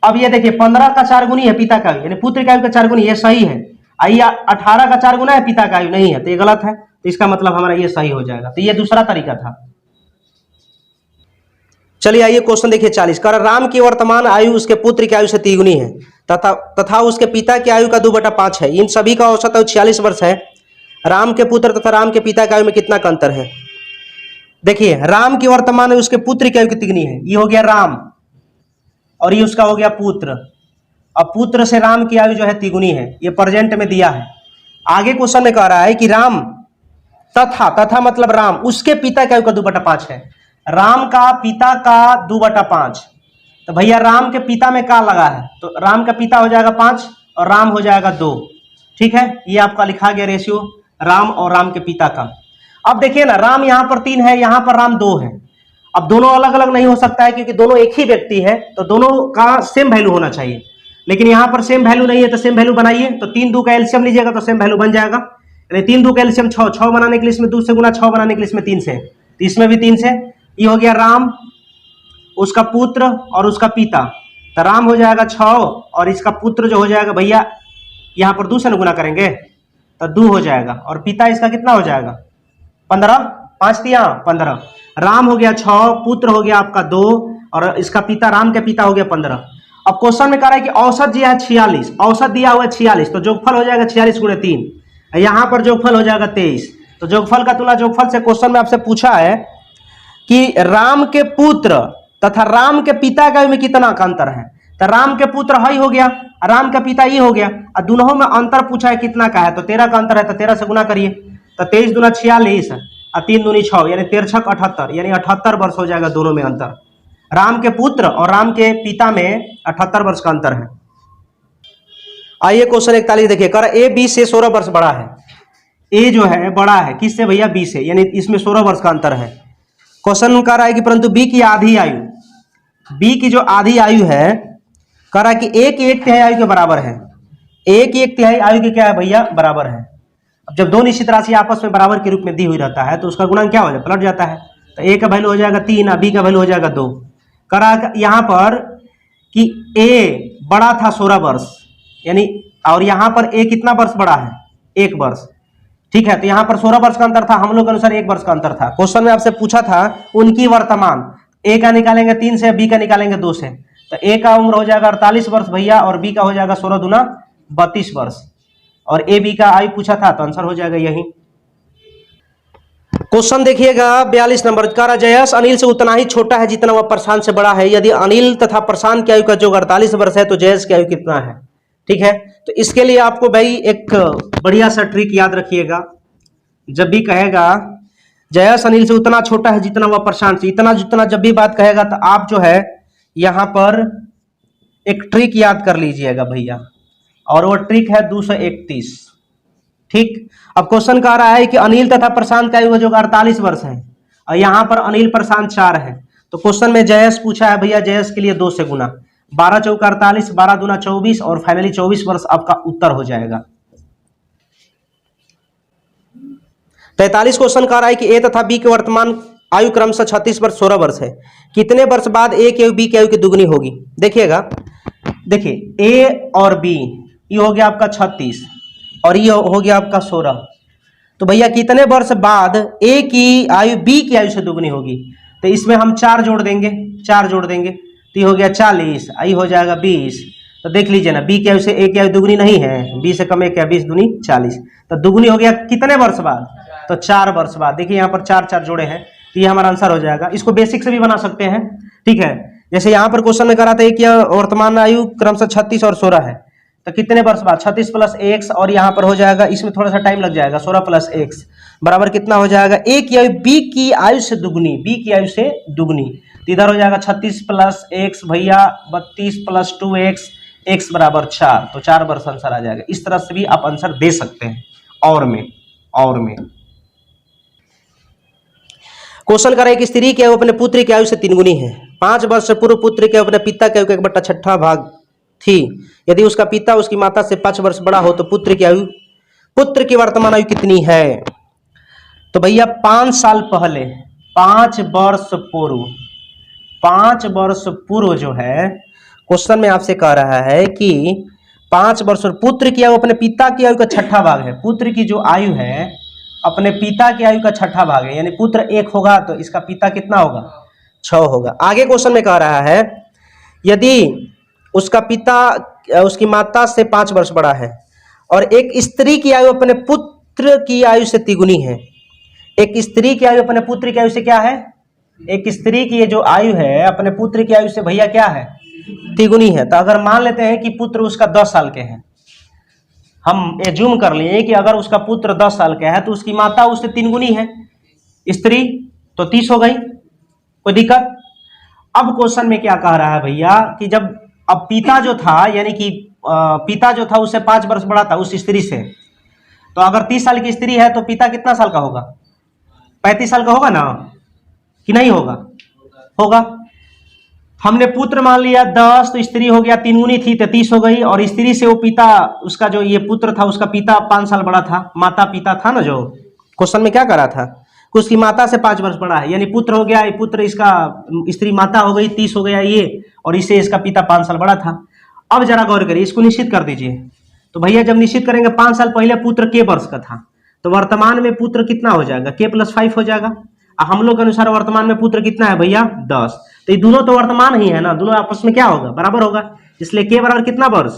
अब ये देखिए 15 का 4 गुनी है पिता का आयु, यानी पुत्र की आयु का 4 गुनी, ये सही है। ये 18 का 4 गुना है, पिता का आयु नहीं है, तो ये गलत है, तो इसका मतलब हमारा ये सही हो जाएगा। तो ये दूसरा तरीका था। चलिए आइए क्वेश्चन देखिए 40, कर राम की वर्तमान आयु उसके पुत्र की आयु से 3 गुनी है, तथा उसके पिता की आयु का 2/5 है, इन सभी का औसत आयु 46 वर्ष है। राम के पुत्र तथा राम के पिता की आयु में कितना का अंतर है। देखिए राम की वर्तमान आयु उसके पुत्र की आयु कितनी गुनी है, ये हो गया राम और ये उसका हो गया पुत्र। अब पुत्र से राम की आयु जो है 3 गुनी है, ये प्रेजेंट में दिया है। आगे क्वेश्चन में कह रहा है कि राम तथा मतलब राम उसके पिता की आयु का 2/5 है, राम का पिता का 2/5, तो भैया राम के पिता में क्या लगा है, तो राम का पिता हो जाएगा 5 और राम हो जाएगा 2, ठीक है। ये आपका लिखा गया रेशियो राम और राम के पिता का। अब देखिए ना, राम यहाँ पर 3 है, यहाँ पर राम 2 है। अब दोनों अलग अलग नहीं हो सकता है क्योंकि दोनों एक ही व्यक्ति है, तो दोनों का सेम वैल्यू होना चाहिए, लेकिन यहाँ पर सेम वैल्यू नहीं है, तो सेम वैल्यू बनाइए। तो 3 2 का एलसीएम लीजिएगा तो सेम वैल्यू बन जाएगा, यानी 3 2 का एलसीएम 6, 6 बनाने के लिए इसमें 2 से गुना, 6 बनाने के लिए इसमें 3 से, तो इसमें भी 3 से। ये हो गया राम, उसका पुत्र और उसका पिता, तो राम हो जाएगा 6 और इसका पुत्र जो हो जाएगा भैया यहाँ पर 2 से गुना करेंगे तो 2 हो जाएगा, और पिता इसका कितना हो जाएगा 15, 5 3 15, राम हो गया 6, पुत्र हो गया आपका 2 और इसका पिता राम के पिता हो गया 15। अब क्वेश्चन में कह रहा है कि औसत दिया है 46, औसत दिया हुआ है 46, तो जोगफल हो जाएगा 46 गुणे 3, यहाँ पर जोगफल हो जाएगा 23। तो जोगफल का तुलना जोगफल से क्वेश्चन में आपसे पूछा है कि राम के पुत्र तथा राम के पिता का में कितना का अंतर है, तो राम के पुत्र हई हो गया, राम का पिता ये हो गया, और दोनों में अंतर पूछा है कितना का है, तो 13 का अंतर है, तो 13 से गुना करिए, तो 23 दूना 46 और 3 दूनी 6, यानी 13 6 78, यानी 78 वर्ष हो जाएगा दोनों में अंतर। राम के पुत्र और राम के पिता में 78 वर्ष का अंतर है। आइए क्वेश्चन 41 देखिए, कर ए बी से 16 वर्ष बड़ा है, ए जो है बड़ा है किससे भैया, बी से, यानी इसमें 16 वर्ष का अंतर है। क्वेश्चन कह रहा है कि परंतु बी की आधी आयु, बी की जो आधी आयु है कह रहा है कि 1/1 आयु के बराबर है, 1/1 आयु के क्या है भैया बराबर है। अब जब दो निश्चित राशि आपस में बराबर के रूप में दी हुई रहता है तो उसका गुणन क्या हो जाए, पलट जाता है, तो ए का वैल्यू हो जाएगा 3 और बी का वैल्यू हो जाएगा 2। कह रहा है यहाँ पर कि ए बड़ा था 16 वर्ष, यानी और यहाँ पर ए कितना वर्ष बड़ा है 1 वर्ष, ठीक है, तो यहाँ पर 16 वर्ष का अंतर था, हम लोग के अनुसार 1 वर्ष का अंतर था। क्वेश्चन में आपसे पूछा था उनकी वर्तमान, ए का निकालेंगे 3 से, बी का निकालेंगे 2 से, तो ए का उम्र हो जाएगा 48 वर्ष भैया, और बी का हो जाएगा 16 दूना 32 वर्ष, और ए बी का आयु पूछा था, तो आंसर हो जाएगा यही। क्वेश्चन देखिएगा 42 नंबर का, जयेश अनिल से उतना ही छोटा है जितना वह प्रशांत से बड़ा है। यदि अनिल तथा प्रशांत की आयु का जो 48 वर्ष है तो जयेश की आयु कितना है? ठीक है, तो इसके लिए आपको भाई एक बढ़िया सा ट्रिक याद रखिएगा। जब भी कहेगा जयेश अनिल से उतना छोटा है जितना वह प्रशांत से, इतना जितना जब भी बात कहेगा तो आप जो है यहां पर एक ट्रिक याद कर लीजिएगा भैया, और वो ट्रिक है 231। ठीक, अब क्वेश्चन कह रहा है कि अनिल तथा प्रशांत का आयु जो 48 वर्ष है, और यहां पर अनिल प्रशांत 4 है, तो क्वेश्चन में जयेश पूछा है भैया, जयेश के लिए 2 से गुना, 12 चौका 48, 12 दूना 24, और फाइनली 24 वर्ष आपका उत्तर हो जाएगा। 43 क्वेश्चन कह रहा है कि ए तथा बी के वर्तमान आयु क्रमशः 36 वर्ष 16 वर्ष है, कितने वर्ष बाद ए की आयु बी की आयु की दुगनी होगी? देखिएगा, देखिए ए और बी, ये हो गया आपका 36 और ये हो गया आपका 16, तो भैया कितने वर्ष बाद ए की आयु बी की आयु से दुगनी होगी? तो इसमें हम 4 जोड़ देंगे, 4 जोड़ देंगे, तो ये हो गया 40, आई हो जाएगा 20, तो देख लीजिए ना, बी की आयु से ए की आयु दुगनी नहीं है, 20 से कम है क्या, 20 दूनी 40, तो दुगनी हो गया कितने वर्ष बाद? तो 4 वर्ष बाद। देखिए यहाँ पर 4 जोड़े हैं, तो ये हमारा आंसर हो जाएगा। इसको बेसिक से भी बना सकते हैं, ठीक है, जैसे यहाँ पर क्वेश्चन में करा था कि वर्तमान आयु क्रमशः 36 और 16 है, तो कितने वर्ष बाद? 36 प्लस x, और यहाँ पर हो जाएगा, इसमें थोड़ा सा टाइम लग जाएगा, 16 प्लस x बराबर कितना हो जाएगा? ए की आयु बी की आयु से दुगनी, बी की आयु से दुगनी, तो इधर हो जाएगा 36 प्लस x भैया 32 प्लस 2x, x बराबर 4, तो 4 वर्ष आंसर आ जाएगा। इस तरह से भी आप आंसर दे सकते हैं। और में क्वेश्चन कर रहा है कि स्त्री की आयु अपने पुत्र की आयु से 3 गुनी है। 5 वर्ष पूर्व पुत्र के अपने पिता की आयु का 1/6 भाग थी। यदि उसका पिता उसकी माता से 5 वर्ष बड़ा हो तो पुत्र की वर्तमान आयु कितनी है? तो भैया 5 साल पहले, 5 वर्ष पूर्व जो है क्वेश्चन में आपसे कह रहा है कि 5 वर्ष पुत्र की आयु अपने पिता की आयु का 6ठा भाग है। पुत्र की जो आयु है अपने पिता की आयु का 6ठा भाग है, यानी पुत्र 1 होगा तो इसका पिता कितना होगा? 6 होगा। आगे क्वेश्चन में कह रहा है यदि उसका पिता उसकी माता से 5 वर्ष बड़ा है और एक स्त्री की आयु अपने पुत्र की आयु से तिगुनी है। एक स्त्री की आयु अपने पुत्र की आयु से क्या है? एक स्त्री की ये जो आयु है अपने पुत्र की आयु से भैया क्या है? तिगुनी है। तो अगर मान लेते हैं कि पुत्र उसका 10 साल के हैं, हम एज्यूम कर लिए कि अगर उसका पुत्र 10 साल का है तो उसकी माता उससे 3 गुनी है, स्त्री तो 30 हो गई, कोई दिक्कत? अब क्वेश्चन में क्या कह रहा है भैया कि जब अब पिता जो था, यानी कि पिता जो था उससे 5 वर्ष बड़ा था उस स्त्री से, तो अगर 30 साल की स्त्री है तो पिता कितना साल का होगा? 35 साल का होगा ना, कि नहीं होगा? होगा। हमने पुत्र मान लिया 10, तो स्त्री हो गया 3 गुनी थी तो 30 हो गई, और स्त्री से वो पिता उसका जो ये पुत्र था उसका पिता 5 साल बड़ा था, माता पिता था ना, जो क्वेश्चन में क्या करा था कि उसकी माता से 5 वर्ष बड़ा है, यानी पुत्र हो गया, पुत्र इसका स्त्री माता हो गई, 30 हो गया ये, और इससे इसका पिता 5 साल बड़ा था। अब जरा गौर करिए, इसको निश्चित कर दीजिए। तो भैया जब निश्चित करेंगे 5 साल पहले पुत्र के वर्ष का था, तो वर्तमान में पुत्र कितना हो जाएगा? k + 5 हो जाएगा। हम लोग के अनुसार वर्तमान में पुत्र कितना है भैया? 10। तो ये दोनों तो वर्तमान ही है ना, दोनों आपस में क्या होगा? बराबर होगा, इसलिए k बराबर कितना वर्ष?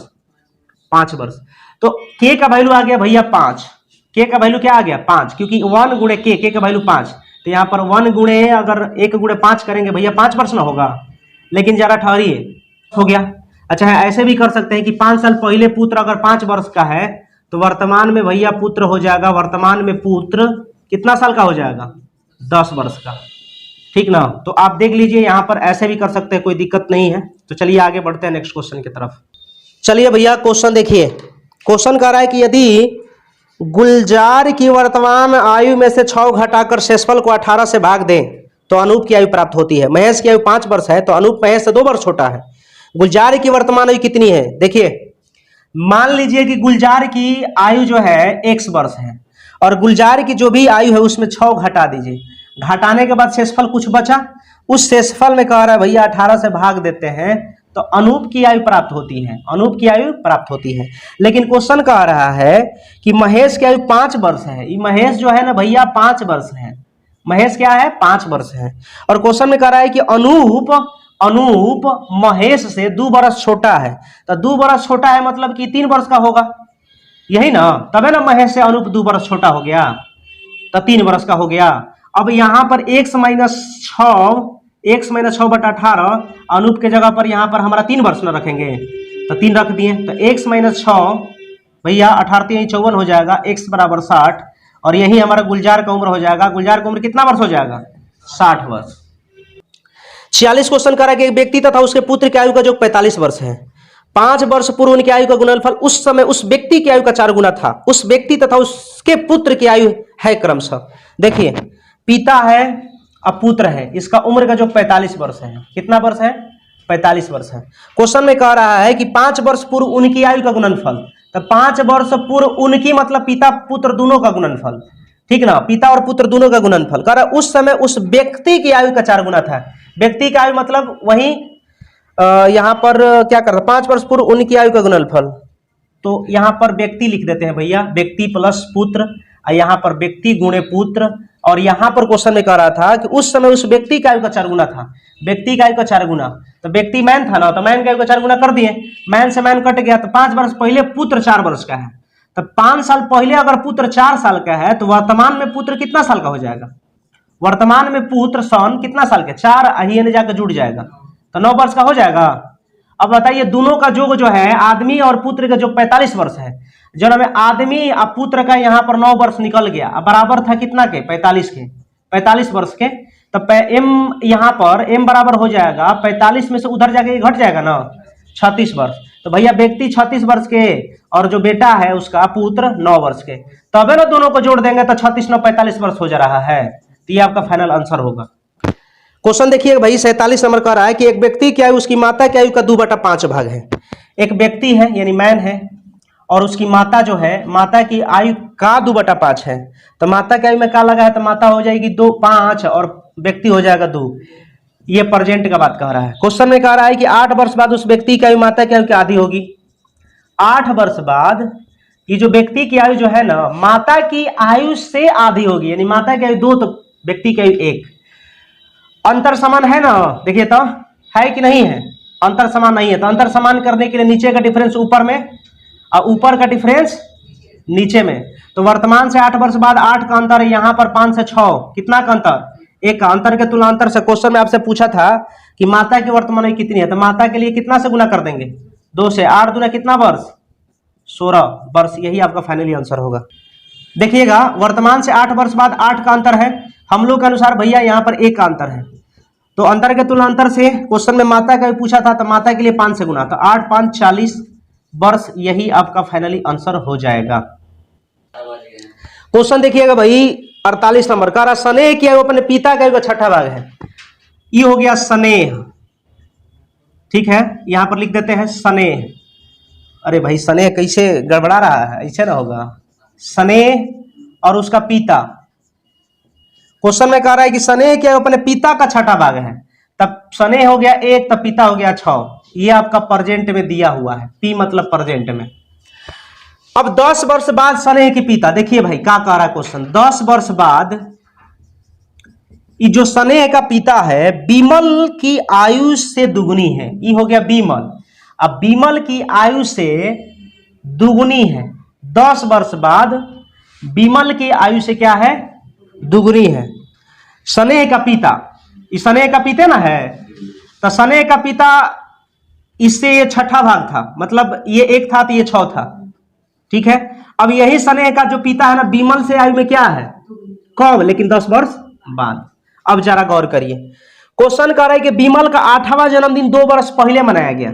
5 वर्ष। तो k का वैल्यू आ गया भैया 5, k का वैल्यू क्या आ गया? 5, क्योंकि 1 गुणे k का वैल्यू 5, तो यहाँ पर 1 गुणे अगर 1 गुणे 5 करेंगे भैया 5 वर्ष ना होगा। लेकिन जरा ठहरिए, हो गया। अच्छा है, ऐसे भी कर सकते हैं कि 5 साल पहले पुत्र अगर 5 वर्ष का है तो वर्तमान में भैया पुत्र हो जाएगा, वर्तमान में पुत्र कितना साल का हो जाएगा? 10 वर्ष का, ठीक ना? तो आप देख लीजिए, यहाँ पर ऐसे भी कर सकते हैं, कोई दिक्कत नहीं है। तो चलिए आगे बढ़ते हैं नेक्स्ट क्वेश्चन की तरफ। चलिए भैया क्वेश्चन देखिए, क्वेश्चन कह रहा है कि यदि गुलजार की वर्तमान आयु में से 6 घटाकर शेषफल को 18 से भाग दें तो अनूप की आयु प्राप्त होती है। महेश की आयु 5 वर्ष है, तो अनूप महेश से 2 वर्ष छोटा है। गुलजार की वर्तमान आयु कितनी है? देखिए, मान लीजिए कि गुलजार की आयु जो है x वर्ष है, और गुलजार की जो भी आयु है उसमें 6 घटा दीजिए। घटाने के बाद शेषफल कुछ बचा, उस शेषफल में कह रहा है भैया 18 से भाग देते हैं, तो तो अनूप की आयु प्राप्त होती है, अनूप की आयु प्राप्त होती है। लेकिन क्वेश्चन कह रहा है कि महेश की आयु 5 वर्ष है। ये महेश जो है ना भैया 5 वर्ष है, महेश क्या है 5 वर्ष है। और क्वेश्चन में कह रहा है कि अनूप महेश से 2 वर्ष छोटा है। तो 2 वर्ष छोटा है मतलब कि 3 वर्ष का होगा, यही ना, तबे ना महेश से अनूप 2 वर्ष छोटा हो गया, तो 3 वर्ष का हो गया। अब यहां पर x - 6 बटा 18 अनूप के जगह पर यहां पर हमारा 3 वर्ष ना रखेंगे, तो 3 रख दिए, तो x - 6 भैया 18 3 54 हो जाएगा, x बराबर 60। और यही हमारा गुलजार का उम्र हो जाएगा। गुलजार का उम्र कितना वर्ष हो जाएगा 60 वर्ष। 46 क्वेश्चन करा कि एक व्यक्ति तथा उसके पुत्र की आयु का जो 45 वर्ष है, 5 वर्ष पूर्व उनकी आयु का गुणनफल उस समय उस व्यक्ति की आयु का 4 गुना था। उस व्यक्ति तथा उसके पुत्र की आयु है क्रमशः। देखिए पिता है अब पुत्र है, इसका उम्र का जो 45 वर्ष है, कितना वर्ष है 45 वर्ष है। क्वेश्चन में कह रहा है कि 5 वर्ष पूर्व उनकी आयु का गुणनफल, तो 5 वर्ष पूर्व उनकी मतलब पिता पुत्र दोनों का गुणनफल, ठीक ना, पिता और पुत्र दोनों का गुणनफल। कह रहा उस समय उस व्यक्ति की आयु का 4 गुना था। व्यक्ति की आयु मतलब वही यहां पर क्या कर रहा, 5 वर्ष पूर्व उनकी आयु का गुणनफल, तो यहां पर व्यक्ति लिख देते हैं भैया, व्यक्ति प्लस पुत्र, यहां पर व्यक्ति गुणे पुत्र। और यहां पर क्वेश्चन में कह रहा था कि उस समय उस व्यक्ति की आयु का 4 गुना था, व्यक्ति की आयु का 4 गुना, तो व्यक्ति मैन था ना, तो मैन की आयु का 4 गुना कर दिए, मैन से मैन कट गया, तो 5 वर्ष पहले पुत्र 4 वर्ष का है, तो 5 साल पहले अगर पुत्र 4 साल का है, तो वर्तमान में पुत्र कितना साल का हो जाएगा, वर्तमान में पुत्र सन कितना साल के 4 अहिए जाकर जुड़ जाएगा, तो 9 वर्ष का हो जाएगा। अब बताइए दोनों का योग जो है आदमी और पुत्र का जो 45 वर्ष है, जन्म में आदमी और पुत्र का यहाँ पर 9 वर्ष निकल गया, बराबर था कितना के 45 के, 45 वर्ष के, तो m यहाँ पर m बराबर हो जाएगा 45 में से उधर जाके घट जाएगा ना 36 वर्ष। तो भैया व्यक्ति 36 वर्ष के और जो बेटा है उसका पुत्र 9 वर्ष के, तबे ना दोनों को जोड़ देंगे तो 36 9 45 वर्ष हो जा रहा है। तो ये आपका फाइनल आंसर होगा। क्वेश्चन देखिए भाई 47 नंबर का रहा है कि एक व्यक्ति की आयु उसकी माता की आयु का 2/5 भाग है। एक व्यक्ति है यानी मैन है और उसकी माता जो है माता की आयु का 2/5 है, तो माता की आयु में क्या लगा है, तो माता हो जाएगी 2 5 और व्यक्ति हो जाएगा 2। ये प्रेजेंट का बात कह रहा है। क्वेश्चन में कह रहा है कि 8 वर्ष बाद उस व्यक्ति की आयु माता की आयु की आधी होगी। 8 वर्ष बाद ये जो व्यक्ति की आयु जो है ना माता की आयु से आधी होगी, यानी माता की आयु 2 तो व्यक्ति की आयु 1। अंतर समान है ना, देखिए तो है कि नहीं है, अंतर समान नहीं है, तो अंतर समान करने के लिए नीचे का डिफरेंस ऊपर में और ऊपर का डिफरेंस नीचे में। तो वर्तमान से 8 वर्ष बाद 8 का अंतर है, यहाँ पर 5 से 6 कितना का अंतर, 1 का अंतर के तुलना अंतर से। क्वेश्चन में आपसे पूछा था कि माता की वर्तमान आयु कितनी है, तो माता के लिए कितना से गुना कर देंगे 2 से, 8 दूना कितना वर्ष 16 वर्ष, यही आपका फाइनली आंसर होगा। देखिएगा वर्तमान से 8 वर्ष बाद 8 का अंतर है, हम लोग के अनुसार भैया यहाँ पर 1 का अंतर है, तो अंतर के तुलना अंतर से क्वेश्चन में माता का भी पूछा था, तो माता के लिए 5 से गुना, तो 8 5 40 वर्ष, यही आपका फाइनली आंसर हो जाएगा। क्वेश्चन देखिएगा भाई 48 नंबर का, स्नेह की आयु अपने पिता का आयु का 6ठा भाग है। ये हो गया स्नेह, ठीक है, यहां पर लिख देते हैं स्नेह। अरे भाई स्नेह कैसे गड़बड़ा रहा है, ऐसे ना होगा, स्नेह और उसका पिता। क्वेश्चन में कह रहा है कि स्नेह के अपने पिता का 6ठा भाग है, तब स्नेह हो गया 1, तब पिता हो गया 6। ये आपका प्रेजेंट में दिया हुआ है, पी मतलब प्रेजेंट में। अब 10 वर्ष बाद स्नेह के पिता, देखिए भाई क्या कह रहा है क्वेश्चन, 10 वर्ष बाद ये जो स्नेह का पिता है विमल की आयु से दुगुनी है, ये हो गया विमल। अब विमल की आयु से दुगुनी है, 10 वर्ष बाद विमल की आयु से क्या है दुगुनी है। स्नेह का पिता, ये स्नेह का पिता ना है, तो स्नेह का पिता इससे ये 6ठा भाग था, मतलब ये 1 था तो ये 6 था, ठीक है। अब यही स्नेह का जो पिता है ना विमल से आयु में क्या है कब, लेकिन 10 वर्ष बाद। अब जरा गौर करिए, क्वेश्चन कह रहा है कि विमल का 8वां जन्मदिन 2 वर्ष पहले मनाया गया,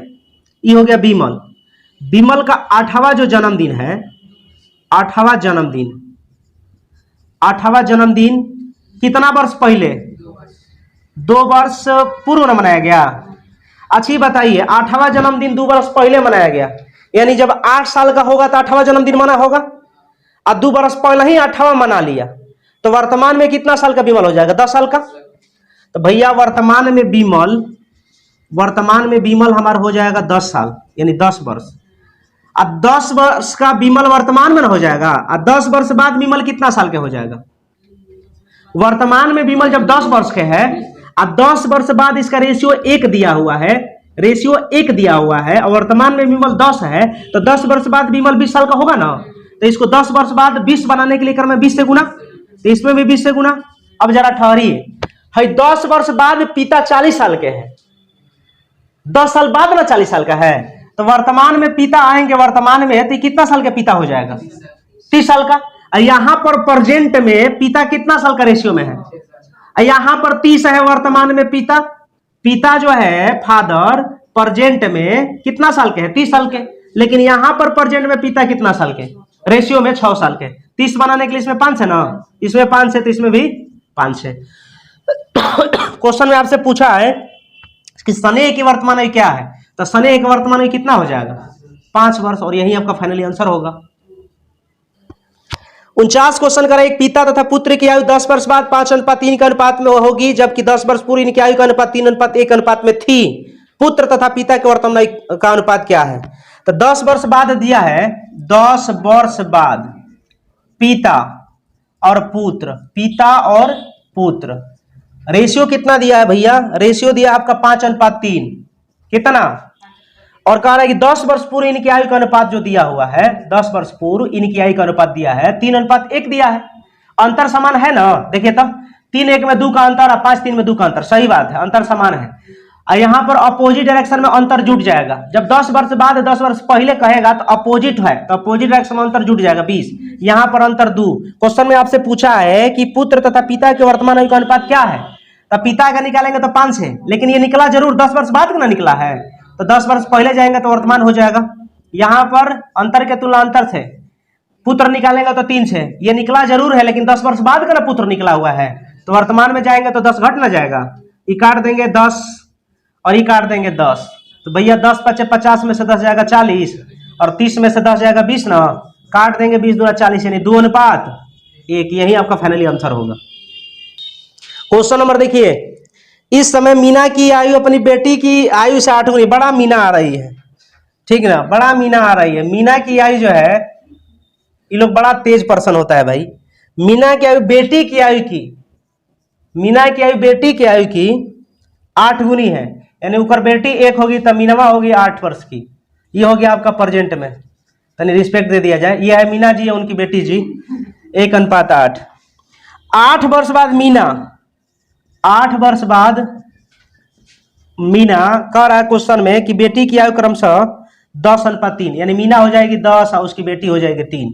ये हो गया विमल। विमल का 8वां जो जन्मदिन है, 8वां जन्मदिन, 8वां जन्मदिन कितना वर्ष पहले, 2 वर्ष पूर्व न मनाया गया। अच्छी बताइए 8वां जन्मदिन 2 वर्ष पहले मनाया गया, यानी जब 8 साल का होगा तो 8वां जन्मदिन मना होगा, और 2 वर्ष पहले ही 8वां मना लिया, तो वर्तमान में कितना साल का विमल हो जाएगा 10 साल का। तो भैया वर्तमान में विमल वर्तमान में बीमल हमारा हो जाएगा 10 साल, यानी 10 वर्ष। अब 10 वर्ष का बीमल वर्तमान में हो जाएगा, और 10 वर्ष बाद बीमल कितना साल के हो जाएगा? वर्तमान में बीमल जब 10 वर्ष के है, अब 10 वर्ष बाद इसका रेशियो 1 दिया हुआ है, रेशियो 1 दिया हुआ है, और वर्तमान में बीमल 10 है, तो 10 वर्ष बाद बीमल 20 साल का होगा ना। तो इसको 10 वर्ष बाद 20 बनाने के लिए कर मैं 20 से गुना, तो इसमें भी 20 से गुना। अब जरा ठहरिए, 10 वर्ष बाद पिता 40 साल के हैं, 10 साल बाद ना 40 साल का है, तो वर्तमान में पिता आएंगे, वर्तमान में है तो कितना साल का पिता हो जाएगा? 30 साल का। यहां पर प्रेजेंट में पिता कितना साल का रेशियो में है? यहां पर 30 है वर्तमान में पिता, पिता जो है फादर प्रेजेंट में कितना साल के हैं? 30 साल के। लेकिन यहां पर प्रेजेंट में पिता कितना साल के? रेशियो में 6 साल के। 30 बनाने के लिए इसमें 5 है ना, इसमें 5 है तो इसमें भी 5 है। क्वेश्चन में आपसे पूछा है कि स्नेह की वर्तमान आयु क्या है, तो स्नेह की वर्तमान आयु कितना हो जाएगा? 5 वर्ष, और यही आपका फाइनली आंसर होगा। 49 क्वेश्चन करें, एक पिता तथा पुत्र की आयु 10 वर्ष बाद 5:3 के अनुपात में होगी, जबकि 10 वर्ष पूर्व इनकी आयु का अनुपात 3:1 अनुपात में थी। पुत्र तथा पिता के वर्तमान आयु का अनुपात क्या है? तो 10 वर्ष बाद दिया है, 10 वर्ष बाद पिता और पुत्र, पिता और पुत्र रेशियो कितना दिया है भैया? रेशियो दिया आपका 5:3। कितना? और कह रहा है कि 10 वर्ष पूर्व इनकी आयु का अनुपात जो दिया हुआ है, 10 वर्ष पूर्व इनकी आयु का अनुपात दिया है 3:1 दिया है। अंतर समान है ना, देखिए तब 3:1 में 2 का अंतर और 5:3 में 2 का अंतर, सही बात है, अंतर समान है। और यहाँ पर अपोजिट डायरेक्शन में अंतर जुट जाएगा। जब 10 वर्ष बाद 10 वर्ष पहले कहेगा तो अपोजिट है, तो अपोजिट डायरेक्शन में अंतर जुट जाएगा 20। यहाँ पर अंतर 2। क्वेश्चन में आपसे पूछा है कि पुत्र तथा पिता के वर्तमान आयु का अनुपात क्या है, तो पिता का निकालेंगे तो 5 है, लेकिन ये निकला जरूर 10 वर्ष बाद ना निकला है, तो 10 वर्ष पहले जाएंगे तो वर्तमान हो जाएगा। यहाँ पर अंतर के तुलना अंतर थे, पुत्र निकालेंगे तो 3 है, ये निकला जरूर है लेकिन 10 वर्ष बाद का ना पुत्र निकला हुआ है, तो वर्तमान में जाएंगे तो 10 घट ना जाएगा, ये काट देंगे 10 और ये काट देंगे 10, तो भैया 10 × 50 में से 10 जाएगा 40, और 30 में से 10 जाएगा 20 ना, काट देंगे 20 × 40 यानी 2:1। यही आपका फाइनली आंसर होगा। क्वेश्चन नंबर देखिए, इस समय मीना की आयु अपनी बेटी की आयु से 8 गुनी, बड़ा मीना आ रही है, ठीक ना, बड़ा मीना आ रही है। मीना की आयु जो है, ये लोग बड़ा तेज पर्सन होता है भाई। मीना की आयु बेटी की आयु की, मीना की आयु बेटी की आयु की 8 गुनी है, यानी ऊपर बेटी 1 होगी तब मीनवा होगी 8 वर्ष की। ये हो गया आपका प्रेजेंट में, यानी रिस्पेक्ट दे दिया जाए। ये है मीना जी, है उनकी बेटी जी, 1:8। 8 वर्ष बाद मीना, 8 वर्ष बाद मीना कह रहा है क्वेश्चन में कि बेटी की आयु क्रमशः 10:3, यानी मीना हो जाएगी 10 और उसकी बेटी हो जाएगी 3।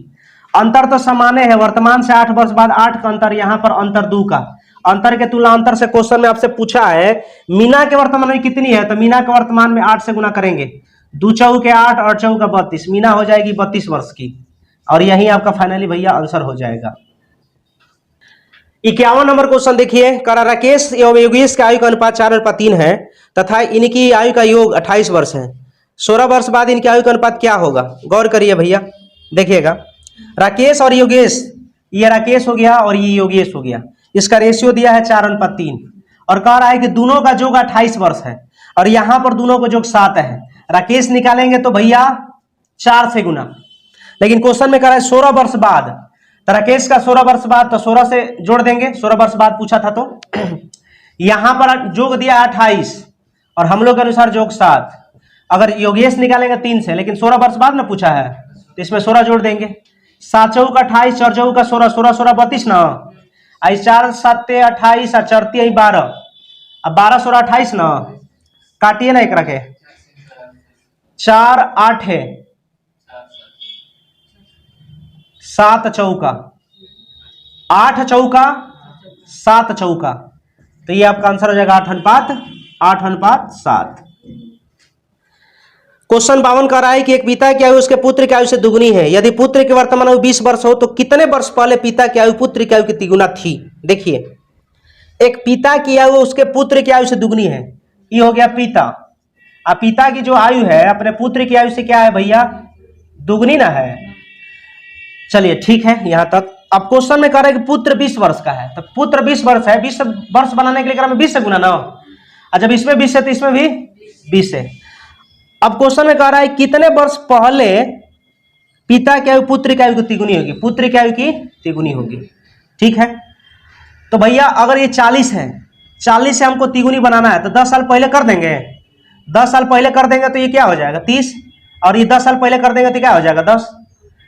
अंतर तो समाने है, वर्तमान से 8 वर्ष बाद 8 का अंतर, यहाँ पर अंतर 2 का। अंतर के तुलना अंतर से क्वेश्चन में आपसे पूछा है मीना के वर्तमान में कितनी है, तो मीना के वर्तमान में 8 से गुना करेंगे, 2 चौके 8 और 4 32, मीना हो जाएगी 32 वर्ष की, और यही आपका फाइनली भैया आंसर हो जाएगा। 51 नंबर क्वेश्चन देखिए, करा राकेश एवं योगेश का आयु का अनुपात 4:3 है तथा इनकी आयु का योग 28 वर्ष है। 16 वर्ष बाद इनकी आयु का अनुपात क्या होगा? गौर करिए भैया, देखिएगा, राकेश और योगेश, ये राकेश हो गया और ये योगेश हो गया, इसका रेशियो दिया है 4:3, और कह रहा है कि दोनों का योग 28 वर्ष है, और यहां पर दोनों का योग 7 है। राकेश निकालेंगे तो भैया 4 से गुना, लेकिन क्वेश्चन में कह रहा है 16 वर्ष बाद, तो राकेश का 16 वर्ष बाद, तो 16 से जोड़ देंगे, 16 वर्ष बाद पूछा था तो यहां पर योग दिया 28 और हम लोग के अनुसार योग 7। अगर योगेश निकालेंगे 3 से, लेकिन 16 वर्ष बाद ना पूछा है, तो इसमें 16 जोड़ देंगे, 7 चौक 28, 4 चौक 16, 16 16 32 ना, 4 7 28 और 4 3 12, अब 12 16 28 ना, काटिए ना एक रखे, 4 8 है, 7 चौका 8 चौका 7 चौका, तो ये आपका आंसर हो जाएगा 8:7। क्वेश्चन 52 कह रहा है कि एक पिता की आयु उसके पुत्र की आयु से दुगुनी है, यदि पुत्र की वर्तमान आयु 20 वर्ष हो तो कितने वर्ष पहले पिता की आयु पुत्र की आयु की तिगुना थी? देखिए, एक पिता की आयु उसके पुत्र की आयु से दुगुनी है, ये हो गया पिता, अब पिता की जो आयु है अपने पुत्र की आयु से क्या है भैया? दुगुनी ना है। चलिए ठीक है यहां तक। अब क्वेश्चन में कह रहा है कि पुत्र 20 वर्ष का है, तो पुत्र 20 वर्ष है, 20 वर्ष बनाने के लिए 20 से गुना ना, और जब इसमें 20 है तो इसमें भी 20 है। अब क्वेश्चन में कह रहा है कितने वर्ष पहले पिता की आयु पुत्र की आयु की तिगुनी होगी, पुत्र की आयु की तिगुनी होगी। ठीक है, तो भैया अगर ये 40 है, 40 से हमको तिगुनी बनाना है तो 10 साल पहले कर देंगे, 10 साल पहले कर देंगे तो ये क्या हो जाएगा 30, और ये 10 साल पहले कर देंगे तो क्या हो जाएगा 10।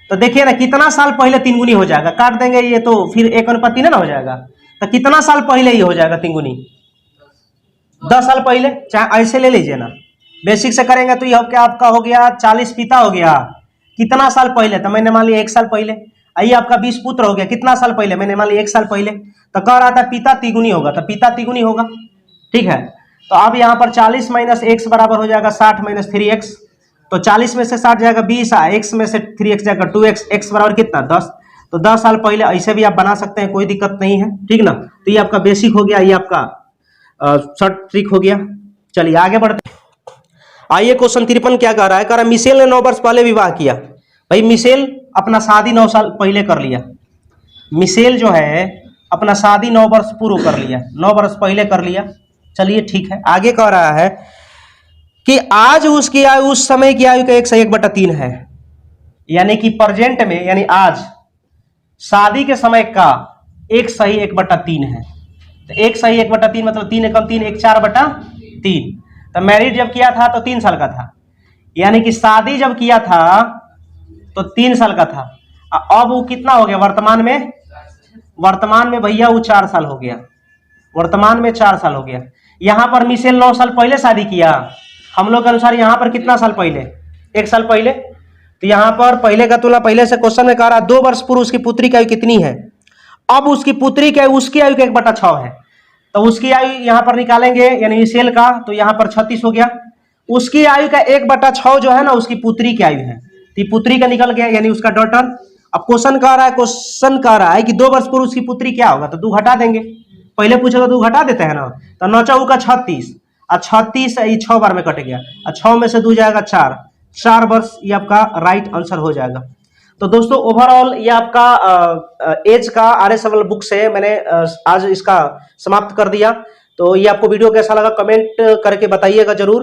तो देखिए ना कितना साल पहले 3 गुनी हो जाएगा, काट देंगे ये तो फिर 1:3 ना हो जाएगा। तो कितना साल पहले ये हो जाएगा 3 गुनी, 10 साल पहले। चाहे ऐसे ले लीजिए ना, बेसिक से करेंगे तो ये क्या आपका हो गया 40 पिता हो गया, कितना साल पहले, तो मैंने मान लिया 1 साल पहले। आइए आपका 20 पुत्र हो गया, कितना साल पहले, मैंने मान लिया 1 साल पहले। तो कह रहा था पिता तिगुनी होगा, तो पिता तिगुनी होगा। ठीक है, तो अब यहाँ पर 40 - x बराबर हो जाएगा 60 - 3x। तो 40 में से 60 जाएगा 20, x में से 3x जाएगा 2x, x बराबर कितना 10। तो 10 साल पहले ऐसे भी आप बना सकते हैं, कोई दिक्कत नहीं है। ठीक ना, तो ये आपका बेसिक हो गया, ये आपका शॉर्ट ट्रिक हो गया। चलिए आगे बढ़ते। आइए क्वेश्चन 53 क्या कह रहा है, कह रहा है मिशेल ने 9 वर्ष पहले विवाह किया। भाई मिशेल अपना शादी 9 साल पहले कर लिया, मिशेल जो है अपना शादी 9 वर्ष पूर्व कर लिया, 9 वर्ष पहले कर लिया। चलिए ठीक है, आगे कह रहा है कि आज उसकी आयु उस समय की आयु का 1/3 है, यानी कि प्रेजेंट में, यानी आज शादी के समय का 1/3 है। तो 1/3 मतलब 3 एकम 3, 1 4/3। तो मैरिड जब किया था तो 3 साल का था, यानी कि शादी जब किया था तो 3 साल का था। अब वो कितना हो गया वर्तमान में, वर्तमान में भैया वो 4 साल हो गया, वर्तमान में 4 साल हो गया। यहां पर मिशेल 9 साल पहले शादी किया, हम लोग के अनुसार यहां पर कितना साल पहले, 1 साल पहले। तो यहां पर पहले का तुलना पहले से क्वेश्चन में कह रहा 2 वर्ष पूर्व उसकी पुत्री की आयु कितनी है। अब उसकी पुत्री की आयु उसकी आयु का 1/6 है, तो उसकी आयु यहां पर निकालेंगे, यानी मिशेल का, तो यहां पर 36 हो गया। उसकी आयु का 1/6 जो है ना उसकी पुत्री की आयु है, तो पुत्री का निकल गया, यानी उसका डॉटर। अब क्वेश्चन कह रहा है कि 2 वर्ष पूर्व उसकी पुत्री क्या होगा, तो 2 घटा देंगे, पहले पूछेगा 2 घटा देते हैं ना। तो 9 चौका का 36, और 36 ये 6 बार में कट गया, और 6 में से 2 जाएगा 4 वर्ष, ये आपका राइट आंसर हो जाएगा। तो दोस्तों ओवरऑल ये आपका एज का RSML बुक से मैंने आज इसका समाप्त कर दिया। तो ये आपको वीडियो कैसा लगा कमेंट करके बताइएगा जरूर।